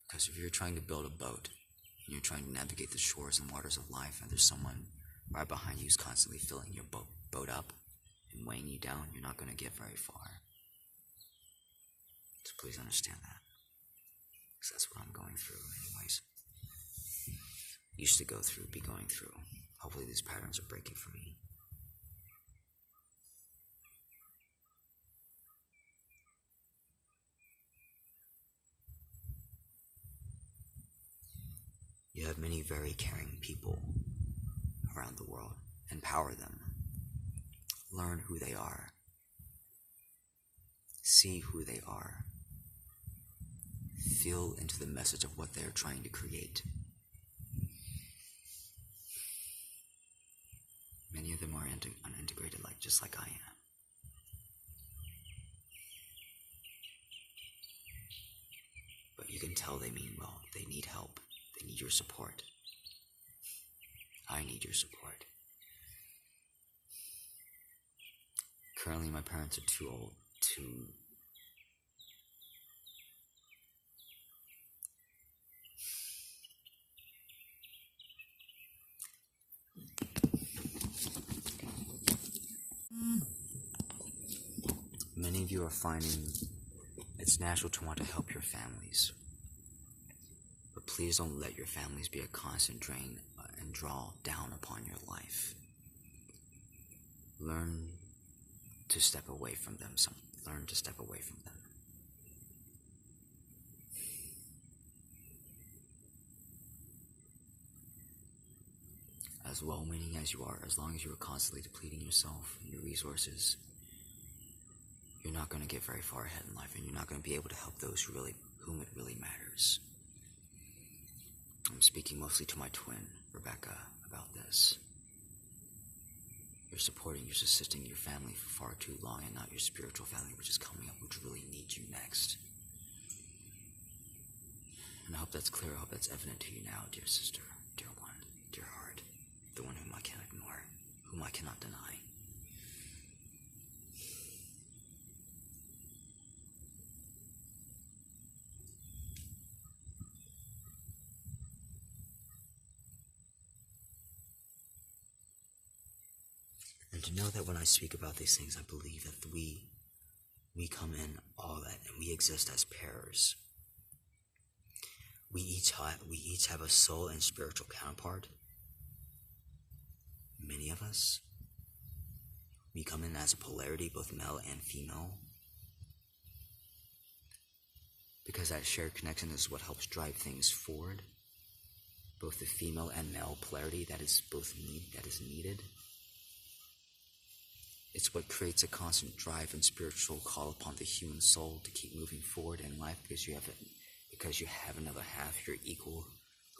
Because if you're trying to build a boat, and you're trying to navigate the shores and waters of life, and there's someone right behind you who's constantly filling your boat up and weighing you down, you're not going to get very far. So please understand that. Because that's what I'm going through anyways. Used to go through, be going through. Hopefully these patterns are breaking for me. You have many very caring people around the world. Empower them. Learn who they are. See who they are. Feel into the message of what they are trying to create. Many of them are unintegrated, just like I am. But you can tell they mean well. They need help. They need your support. I need your support. Currently, my parents are too old to Many of you are finding it's natural to want to help your families. But please don't let your families be a constant drain and draw down upon your life. Learn to step away from them. Learn to step away from them. As well-meaning as you are, as long as you are constantly depleting yourself and your resources, you're not going to get very far ahead in life, and you're not going to be able to help those whom it really matters. I'm speaking mostly to my twin, Rebecca, about this. You're supporting, you're assisting your family for far too long, and not your spiritual family, which is coming up, which really needs you next. And I hope that's clear, I hope that's evident to you now, dear sister, dear one, dear heart, the one whom I can't ignore, whom I cannot deny. And to know that when I speak about these things, I believe that we come in all that, and we exist as pairs. We each have a soul and spiritual counterpart. Many of us, we come in as a polarity, both male and female, because that shared connection is what helps drive things forward. Both the female and male polarity that is needed. It's what creates a constant drive and spiritual call upon the human soul to keep moving forward in life, because you have another half, your equal,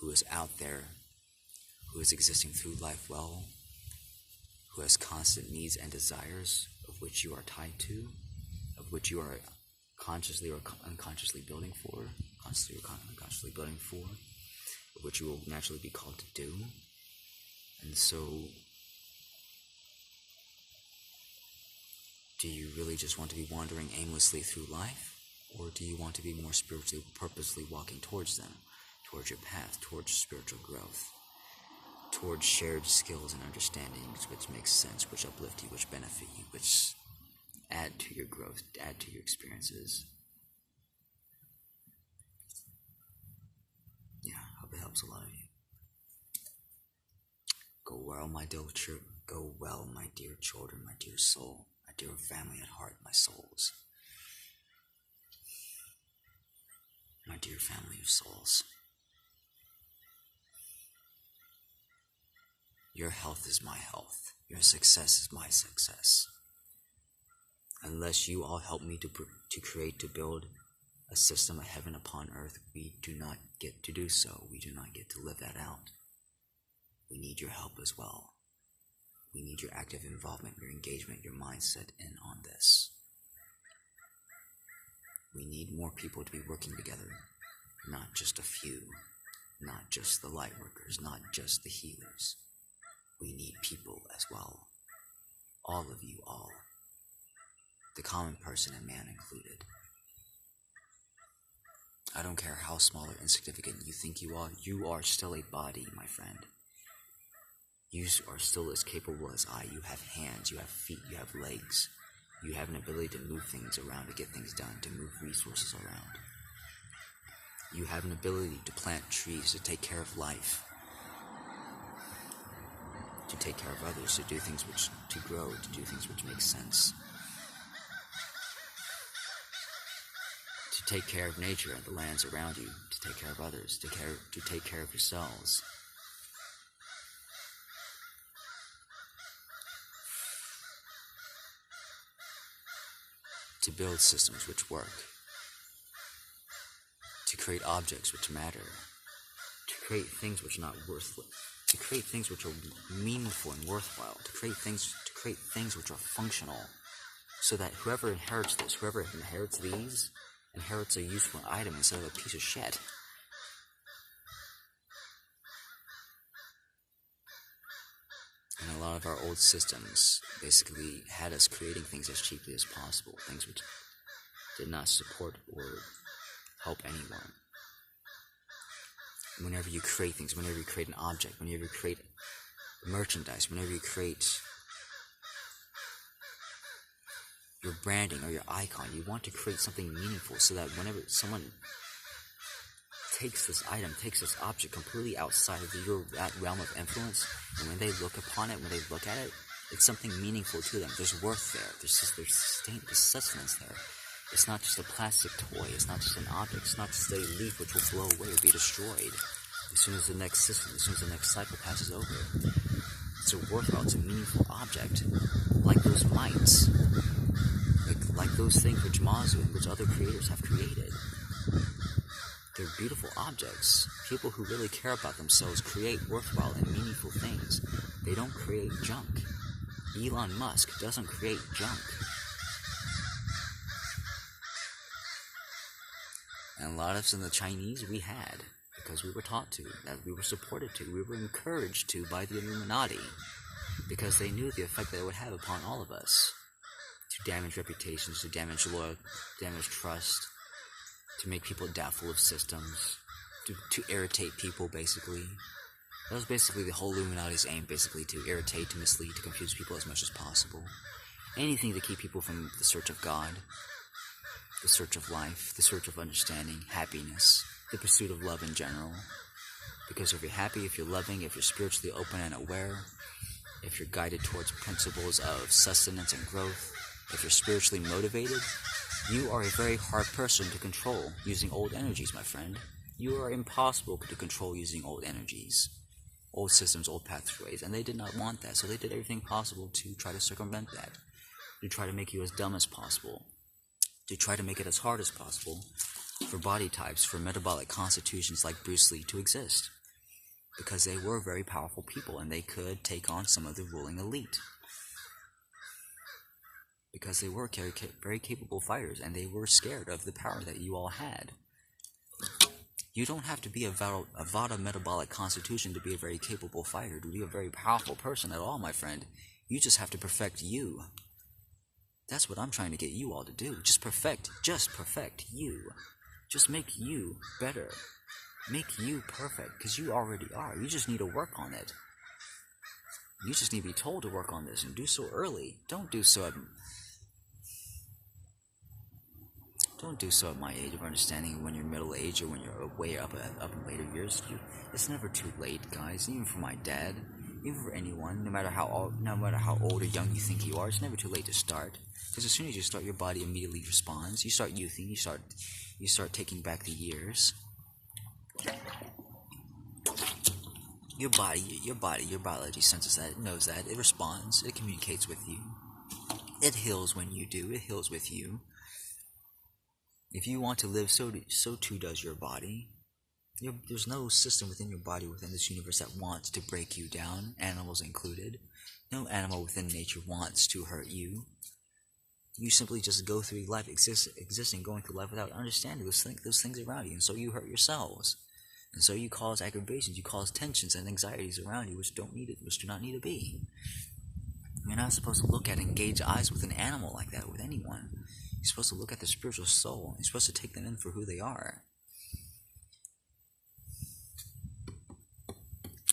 who is out there, who is existing through life well, who has constant needs and desires of which you are tied to, of which you are consciously or unconsciously building for, of which you will naturally be called to do. And so, do you really just want to be wandering aimlessly through life? Or do you want to be more spiritually, purposely walking towards them, towards your path, towards spiritual growth, towards shared skills and understandings which make sense, which uplift you, which benefit you, which add to your growth, add to your experiences? Yeah, I hope it helps a lot of you. Go well, my dear Go well, my dear children, my dear soul, my dear family at heart, my souls. My dear family of souls. Your health is my health. Your success is my success. Unless you all help me to create, to build a system of heaven upon earth, we do not get to do so. We do not get to live that out. We need your help as well. We need your active involvement, your engagement, your mindset in on this. We need more people to be working together, not just a few, not just the light workers, not just the healers. We need people as well. All of you all. The common person and man included. I don't care how small or insignificant you think you are still a body, my friend. You are still as capable as I. You have hands, you have feet, you have legs. You have an ability to move things around, to get things done, to move resources around. You have an ability to plant trees, to take care of life, to take care of others, to do things to grow, to do things which make sense. To take care of nature and the lands around you, to take care of others, to take care of yourselves. To build systems which work. To create objects which matter. To create things which are not worthless. To create things which are meaningful and worthwhile. To create things which are functional. So that whoever inherits this, whoever inherits these, inherits a useful item instead of a piece of shit. And a lot of our old systems basically had us creating things as cheaply as possible, things which did not support or help anyone. Whenever you create things, whenever you create an object, whenever you create merchandise, whenever you create your branding or your icon, you want to create something meaningful so that whenever someone takes this item, takes this object completely outside of that realm of influence, and when they look upon it, when they look at it, it's something meaningful to them. There's worth there. There's sustenance there. It's not just a plastic toy. It's not just an object. It's not just a leaf which will blow away or be destroyed as soon as the next system, as soon as the next cycle passes over. It's a worthwhile, it's a meaningful object, like those mites, like those things which Mazu and which other creators have created. They're beautiful objects. People who really care about themselves create worthwhile and meaningful things. They don't create junk. Elon Musk doesn't create junk. And a lot of us in the Chinese we had, because we were taught to, that we were supported to, we were encouraged to by the Illuminati, because they knew the effect that it would have upon all of us. To damage reputations, to damage loyalty, damage trust, to make people doubtful of systems, to irritate people, basically. That was basically the whole Illuminati's aim, basically, to irritate, to mislead, to confuse people as much as possible. Anything to keep people from the search of God, the search of life, the search of understanding, happiness, the pursuit of love in general. Because if you're happy, if you're loving, if you're spiritually open and aware, if you're guided towards principles of sustenance and growth, if you're spiritually motivated, you are a very hard person to control using old energies, my friend. You are impossible to control using old energies, old systems, old pathways, and they did not want that, so they did everything possible to try to circumvent that, to try to make you as dumb as possible, to try to make it as hard as possible for body types, for metabolic constitutions like Bruce Lee to exist, because they were very powerful people and they could take on some of the ruling elite. Because they were very capable fighters, and they were scared of the power that you all had. You don't have to be a Vata metabolic constitution to be a very capable fighter, to be a very powerful person at all, my friend. You just have to perfect you. That's what I'm trying to get you all to do. Just perfect you. Just make you better. Make you perfect, because you already are. You just need to work on it. You just need to be told to work on this, and do so early. Don't do so at my age of understanding, when you're middle age or when you're way up in later years. It's never too late, guys. Even for my dad, even for anyone, no matter how old or young you think you are, it's never too late to start. Because as soon as you start, your body immediately responds. You start youthing. You start taking back the years. Your biology senses that. It knows that. It responds. It communicates with you. It heals when you do. It heals with you. If you want to live, so too does your body. There's no system within your body, within this universe, that wants to break you down, animals included. No animal within nature wants to hurt you. You simply just go through life existing, going through life without understanding those things around you, and so you hurt yourselves. And so you cause aggravations, you cause tensions and anxieties around you which do not need to be. You're not supposed to look at and engage eyes with an animal like that, with anyone. You're supposed to look at the spiritual soul. You're supposed to take them in for who they are.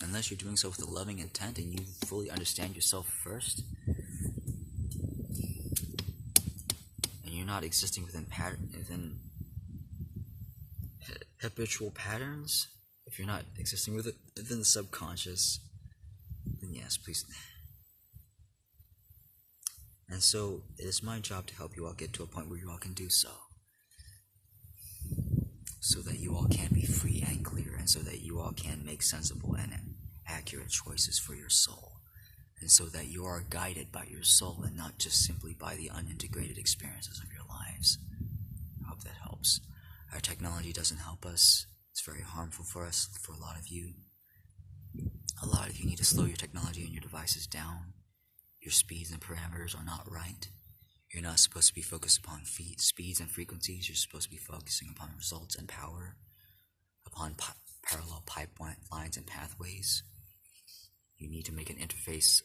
Unless you're doing so with a loving intent and you fully understand yourself first, and you're not existing within habitual patterns, if you're not existing within the subconscious, then yes, please. And so it is my job to help you all get to a point where you all can do so that you all can be free and clear, and so that you all can make sensible and accurate choices for your soul, and so that you are guided by your soul and not just simply by the unintegrated experiences of your lives. I hope that helps. Our technology doesn't help us. It's very harmful for us, for a lot of you. A lot of you need to slow your technology and your devices down. Your speeds and parameters are not right. You're not supposed to be focused upon speeds and frequencies. You're supposed to be focusing upon results and power, upon parallel pipelines and pathways. You need to make an interface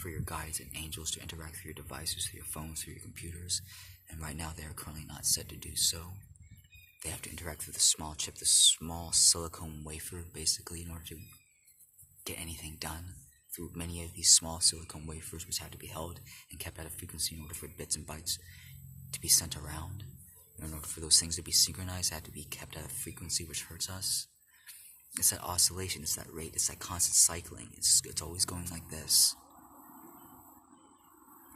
for your guides and angels to interact through your devices, through your phones, through your computers. And right now they are currently not set to do so. They have to interact through the small chip, the small silicone wafer, basically, in order to get anything done. Through many of these small silicone wafers, which have to be held and kept at a frequency in order for bits and bytes to be sent around. In order for those things to be synchronized, they have to be kept at a frequency which hurts us. It's that oscillation, it's that rate, it's that constant cycling. It's always going like this.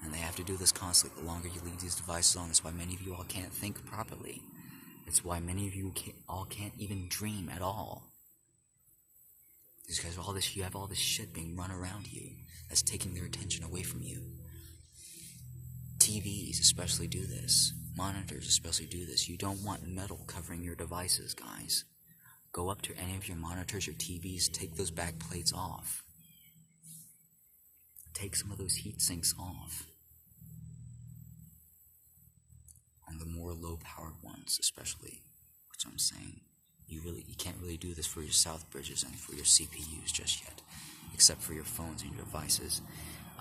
And they have to do this constantly. The longer you leave these devices on, that's why many of you all can't think properly. It's why many of you all can't even dream at all. It's because you have all this shit being run around you that's taking their attention away from you. TVs especially do this. Monitors especially do this. You don't want metal covering your devices, guys. Go up to any of your monitors or TVs, take those back plates off. Take some of those heat sinks off. On the more low-powered ones, especially, which I'm saying. You can't really do this for your South Bridges and for your CPUs just yet, except for your phones and your devices.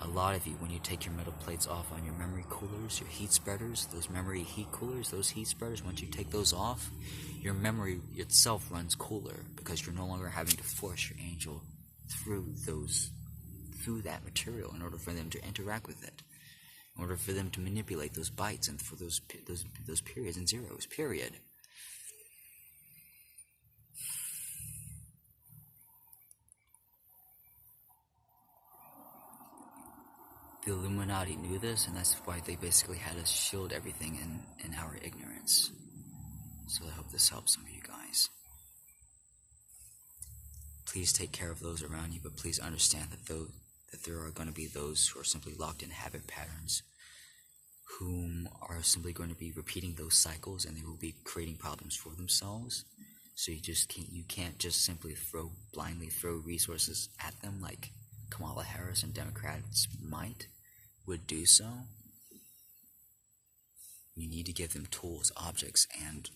A lot of you, when you take your metal plates off on your memory coolers, your heat spreaders, those memory heat coolers, those heat spreaders, once you take those off, your memory itself runs cooler because you're no longer having to force your angel through that material in order for them to interact with it, in order for them to manipulate those bytes and for those periods and zeros, period. The Illuminati knew this, and that's why they basically had us shield everything in our ignorance. So I hope this helps some of you guys. Please take care of those around you, but please understand that there are going to be those who are simply locked in habit patterns, whom are simply going to be repeating those cycles, and they will be creating problems for themselves. So you can't just simply blindly throw resources at them like Kamala Harris and Democrats would do so. You need to give them tools, objects, and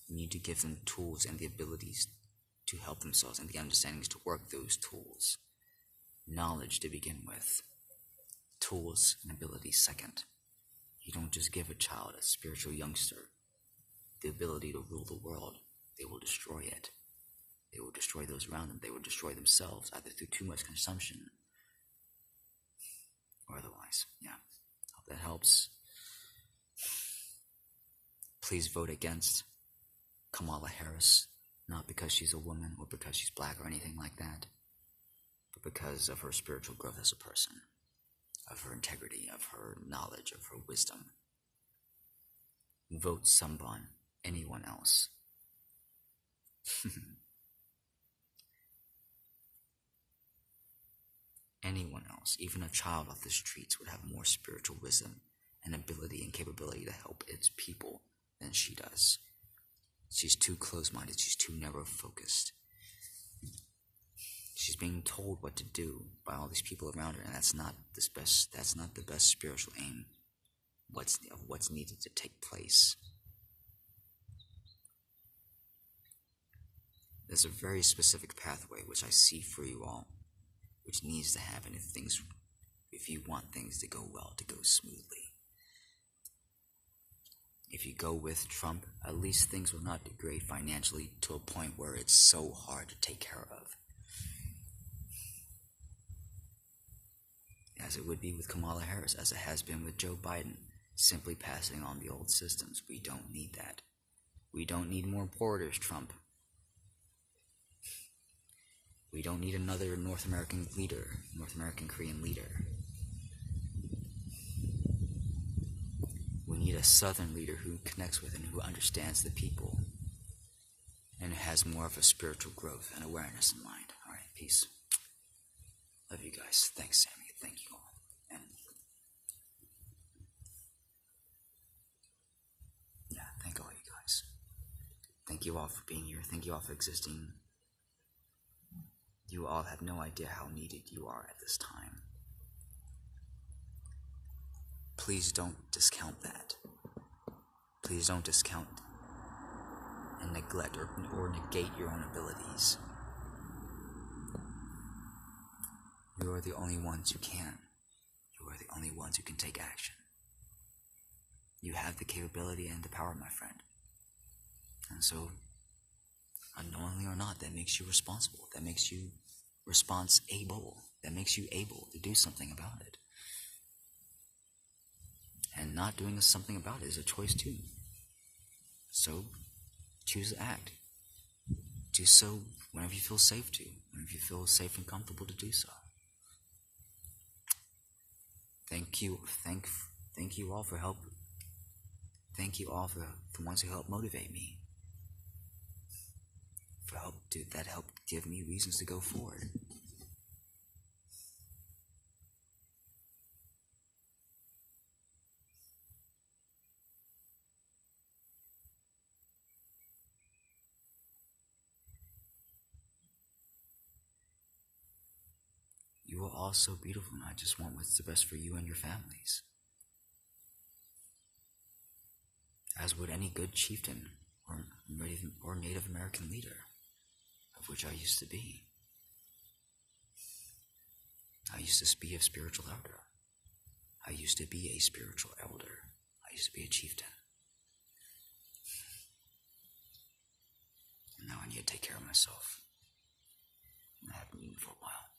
you need to give them tools and the abilities to help themselves and the understandings to work those tools. Knowledge to begin with. Tools and abilities second. You don't just give a child, a spiritual youngster, the ability to rule the world. They will destroy it. They will destroy those around them. They will destroy themselves, either through too much consumption or otherwise. Yeah. Hope that helps. Please vote against Kamala Harris. Not because she's a woman or because she's black or anything like that, but because of her spiritual growth as a person, of her integrity, of her knowledge, of her wisdom. Vote someone, anyone else. Anyone else, even a child off the streets, would have more spiritual wisdom and ability and capability to help its people than she does. She's too close-minded, she's too narrow-focused. She's being told what to do by all these people around her, and that's not the best spiritual aim of what's needed to take place. There's a very specific pathway which I see for you all, which needs to happen if you want things to go well, to go smoothly. If you go with Trump, at least things will not degrade financially to a point where it's so hard to take care of. As it would be with Kamala Harris, as it has been with Joe Biden, simply passing on the old systems. We don't need that. We don't need more borders, Trump. We don't need another North American Korean leader. We need a Southern leader who connects with and who understands the people and has more of a spiritual growth and awareness in mind. All right, peace. Love you guys. Thanks, Sammy. Thank you all. And yeah, thank all you guys. Thank you all for being here. Thank you all for existing. You all have no idea how needed you are at this time. Please don't discount that. Please don't discount and neglect or negate your own abilities. You are the only ones who can. You are the only ones who can take action. You have the capability and the power, my friend. And so, unknowingly or not, that makes you responsible. That makes you response-able. That makes you able to do something about it. And not doing something about it is a choice too. So, choose to act. Do so whenever you feel safe to. Whenever you feel safe and comfortable to do so. Thank you all for help. Thank you all for the ones who help motivate me. That helped give me reasons to go forward. You are all so beautiful, and I just want what's the best for you and your families. As would any good chieftain or Native American leader, of which I used to be. I used to be a spiritual elder. I used to be a spiritual elder. I used to be a chieftain. And now I need to take care of myself. I haven't eaten for a while.